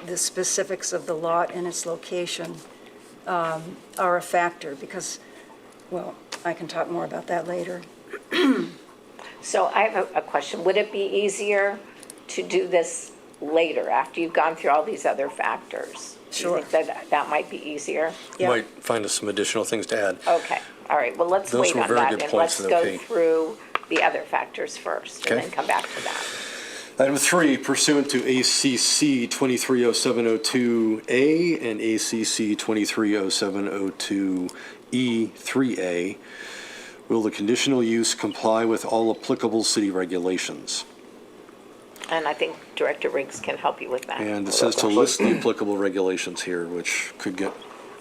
the specifics of the lot and its location are a factor because, well, I can talk more about that later. So I have a question. Would it be easier to do this later, after you've gone through all these other factors? Sure. Do you think that might be easier? You might find us some additional things to add. Okay, all right, well, let's Those wait were on very that, good and points, let's though, go Kate. through the other factors first, and Okay. then come back to that. Item 3, pursuant to ACC 230702A and ACC 230702E3A, will the conditional use comply with all applicable city regulations? And I think Director Riggs can help you with that. And it says to list the applicable regulations here, which could get,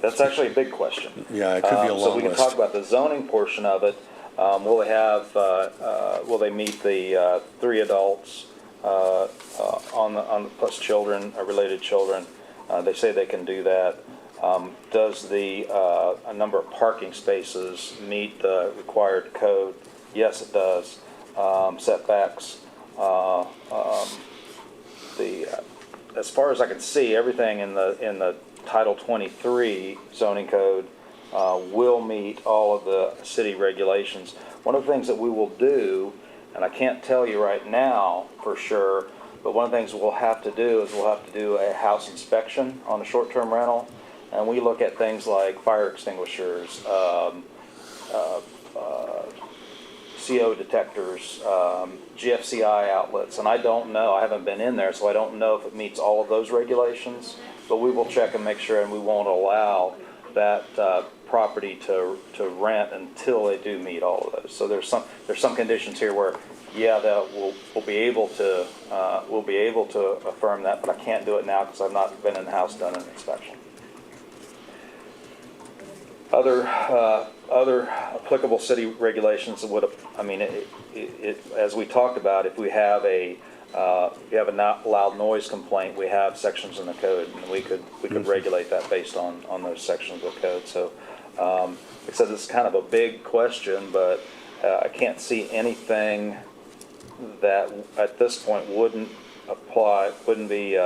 That's actually a big question. yeah, it could be a So long we can list. talk about the zoning portion of it. Will they have, will they meet the 3 adults on the plus children, related children? They say they can do that. Does the a number of parking spaces meet the required code? Yes, it does. Setbacks. As far as I can see, everything in the Title 23 zoning code will meet all of the city regulations. One of the things that we will do, and I can't tell you right now for sure, but one of the things we'll have to do is we'll have to do a house inspection on a short-term rental, and we look at things like fire extinguishers, CO detectors, GFCI outlets, and I don't know, I haven't been in there, so I don't know if it meets all of those regulations, but we will check and make sure, and we won't allow that property to rent until they do meet all of those. So there's some conditions here where, yeah, that we'll be able to affirm that, but I can't do it now because I've not been in the house, done an inspection. Other applicable city regulations would, I mean, as we talked about, if we have a not loud noise complaint, we have sections in the code, and we could regulate that based on those sections of the code. So it says it's kind of a big question, but I can't see anything that at this point wouldn't apply, wouldn't meet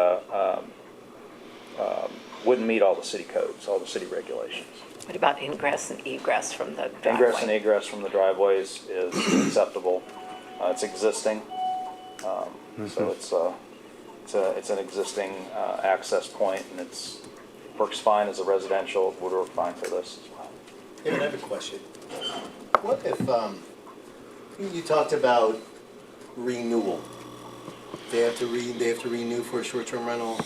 all the city codes, all the city regulations. What about ingress and egress from the driveway? Ingress and egress from the driveways is acceptable. It's existing, so it's an existing access point, and it works fine as a residential. It would work fine for this as well. David, I have a question. What if, you talked about renewal. They have to renew for a short-term rental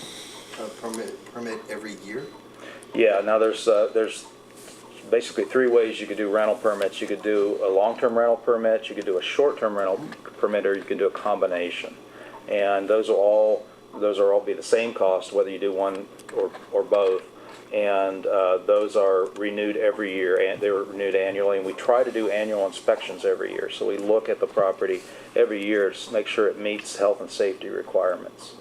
permit every year? Yeah, now there's basically 3 ways you could do rental permits. You could do a long-term rental permit, you could do a short-term rental permit, or you can do a combination. And those will all be the same cost, whether you do one or both. And those are renewed every year, and they're renewed annually. And we try to do annual inspections every year. So we look at the property every year to make sure it meets health and safety requirements.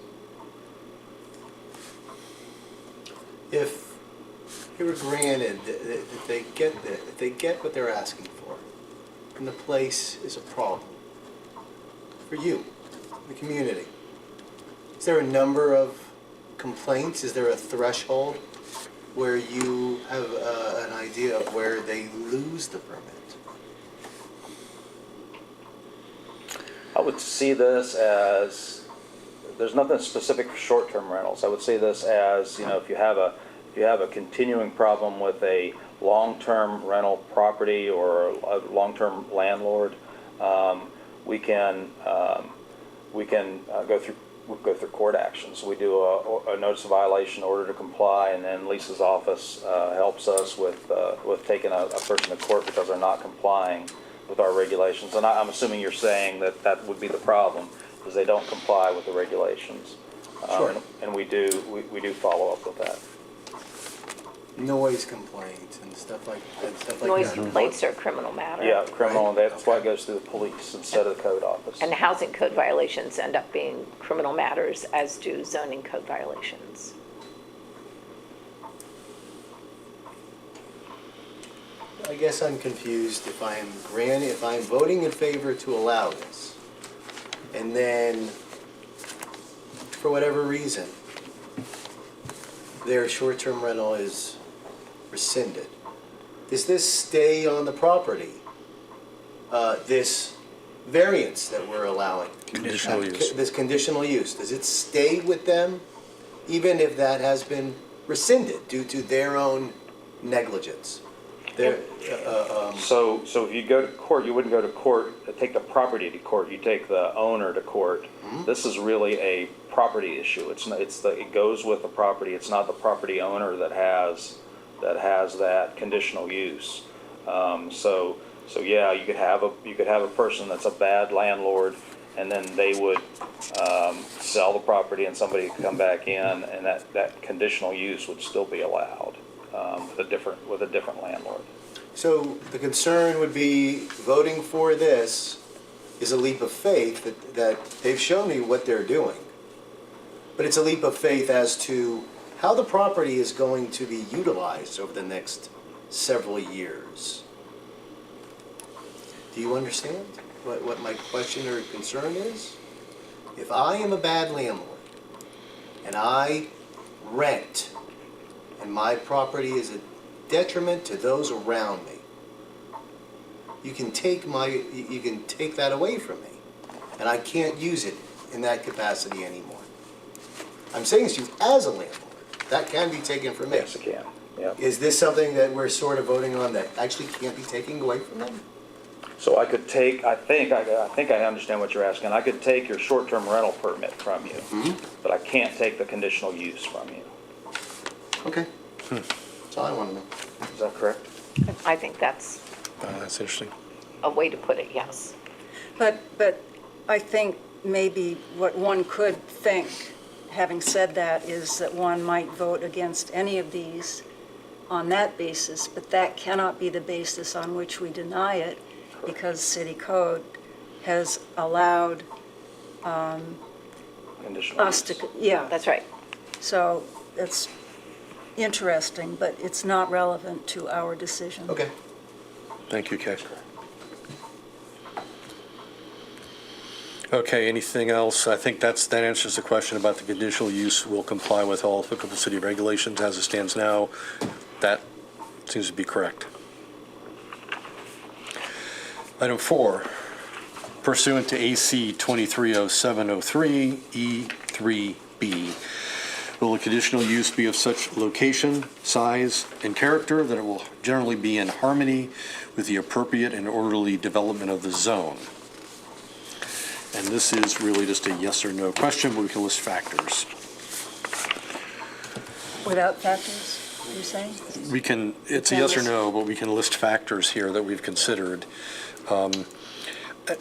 If you were granted that they get what they're asking for, and the place is a problem for you, the community, is there a number of complaints? Is there a threshold where you have an idea of where they lose the permit? I would see this as, there's nothing specific for short-term rentals. I would see this as, if you have a continuing problem with a long-term rental property or a long-term landlord, we can go through court actions. We do a notice of violation, order to comply, and then Lisa's office helps us with taking a person to court because they're not complying with our regulations. And I'm assuming you're saying that would be the problem, is they don't comply with the regulations. Sure. And we do follow up with that. noise complaints and stuff like that. Noise complaints are a criminal matter. Yeah, criminal, that's why it goes through the police instead of the code office. And housing code violations end up being criminal matters, as do zoning code violations. I guess I'm confused if I'm voting in favor to allow this, and then, for whatever reason, their short-term rental is rescinded. Does this stay on the property? This variance that we're allowing? Conditional use. This conditional use, does it stay with them even if that has been rescinded due to their own negligence? So if you go to court, you wouldn't go to court, take the property to court, you take the owner to court. This is really a property issue. It goes with the property. It's not the property owner that has that conditional use. So yeah, you could have a person that's a bad landlord, and then they would sell the property, and somebody could come back in, and that conditional use would still be allowed with a different landlord. So the concern would be voting for this is a leap of faith that they've shown me what they're doing. But it's a leap of faith as to how the property is going to be utilized over the next several years. Do you understand what my question or concern is? If I am a bad landlord and I rent and my property is a detriment to those around me, you can take that away from me, and I can't use it in that capacity anymore. I'm saying to you as a landlord, that can be taken from me. Yes, it can. Yeah. Is this something that we're sort of voting on that actually can't be taken away from them? So I could take, I think I understand what you're asking. I could take your short-term rental permit from you, but I can't take the conditional use from you. Okay. That's all I want to know. Is that correct? I think that's That's interesting. a way to put it, yes. But I think maybe what one could think, having said that, is that one might vote against any of these on that basis, but that cannot be the basis on which we deny it, because city code has allowed Conditional us use. to, yeah. That's right. So it's interesting, but it's not relevant to our decision. Okay. Thank you, Kay. Okay, anything else? I think that answers the question about the conditional use will comply with all applicable city regulations as it stands now. That seems to be correct. Item 4, pursuant to AC 230703 E3B, will the conditional use be of such location, size, and character that it will generally be in harmony with the appropriate and orderly development of the zone? And this is really just a yes or no question, but we can list factors. Without factors, you're saying? We can, it's a yes or no, but we can list factors here that we've considered. And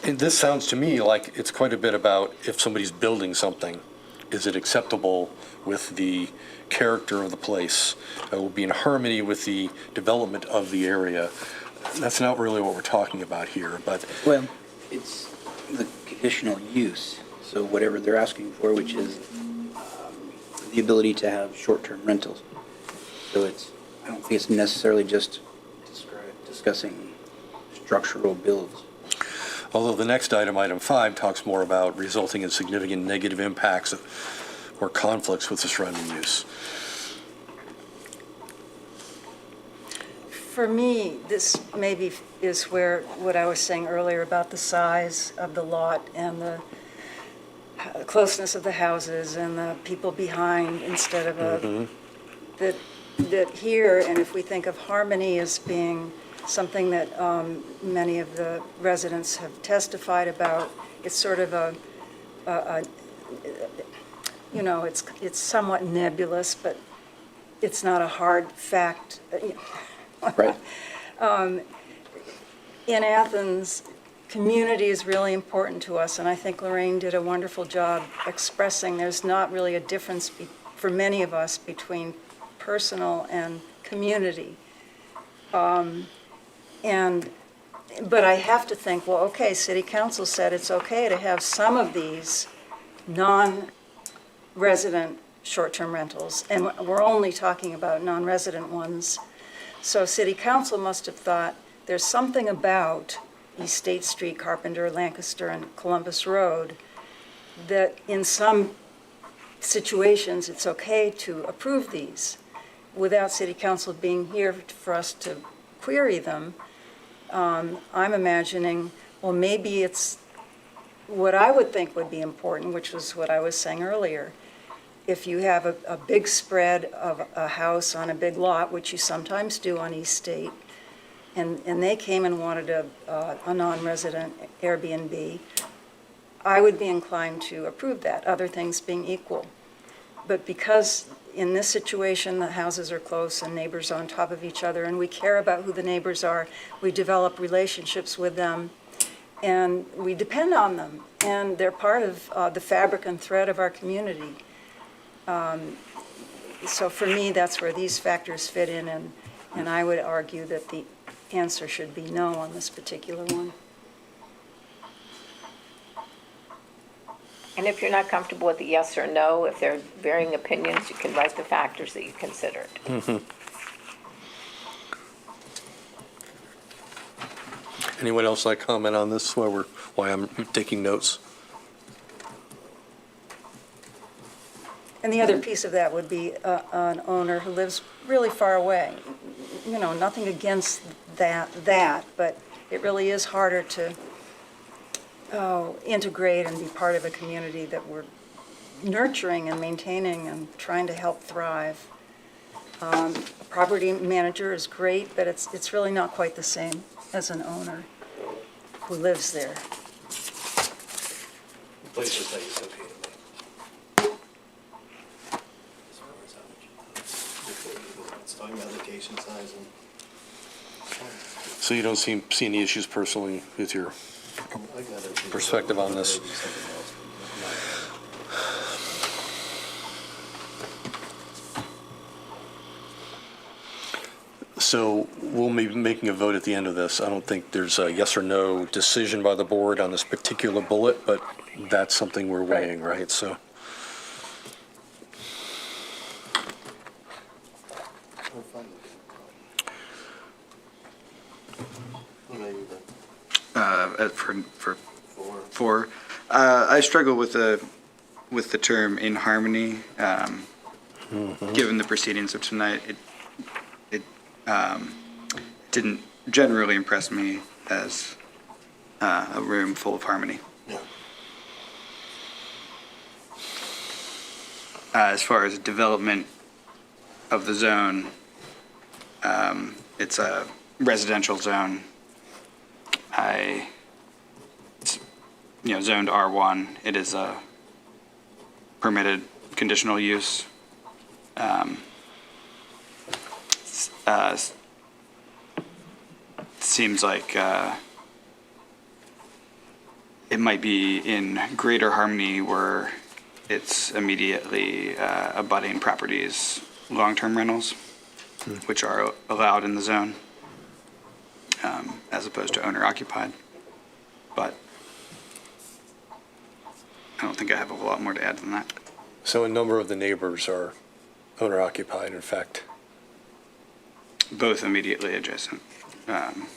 this sounds to me like it's quite a bit about if somebody's building something, is it acceptable with the character of the place? It will be in harmony with the development of the area. That's not really what we're talking about here, but. Well, it's the conditional use, so whatever they're asking for, which is the ability to have short-term rentals. So I don't think it's necessarily just discussing structural builds. Although the next item, item 5, talks more about resulting in significant negative impacts or conflicts with the surrounding use. For me, this maybe is where what I was saying earlier about the size of the lot and the closeness of the houses and the people behind instead of that here, and if we think of harmony as being something that many of the residents have testified about, it's sort of it's somewhat nebulous, but it's not a hard fact. Right. In Athens, community is really important to us, and I think Lorraine did a wonderful job expressing there's not really a difference for many of us between personal and community. But I have to think, well, okay, city council said it's okay to have some of these non-resident short-term rentals, and we're only talking about non-resident ones. So city council must have thought there's something about East State Street, Carpenter, Lancaster, and Columbus Road that in some situations it's okay to approve these without city council being here for us to query them. I'm imagining, well, maybe it's what I would think would be important, which was what I was saying earlier. If you have a big spread of a house on a big lot, which you sometimes do on East State, and they came and wanted a non-resident Airbnb, I would be inclined to approve that, other things being equal. But because in this situation, the houses are close and neighbors on top of each other, and we care about who the neighbors are, we develop relationships with them, and we depend on them, and they're part of the fabric and thread of our community. So for me, that's where these factors fit in, and I would argue that the answer should be no on this particular one. And if you're not comfortable with the yes or no, if there are varying opinions, you can write the factors that you considered. Anyone else like comment on this while I'm taking notes? And the other piece of that would be an owner who lives really far away. You know, nothing against that, but it really is harder to integrate and be part of a community that we're nurturing and maintaining and trying to help thrive. A property manager is great, but it's really not quite the same as an owner who lives there. Please just say it's okay to me. It's talking about location size and. So you don't see any issues personally with your perspective on this? So we'll be making a vote at the end of this. I don't think there's a yes or no decision by the board on this particular bullet, but that's something we're weighing, right? So. For I struggle with the term in harmony. Given the proceedings of tonight, it didn't generally impress me as a room full of harmony. As far as development of the zone, it's a residential zone. Zoned R1, it is a permitted conditional use. Seems like it might be in greater harmony where it's immediately abutting properties, long-term rentals, which are allowed in the zone, as opposed to owner-occupied. But I don't think I have a whole lot more to add than that. So a number of the neighbors are owner-occupied, in fact? Both immediately adjacent. On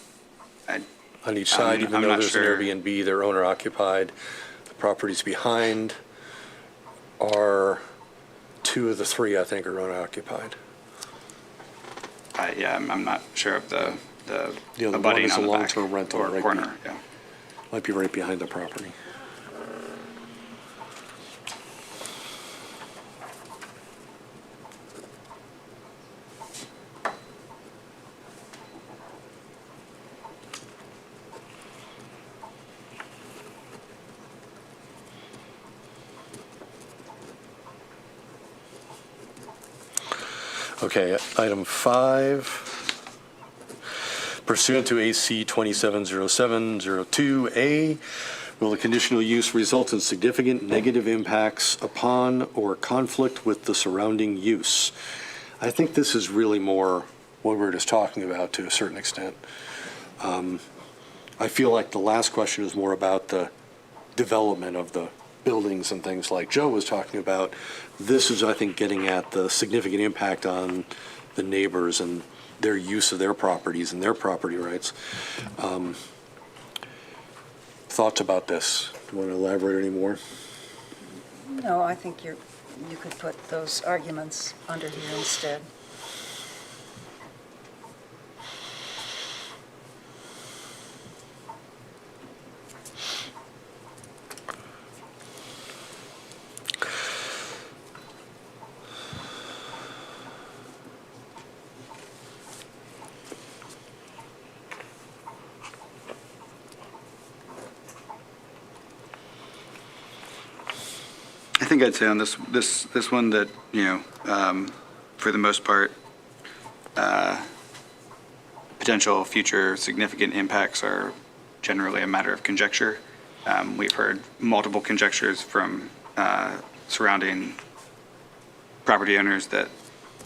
each side, even I'm though not there's sure. an Airbnb, they're owner-occupied. The properties behind are 2 of the 3, I think, are owner-occupied. I'm not sure of the The one abutting is on a the back long-term rental, or right? corner, yeah. Might be right behind the property. Okay, item 5. Pursuant to AC 270702A, will the conditional use result in significant negative impacts upon or conflict with the surrounding use? I think this is really more what we were just talking about to a certain extent. I feel like the last question is more about the development of the buildings and things like Joe was talking about. This is, I think, getting at the significant impact on the neighbors and their use of their properties and their property rights. Thoughts about this? Do you want to elaborate any more? No, I think you could put those arguments under here instead. I think I'd say on this one that, for the most part, potential future significant impacts are generally a matter of conjecture. We've heard multiple conjectures from surrounding property owners that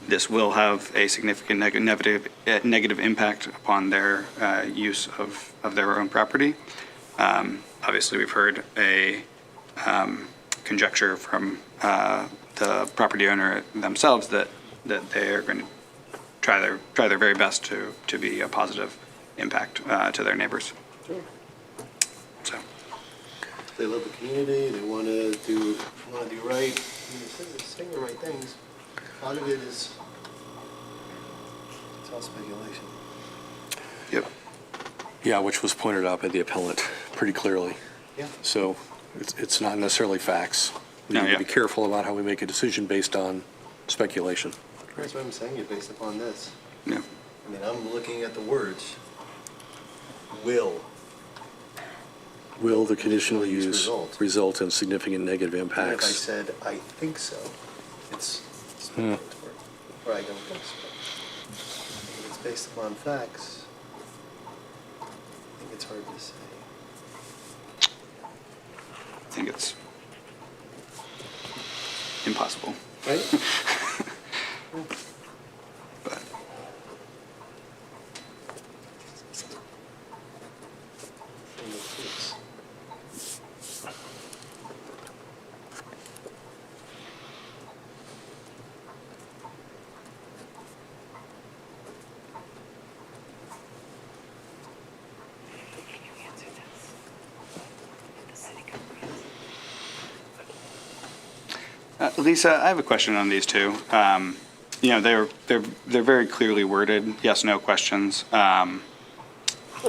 this will have a significant negative impact upon their use of their own property. Obviously, we've heard a conjecture from the property owner themselves that they are going to try their very best to be a positive impact to their neighbors. Sure. So They love the community, they want to do right. They're saying the right things. A lot of it is, it's all speculation. Yep. Yeah, which was pointed out by the appellant pretty clearly. Yeah. So it's not necessarily facts. We No, need yeah. to be careful about how we make a decision based on speculation. That's what I'm saying, it's based upon this. Yeah. I mean, I'm looking at the words. Will. Will the conditional use result. result in significant negative And if I impacts? said, I think so, it's speculatory, or I don't think so. If it's based upon facts, I think it's hard to say. I think it's impossible. Right? But Lisa, I have a question on these two. They're very clearly worded, yes/no questions. Well,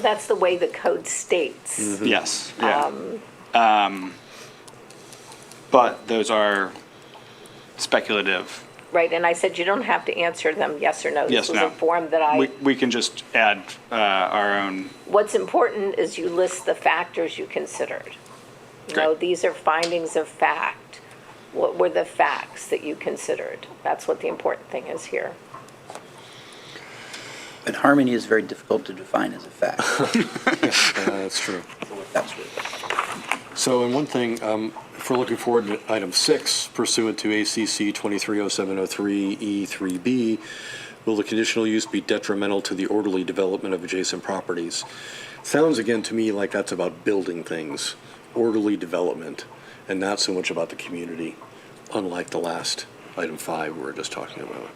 that's the way the code states. Yes. Yeah. But those are speculative. Right, and I said you don't have to answer them yes or no. Yes, This was no. a form that We can just add our own. What's important is you list the factors you considered. Great. These are findings of fact. What were the facts that you considered? That's what the important thing is here. But harmony is very difficult to define as a fact. That's true. That's what So, and one thing, if we're looking forward to item 6, pursuant to ACC 230703E3B, will the conditional use be detrimental to the orderly development of adjacent properties? Sounds again to me like that's about building things, orderly development, and not so much about the community, unlike the last item 5 we were just talking about.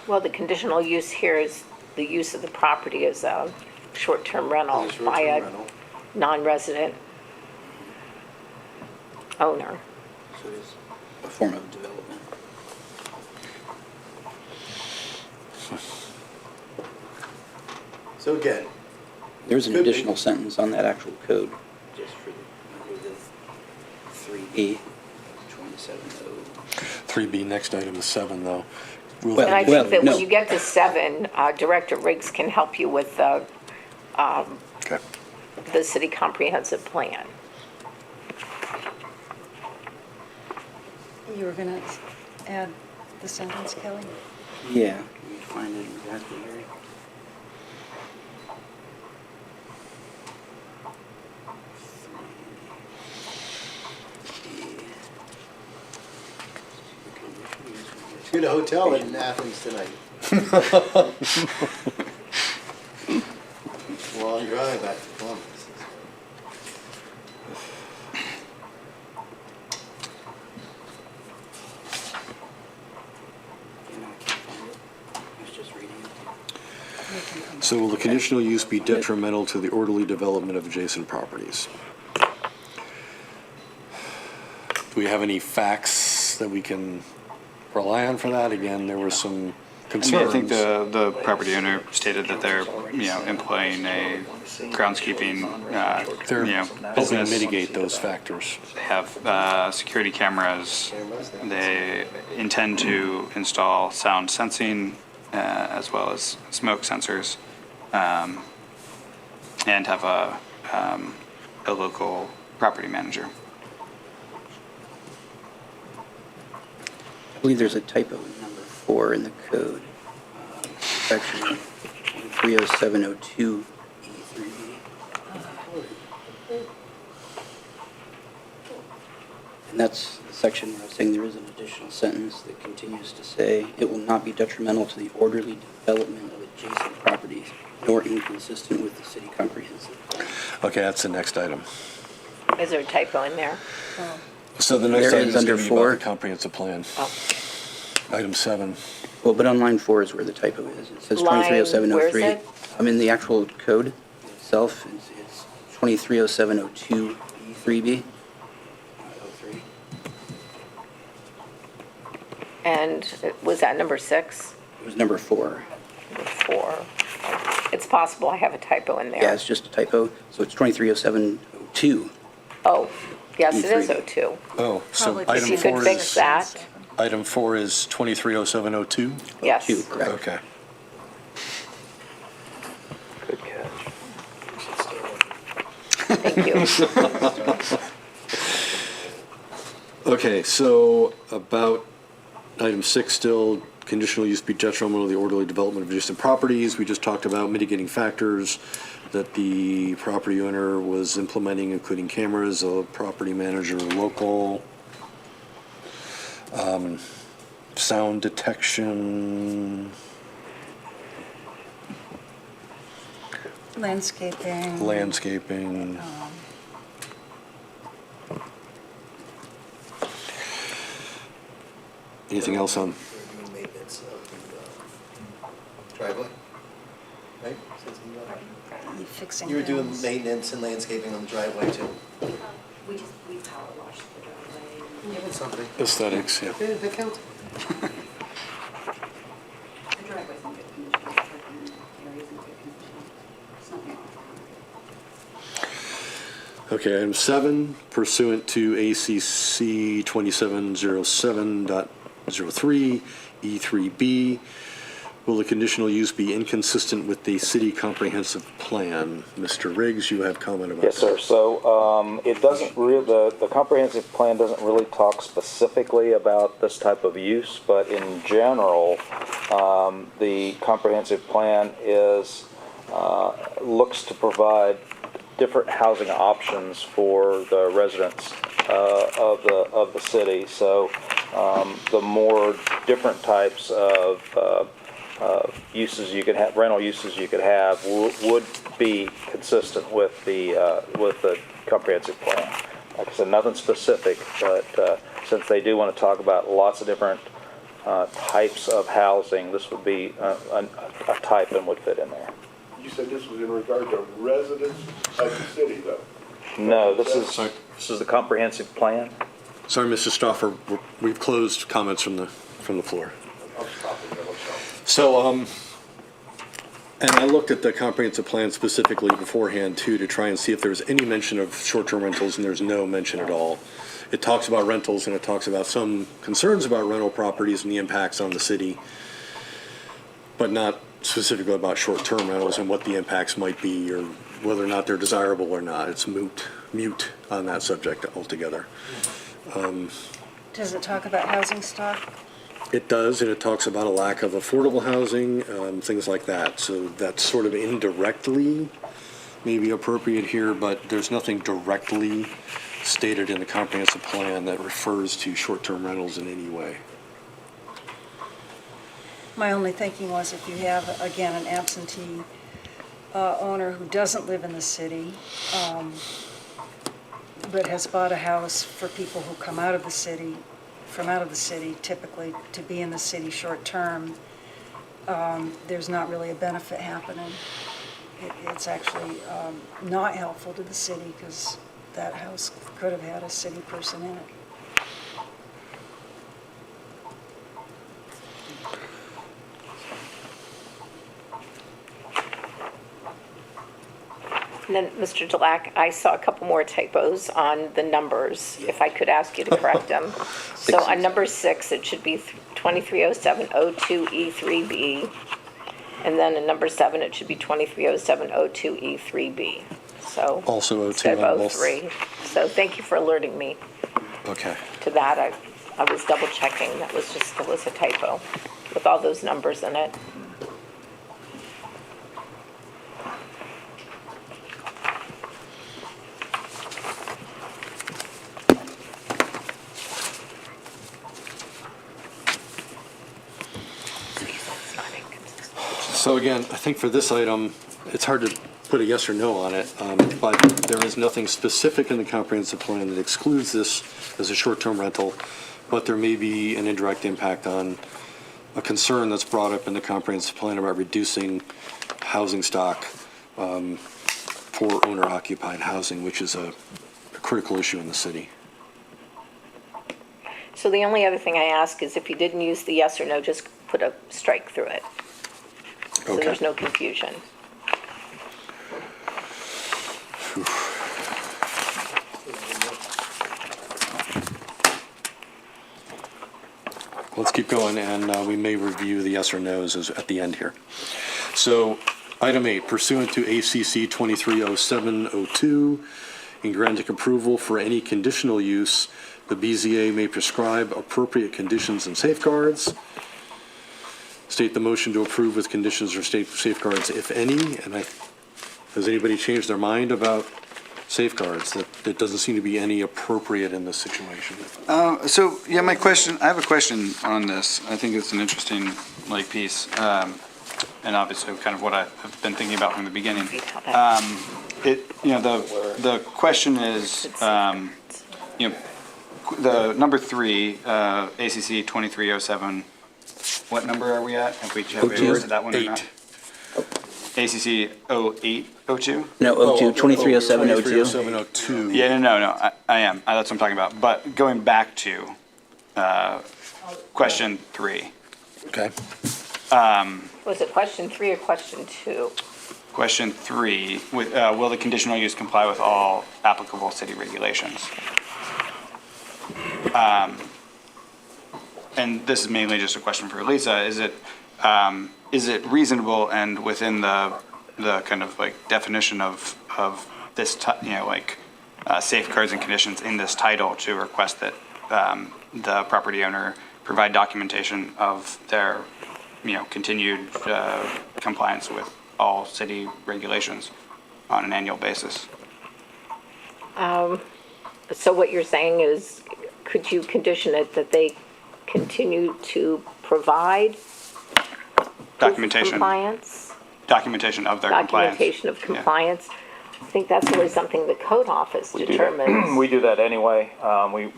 Well, the conditional use here is the use of the property as a short-term rental by a non-resident owner. So it is a form of development. So again, There's an Could be. additional sentence on that actual code, just for the 3B, 270. 3B, next item is 7, though. Will Well, And I the- think that no. when you get to 7, Director Riggs can help you with Okay. the city comprehensive plan. You were going to add the sentence, Kelly? Yeah, let me find it exactly here. get a hotel in Athens tonight. Long drive back to Columbus. I was just reading it. So will the conditional use be detrimental to the orderly development of adjacent properties? Do we have any facts that we can rely on for that? Again, there were some I mean, concerns. I think the property owner stated that they're, employing a groundskeeping, They're hoping to business. mitigate those factors. They have security cameras. They intend to install sound sensing as well as smoke sensors, and have a local property manager. I believe there's a typo in number 4 in the code. Section 30702 E3B. And that's the section where I was saying there is an additional sentence that continues to say, "It will not be detrimental to the orderly development of adjacent properties, nor inconsistent with the city comprehensive plan." Okay, that's the next item. Is there a typo in there? So the next There item is is under going to be about 4. the comprehensive plan. Oh. Item 7. Well, but on line 4 is where the typo is. It says Line- 230703. where is it? I'm in the actual code itself. It's 230702 E3B. 03. And was that number 6? It was number 4. Number 4. It's possible I have a typo in there. Yeah, it's just a typo. So it's 230702. Oh, yes, it is E3. 02. Oh, so Probably item If you 4 could fix is, that. item 4 is 230702? Yes. 2, correct. Okay. Good catch. Thank you. Okay, so about item 6 still, conditional use be detrimental to the orderly development of adjacent properties. We just talked about mitigating factors that the property owner was implementing, including cameras, a property manager local, sound detection, Landscaping. landscaping. Anything else on? They're doing maintenance of the driveway, right? Fixing You were doing things. maintenance and landscaping on the driveway too. We power wash the driveway. That's something. Aesthetics, yeah. Yeah, that counts. The driveway's in good condition, the parking area's in good condition. It's not wrong. Okay, item 7, pursuant to ACC 2707.03 E3B, will the conditional use be inconsistent with the city comprehensive plan? Mr. Riggs, you have comment about Yes, sir. that. So it doesn't really, the comprehensive plan doesn't really talk specifically about this type of use, but in general, the comprehensive plan is, looks to provide different housing options for the residents of the city. So the more different types of uses you could have, rental uses you could have, would be consistent with the comprehensive plan. Like I said, nothing specific, but since they do want to talk about lots of different types of housing, this would be a type and would fit in there. You said this was in regard to residents of the city, though? No, this is the comprehensive plan. Sorry, Mr. Stauffer, we've closed comments from the floor. I'm stopping there, I'm sorry. So, and I looked at the comprehensive plan specifically beforehand too, to try and see if there was any mention of short-term rentals, and there's no mention at all. It talks about rentals, and it talks about some concerns about rental properties and the impacts on the city, but not specifically about short-term rentals and what the impacts might be, or whether or not they're desirable or not. It's mute on that subject altogether. Does it talk about housing stock? It does, and it talks about a lack of affordable housing, things like that. So that's sort of indirectly maybe appropriate here, but there's nothing directly stated in the comprehensive plan that refers to short-term rentals in any way. My only thinking was if you have, again, an absentee owner who doesn't live in the city, but has bought a house for people who come out of the city, from out of the city typically to be in the city short-term, there's not really a benefit happening. It's actually not helpful to the city because that house could have had a city person in it. And then, Mr. Dulac, I saw a couple more typos on the numbers, if I could ask you to correct them. So on number 6, it should be 230702E3B. And then in number 7, it should be 230702E3B. So Also 02 instead on of both. 03. So thank you for alerting me Okay. to that. I was double checking. That was a typo with all those numbers in it. So again, I think for this item, it's hard to put a yes or no on it, but there is nothing specific in the comprehensive plan that excludes this as a short-term rental, but there may be an indirect impact on a concern that's brought up in the comprehensive plan about reducing housing stock for owner-occupied housing, which is a critical issue in the city. So the only other thing I ask is if you didn't use the yes or no, just put a strike through it. So Okay. there's no confusion. Let's keep going, and we may review the yes or no's at the end here. So, item 8, pursuant to ACC 230702, in granting approval for any conditional use, the BZA may prescribe appropriate conditions and safeguards. State the motion to approve with conditions or state safeguards, if any. And has anybody changed their mind about safeguards? That doesn't seem to be any appropriate in this situation. So, yeah, I have a question on this. I think it's an interesting, piece, and obviously kind of what I've been thinking about from the beginning. The question is, the number 3, ACC 2307, what number are we at? Have we listed that one or not? ACC 0802? No, 230702. 230702. Yeah, no, I am. That's what I'm talking about. But going back to question 3. Okay. Was it question 3 or question 2? Question 3, will the conditional use comply with all applicable city regulations? And this is mainly just a question for Lisa. Is it reasonable and within the kind of definition of this, safeguards and conditions in this title to request that the property owner provide documentation of their, continued compliance with all city regulations on an annual basis? So what you're saying is, could you condition it that they continue to provide Documentation. compliance? Documentation of their compliance. Documentation of compliance. I think that's always something the code office determines. We do that anyway. We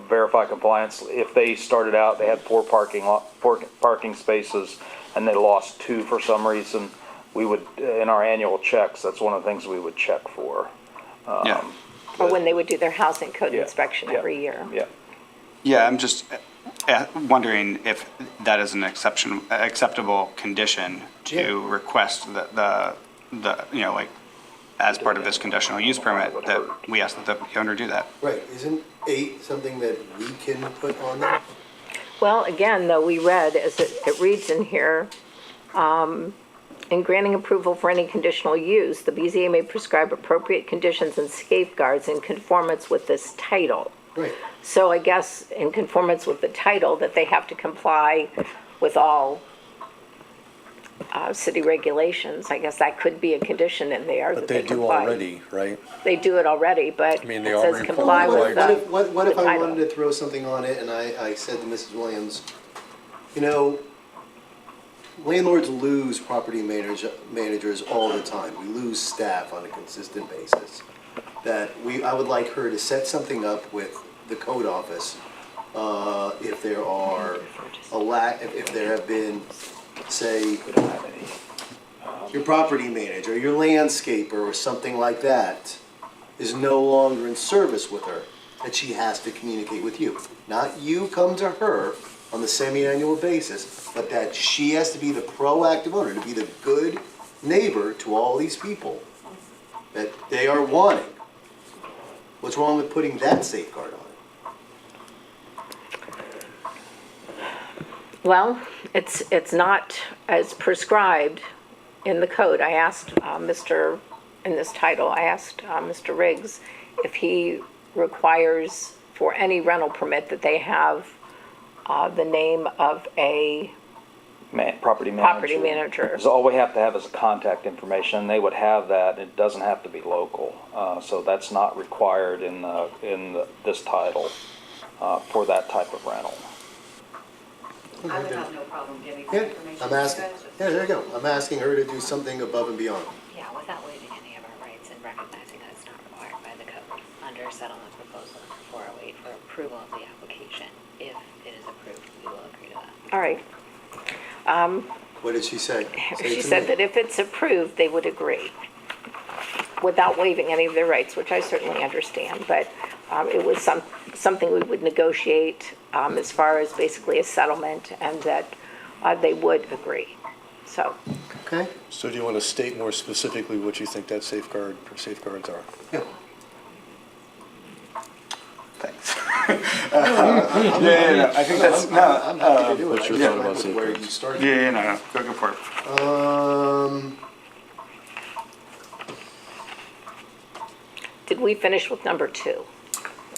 verify compliance. If they started out, they had 4 parking spaces, and they lost 2 for some reason, we would, in our annual checks, that's one of the things we would check for. Yeah. Or when they would do their housing code Yeah. inspection Yeah. every year. Yeah. Yeah, I'm just wondering if that is an acceptable condition to request the as part of this conditional use permit, that we ask that the owner do that. Right, isn't 8 something that we can put on there? Well, again, though, we read, as it reads in here, in granting approval for any conditional use, the BZA may prescribe appropriate conditions and safeguards in conformance with this title. Right. So I guess in conformance with the title, that they have to comply with all city regulations. I guess that could be a condition in there But that they they do comply. already, right? They do it already, but I mean, it they says already comply with comply. the What if the I title. wanted to throw something on it and I said to Mrs. Williams, landlords lose property managers all the time. We lose staff on a consistent basis. I would like her to set something up with the code office, if there are if there have been, say, your property manager, your landscaper, or something like that is no longer in service with her, that she has to communicate with you. Not you come to her on the semi-annual basis, but that she has to be the proactive owner, to be the good neighbor to all these people that they are wanting. What's wrong with putting that safeguard on it? Well, it's not as prescribed in the code. I asked in this title, I asked Mr. Riggs if he requires for any rental permit that they have the name of a Property manager. property manager. So all we have to have is a contact information. They would have that. It doesn't have to be local. So that's not required in this title for that type of rental. I would have no problem giving that Yeah, information. I'm to you asking, guys. yeah, there you go. I'm asking her to do something above and beyond. Yeah, without waiving any of our rights and recognizing that it's not required by the code. Under settlement proposal number 408 for approval of the application, if it is approved, we will agree to that. All right. What did she say? Say it She to said me. that if it's approved, they would agree, without waiving any of their rights, which I certainly understand, but it was something we would negotiate as far as basically a settlement, and that they would agree, so. Okay. So do you want to state more specifically what you think that safeguards are? Yeah. Thanks. Yeah, I think that's, no. I'm happy to do it. What's I your just thought went about with where safeguards? you started. Yeah, no, go for it. Did we finish with number 2?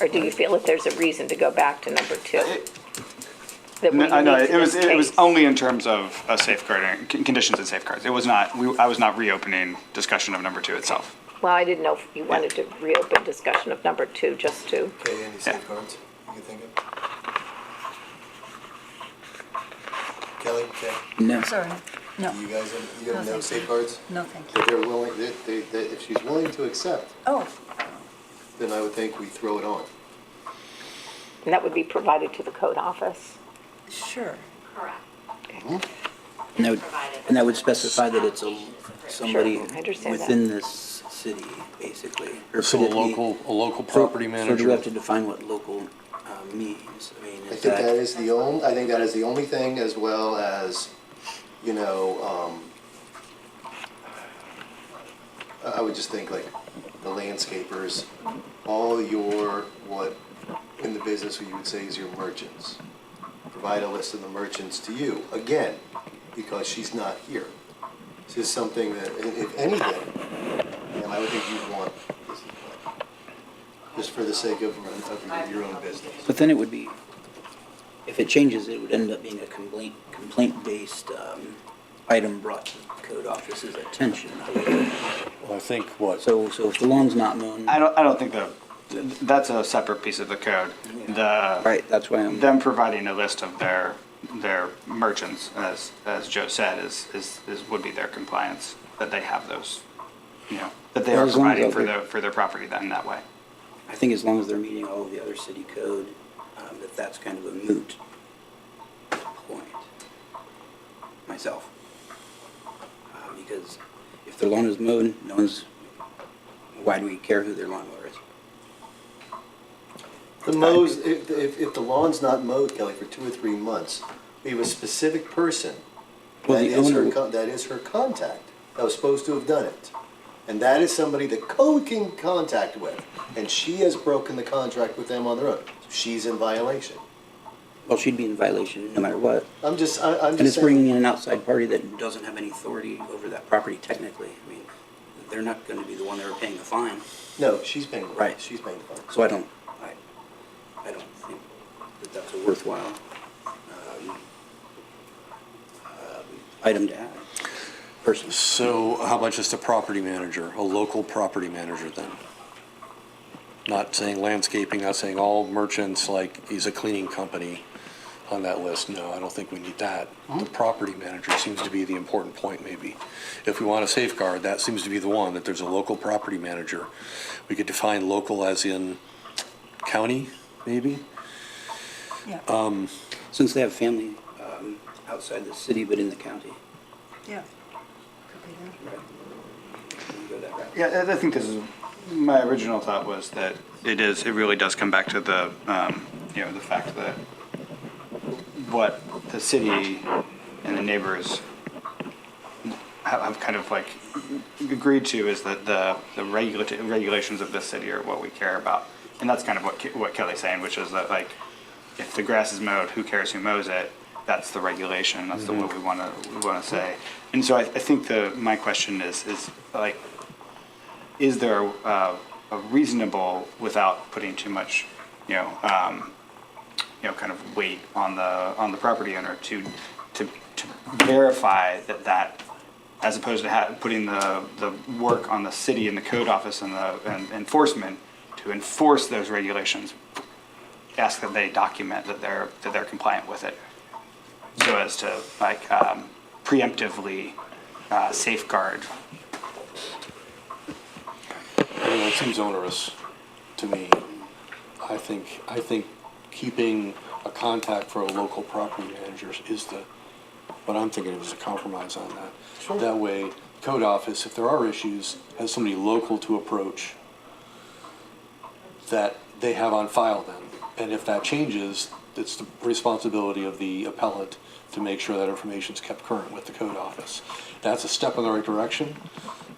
Or do you feel that there's a reason to go back to number 2? That we No, I know, need to it was this case? only in terms of safeguarding, conditions and safeguards. It was not, I was not reopening discussion of number 2 itself. Well, I didn't know if you wanted to reopen discussion of number 2, just to, Okay, any safeguards you can think of? Kelly, okay. No. Sorry, no. You guys have No, no thank you. safeguards? No, thank you. That they're willing, that if she's willing to accept, Oh, then I would think we throw it on. and that would be provided to the code office. sure. Correct. And that would specify that it's somebody Sure, I understand that. within this city, basically. Or So could a it be- local property So do manager? we have to define what local means? I mean, I is think that that, is the only, I think that is the only thing, as well as, you know, I would just think like the landscapers, all your, what in the business you would say is your merchants. Provide a list of the merchants to you, again, because she's not here. This is something that, if anything, and I would think you'd want this in play, just for the sake of your own business. but then it would be, if it changes, it would end up being a complaint-based item brought to the code office's attention. Well, I think what? So if the lawn's not mown, I don't think that's a separate piece of the code. right, that's why I'm. Them providing a list of their merchants, as Joe said, is would be their compliance, that they have those, you know, that they Well, are as long as providing they're- for their property then that way. I think as long as they're meeting all of the other city code, that's kind of a moot point, myself. Because if their lawn is mowed, why do we care who their lawnmower is? The mows, if the lawn's not mowed, Kelly, for 2 or 3 months, we have a specific person Well, that the is her, owner- that is her contact, that was supposed to have done it. And that is somebody the code can contact with, and she has broken the contract with them on their own. She's in violation. Well, she'd be in violation no matter what. I'm just And it's saying. bringing in an outside party that doesn't have any authority over that property technically. I mean, they're not going to be the one that are paying the fine. No, she's paying the fine. Right. She's paying the fine. So I don't think that that's a worthwhile item to add, personally. So how about just a property manager, a local property manager then? Not saying landscaping, not saying all merchants, like he's a cleaning company. on that list, no, I don't think we need that. The property manager seems to be the important point, maybe. If we want to safeguard, that seems to be the one, that there's a local property manager. We could define local as in county, maybe? Yeah, Since they have family outside the city but in the county. yeah. Could be that. Go that route. Yeah, I think this is, my original thought was that it really does come back to the, the fact that what the city and the neighbors have kind of like agreed to is that the regulations of this city are what we care about. And that's kind of what Kelly's saying, which is that like, if the grass is mowed, who cares who mows it? That's the regulation. That's the what we want to say. And so I think my question is like, is there a reasonable, without putting too much, kind of weight on the property owner to verify that as opposed to putting the work on the city and the code office and the enforcement to enforce those regulations, ask that they document that they're compliant with it, so as to like preemptively safeguard. It seems onerous to me. I think keeping a contact for a local property manager is what I'm thinking of as a compromise on that. Sure. That way, code office, if there are issues, has somebody local to approach that they have on file then. And if that changes, it's the responsibility of the appellant to make sure that information is kept current with the code office. That's a step in the right direction.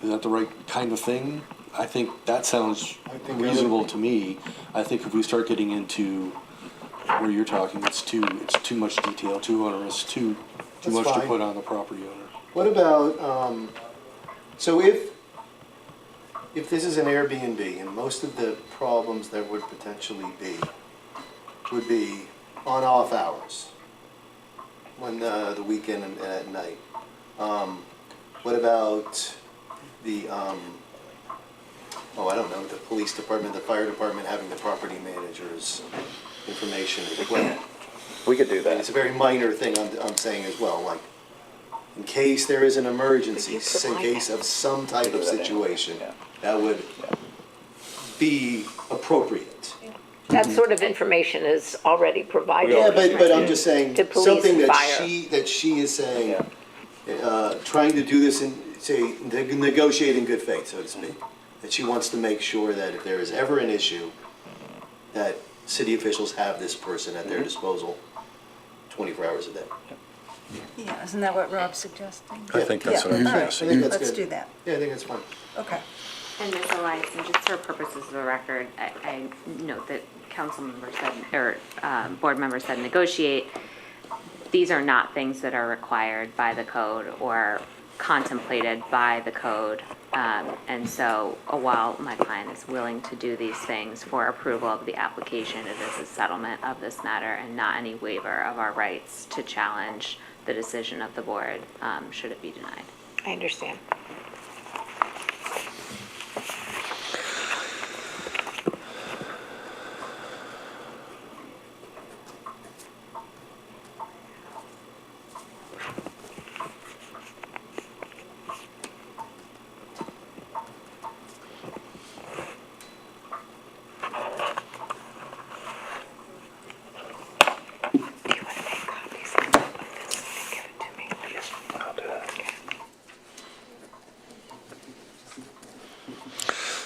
Is that the right kind of thing? I think that sounds reasonable to me. I think if we start getting into where you're talking, it's too much detail, too onerous, too That's much to fine. put on the property owner. What about, so if this is an Airbnb, and most of the problems that would potentially would be on-off hours, when the weekend and at night. What about the, I don't know, the police department, the fire department having the property manager's information as well? We could do And that. it's a very minor thing I'm saying as well, like, in case there is an emergency, in case of some type of situation, that would be appropriate. That sort of information is already provided. Yeah, but I'm just saying, To police something and that fire. she is saying, trying to do this in, say, negotiate in good faith, so to speak. That she wants to make sure that if there is ever an issue, that city officials have this person at their disposal 24 hours a day. Yeah, isn't that what Rob's suggesting? I think that's what I'm All right, suggesting. let's do that. Yeah, I think that's fine. Okay. And Ms. Eliason, just for purposes of the record, I note that council members said, or board members said negotiate. These are not things that are required by the code or contemplated by the code. And so while my client is willing to do these things for approval of the application, it is a settlement of this matter and not any waiver of our rights to challenge the decision of the board, should it be denied. I understand.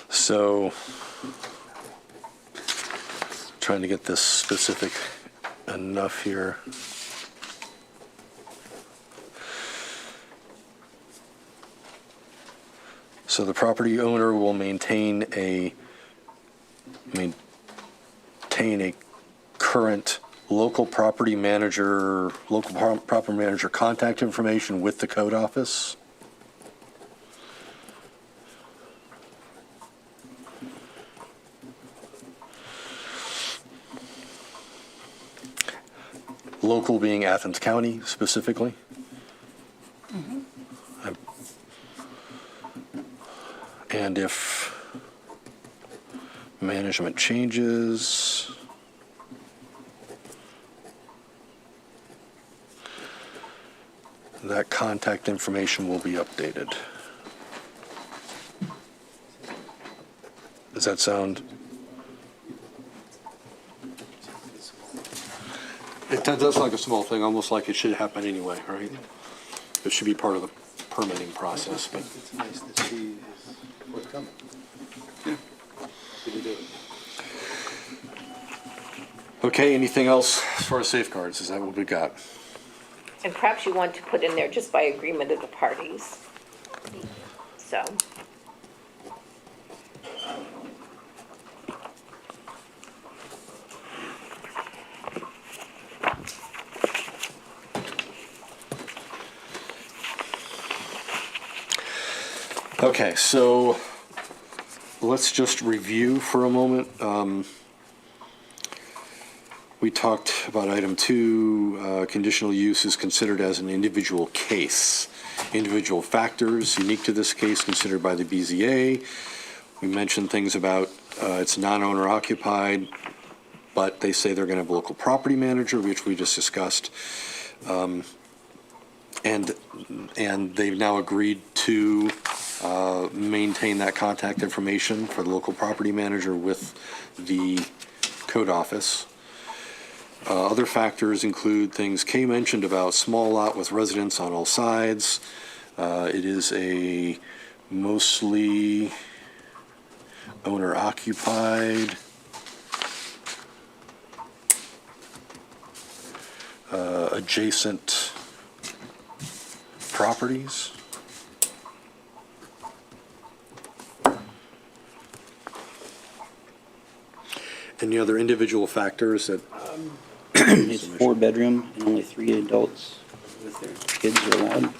So, trying to get this specific enough here. So the property owner will maintain a current local property manager contact information with the code office. Local being Athens County specifically. And if management changes, that contact information will be updated. Does that sound? It does sound like a small thing, almost like it should happen anyway, right? It should be part of the permitting process, but. It's nice to see is forthcoming. Good to do it. Okay, anything else as far as safeguards? Is that what we got? And perhaps you want to put in there just by agreement of the parties. So, Okay, so let's just review for a moment. We talked about item 2, conditional use is considered as an individual case. Individual factors unique to this case considered by the BZA. We mentioned things about it's non-owner occupied, but they say they're going to have a local property manager, which we just discussed. And they've now agreed to maintain that contact information for the local property manager with the code office. Other factors include things Kay mentioned about small lot with residents on all sides. It is a mostly owner occupied. Adjacent properties. Any other individual factors that? It's 4-bedroom and only 3 adults with their kids are allowed.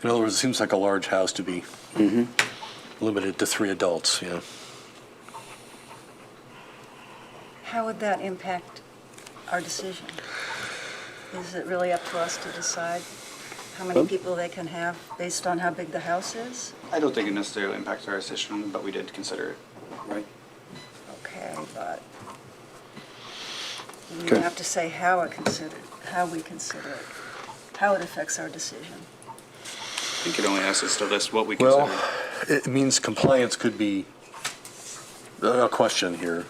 In other words, it seems like a large house to be limited to 3 adults, yeah. How would that impact our decision? Is it really up to us to decide how many people they can have based on how big the house is? I don't think it necessarily impacts our decision, but we did consider it. Right. Okay, but we Okay. have to say how we consider it, how it affects our decision. I think it only asks us to list what we consider. Well, it means compliance could be a question here.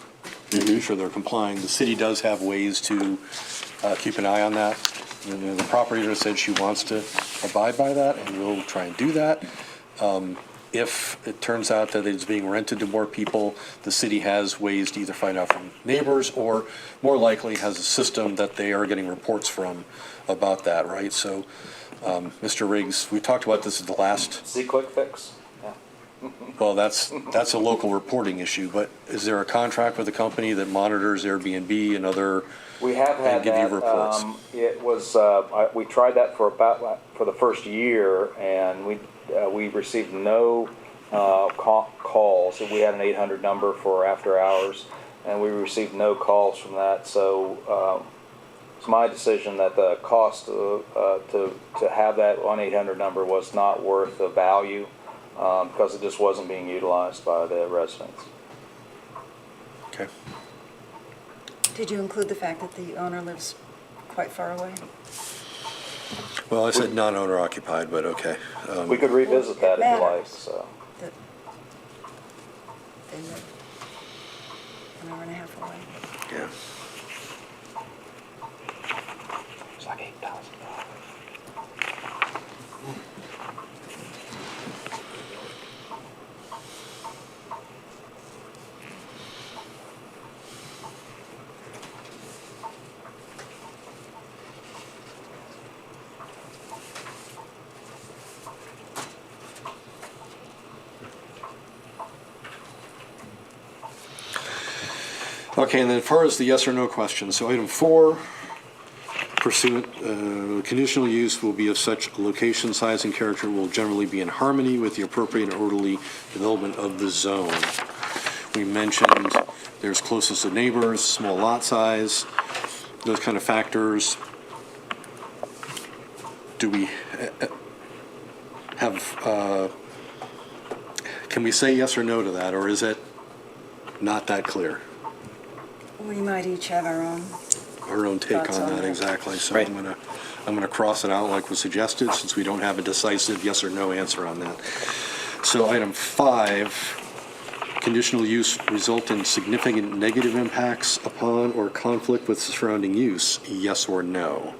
Making sure they're complying. The city does have ways to keep an eye on that. The property owner said she wants to abide by that, and we'll try and do that. If it turns out that it's being rented to more people, the city has ways to either find out from neighbors or more likely has a system that they are getting reports from about that, right? So, Mr. Riggs, we talked about this at the last. See quick fix? Yeah. Well, that's a local reporting issue, but is there a contract with a company that monitors Airbnb and other? We have had and give that. you reports? It was, we tried that for the first year, and we received no calls. We had an 800 number for after hours, and we received no calls from that. So it's my decision that the cost to have that 1-800 number was not worth the value because it just wasn't being utilized by the residents. Okay. Did you include the fact that the owner lives quite far away? Well, I said non-owner occupied, but okay. We could revisit that if you like. So. That they live an hour and a half away. Yeah. It's like $8,000. Okay, and then as far as the yes or no question, so item 4, pursuant, conditional use will be of such location, size, and character will generally be in harmony with the appropriate and orderly development of the zone. We mentioned there's closest to neighbors, small lot size, those kind of factors. Do we have, can we say yes or no to that, or is it not that clear? We might each have our own. Our own take Thoughts on on that, that. exactly. So Right. I'm I'm going to cross it out like was suggested, since we don't have a decisive yes or no answer on that. So item 5, conditional use result in significant negative impacts upon or conflict with surrounding use, yes or no?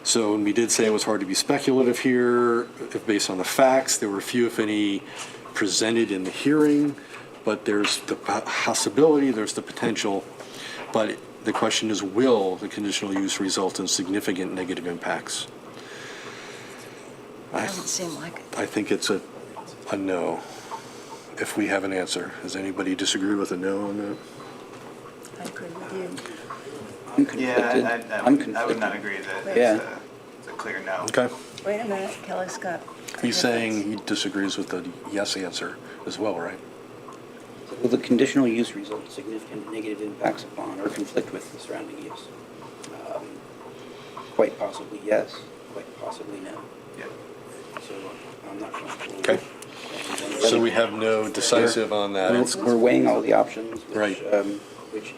So, and we did say it was hard to be speculative here, if based on the facts. There were few, if any, presented in the hearing, but there's the possibility, there's the potential. But the question is, will the conditional use result in significant negative impacts? Doesn't seem like it. I think it's a no, if we have an answer. Does anybody disagree with a no on that? I agree with you. I'm conflicted. I would not agree that Yeah. it's a clear no. Okay. Wait a minute, Kelly's got. He's saying he disagrees with the yes answer as well, right? Will the conditional use result in significant negative impacts upon or conflict with the surrounding use? Quite possibly yes, quite possibly no. Yeah. So I'm not comfortable. Okay. So we have no decisive on that. We're weighing all the options, Right. which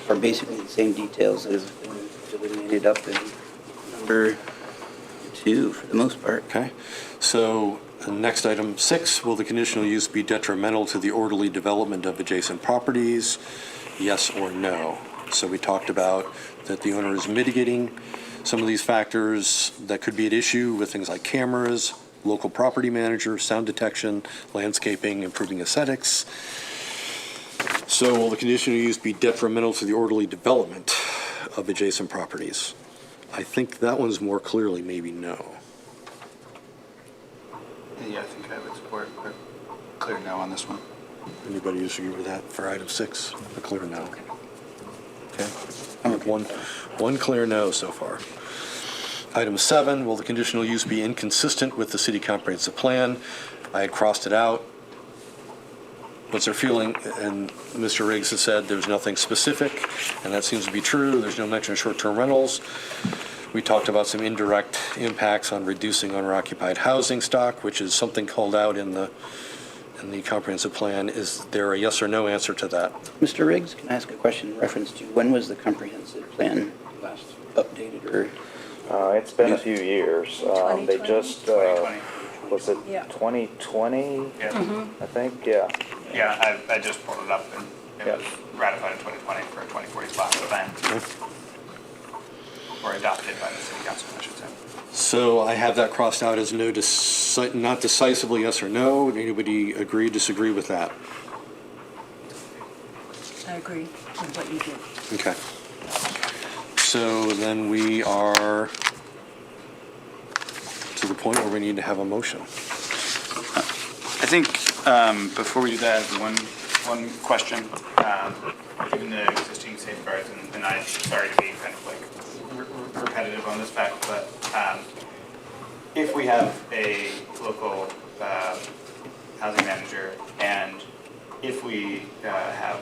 are basically the same details that have been delineated up in number 2 for the most part. Okay. So next item 6, will the conditional use be detrimental to the orderly development of adjacent properties? Yes or no? So we talked about that the owner is mitigating some of these factors that could be at issue with things like cameras, local property manager, sound detection, landscaping, improving aesthetics. So will the conditional use be detrimental to the orderly development of adjacent properties? I think that one's more clearly maybe no. Yeah, I think I would support a clear no on this one. Anybody disagree with that for item 6? A clear no. Okay. One clear no so far. Item 7, will the conditional use be inconsistent with the city comprehensive plan? I had crossed it out. What's their feeling? And Mr. Riggs has said there's nothing specific, and that seems to be true. There's no mention of short-term rentals. We talked about some indirect impacts on reducing owner-occupied housing stock, which is something called out in the comprehensive plan. Is there a yes or no answer to that? Mr. Riggs, can I ask a question in reference to when was the comprehensive plan last updated or? It's been a few years. They just, was it Yeah. Yeah. 2020? I think, yeah. Yeah, I just pulled it up and it Yeah. was ratified in 2020 for a 2045 event. Or adopted by the city council, I should say. So I have that crossed out as no, not decisively yes or no. Anybody agree, disagree with that? I agree with what you did. Okay. So then we are to the point where we need to have a motion. I think before we do that, I have one question. Given the existing safeguards, and I'm sorry to be kind of like repetitive on this fact, but if we have a local housing manager, and if we have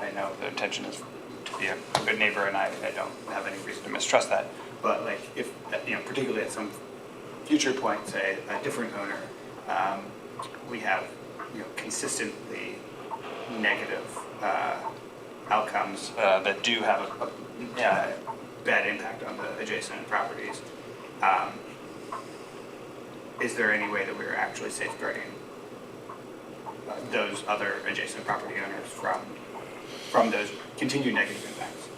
I know the intention is to be a good neighbor, and I don't have any reason to mistrust that, but like if, particularly at some future point, say a different owner, we have, consistently negative outcomes that do have a bad impact on the adjacent properties. Is there any way that we're actually safeguarding those other adjacent property owners from those continued negative impacts?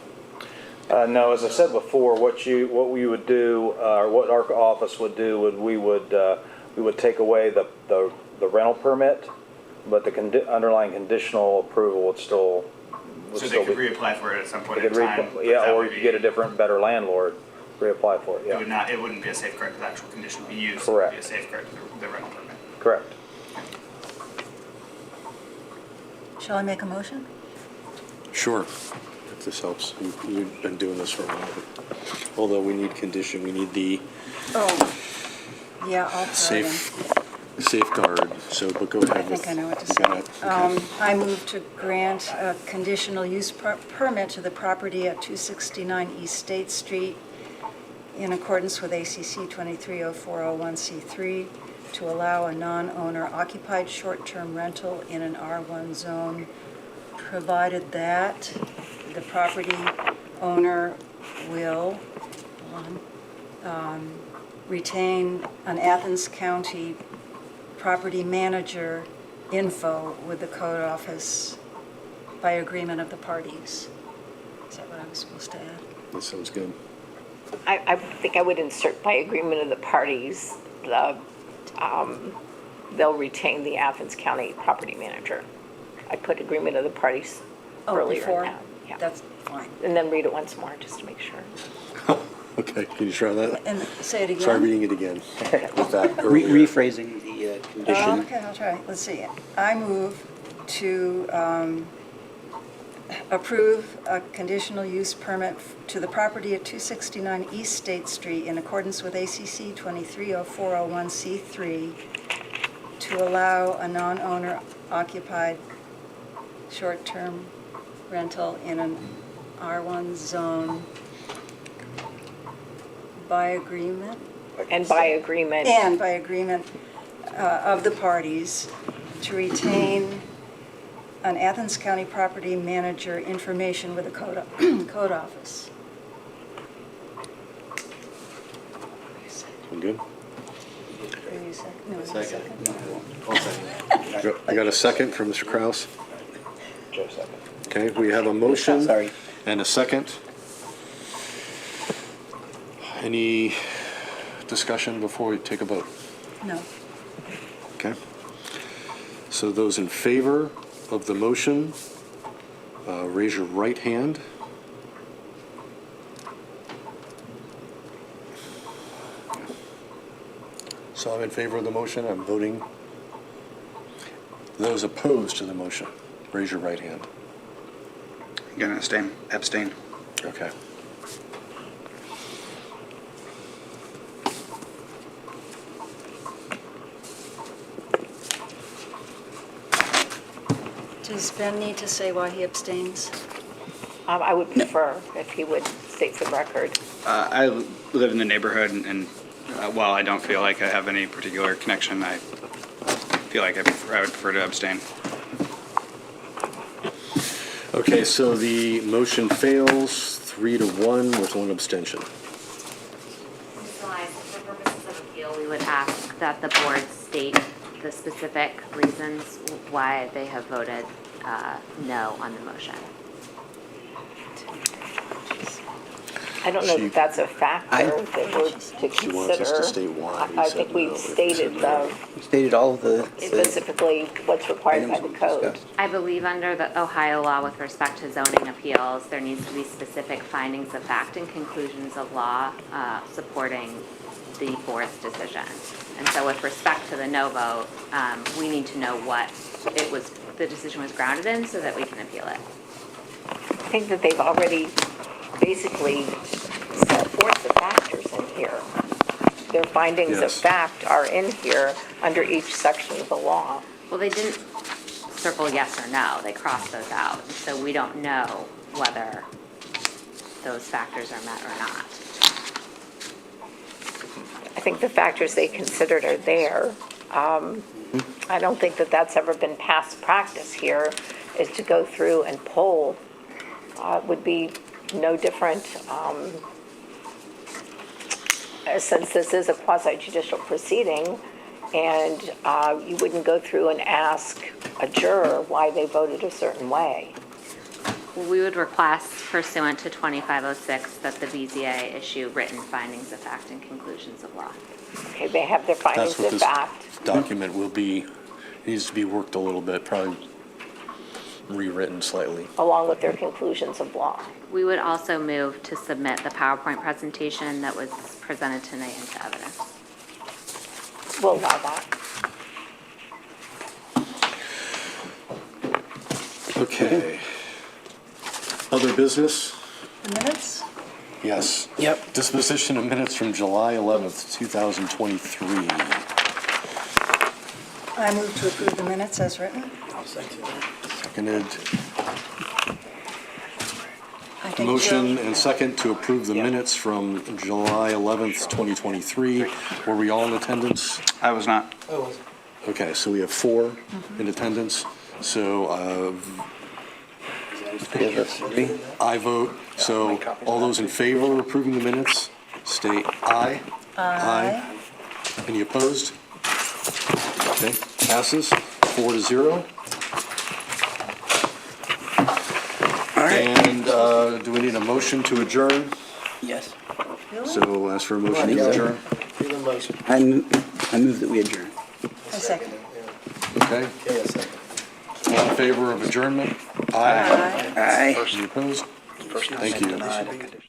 No, as I said before, what we would do, or what our office would do, we would take away the rental permit, but the underlying conditional approval would still. So they could reapply for it at some point in They time? could yeah, or you could get a different, better landlord, reapply for it, yeah. It wouldn't be a safeguard to the actual conditional use. Correct. It would be a safeguard to the rental permit. Correct. Shall I make a motion? Sure, if this helps. You've been doing this for a while. But although we need condition, we need the Oh, yeah, I'll throw it in. safeguard. So, but go ahead. I think I know what to You got it. say. Okay. I move to grant a conditional use permit to the property at 269 East State Street in accordance with ACC 230401C3 to allow a non-owner occupied short-term rental in an R1 zone, provided that the property owner will one. Retain an Athens County property manager info with the code office by agreement of the parties. Is that what I was supposed to add? That sounds good. I think I would insert by agreement of the parties, they'll retain the Athens County property manager. I put agreement of the parties earlier in Before? that. Yeah. That's fine. And then read it once more, just to make sure. Okay, can you try that? And say it again? Try reading it again with that Re- earlier. Rephrasing the condition. Okay, I'll try. Let's see. I move to approve a conditional use permit to the property at 269 East State Street in accordance with ACC 230401C3 to allow a non-owner occupied short-term rental in an R1 zone by agreement. And by agreement. And by agreement of the parties to retain an Athens County property manager information with the code office. You good? Are you second? No, Second. I got a second from Mr. Kraus. Joe second. Okay, we have a motion Sorry. and a second. Any discussion before we take a vote? No. Okay. So those in favor of the motion, raise your right hand. So I'm in favor of the motion, I'm voting. Those opposed to the motion, raise your right hand. I'm gonna abstain. Okay. Does Ben need to say why he abstains? I would prefer if he would state for the record. I live in the neighborhood, and while I don't feel like I have any particular connection, I feel like I would prefer to abstain. Okay, so the motion fails 3-1 with one abstention. Ms. Elias, for purposes of appeal, we would ask that the board state the specific reasons why they have voted no on the motion. I don't know that that's a factor that we're to consider. She wants us to state why we I said think we've no, if we stated said no. We stated all of the specifically what's required by the code. discussed. I believe under the Ohio law with respect to zoning appeals, there needs to be specific findings of fact and conclusions of law supporting the board's decision. And so with respect to the no vote, we need to know what the decision was grounded in so that we can appeal it. I think that they've already basically set forth the factors in here. Their findings of Yes. fact are in here under each section of the law. Well, they didn't circle yes or no, they crossed those out. So we don't know whether those factors are met or not. I think the factors they considered are there. I don't think that that's ever been past practice here, is to go through and poll. Would be no different, since this is a quasi-judicial proceeding, and you wouldn't go through and ask a juror why they voted a certain way. We would request pursuant to 2506 that the BZA issue written findings of fact and conclusions of law. Okay, they have their That's findings what of this fact. document will be, needs to be worked a little bit, probably rewritten slightly. Along with their conclusions of law. We would also move to submit the PowerPoint presentation that was presented tonight into evidence. We'll allow that. Okay. Other business? The minutes? Yes. Yep. Disposition of minutes from July 11th, 2023. I move to approve the minutes as written. I'll second it. Seconded. I think Motion Joe- and second to approve the minutes from July 11th, 2023. Were we all in attendance? I was not. Okay, so we have 4 in attendance. So Give us 3. I vote. So all those in favor of approving the minutes? state aye. Aye. Any opposed? Okay, passes 4-0. And do we need a motion to adjourn? Yes. So we'll ask for a motion to Yeah. adjourn. Leland motion. I move that we adjourn. I second. Okay, Okay, a second. all in favor of adjournment? Aye. Aye. Any opposed? Thank you.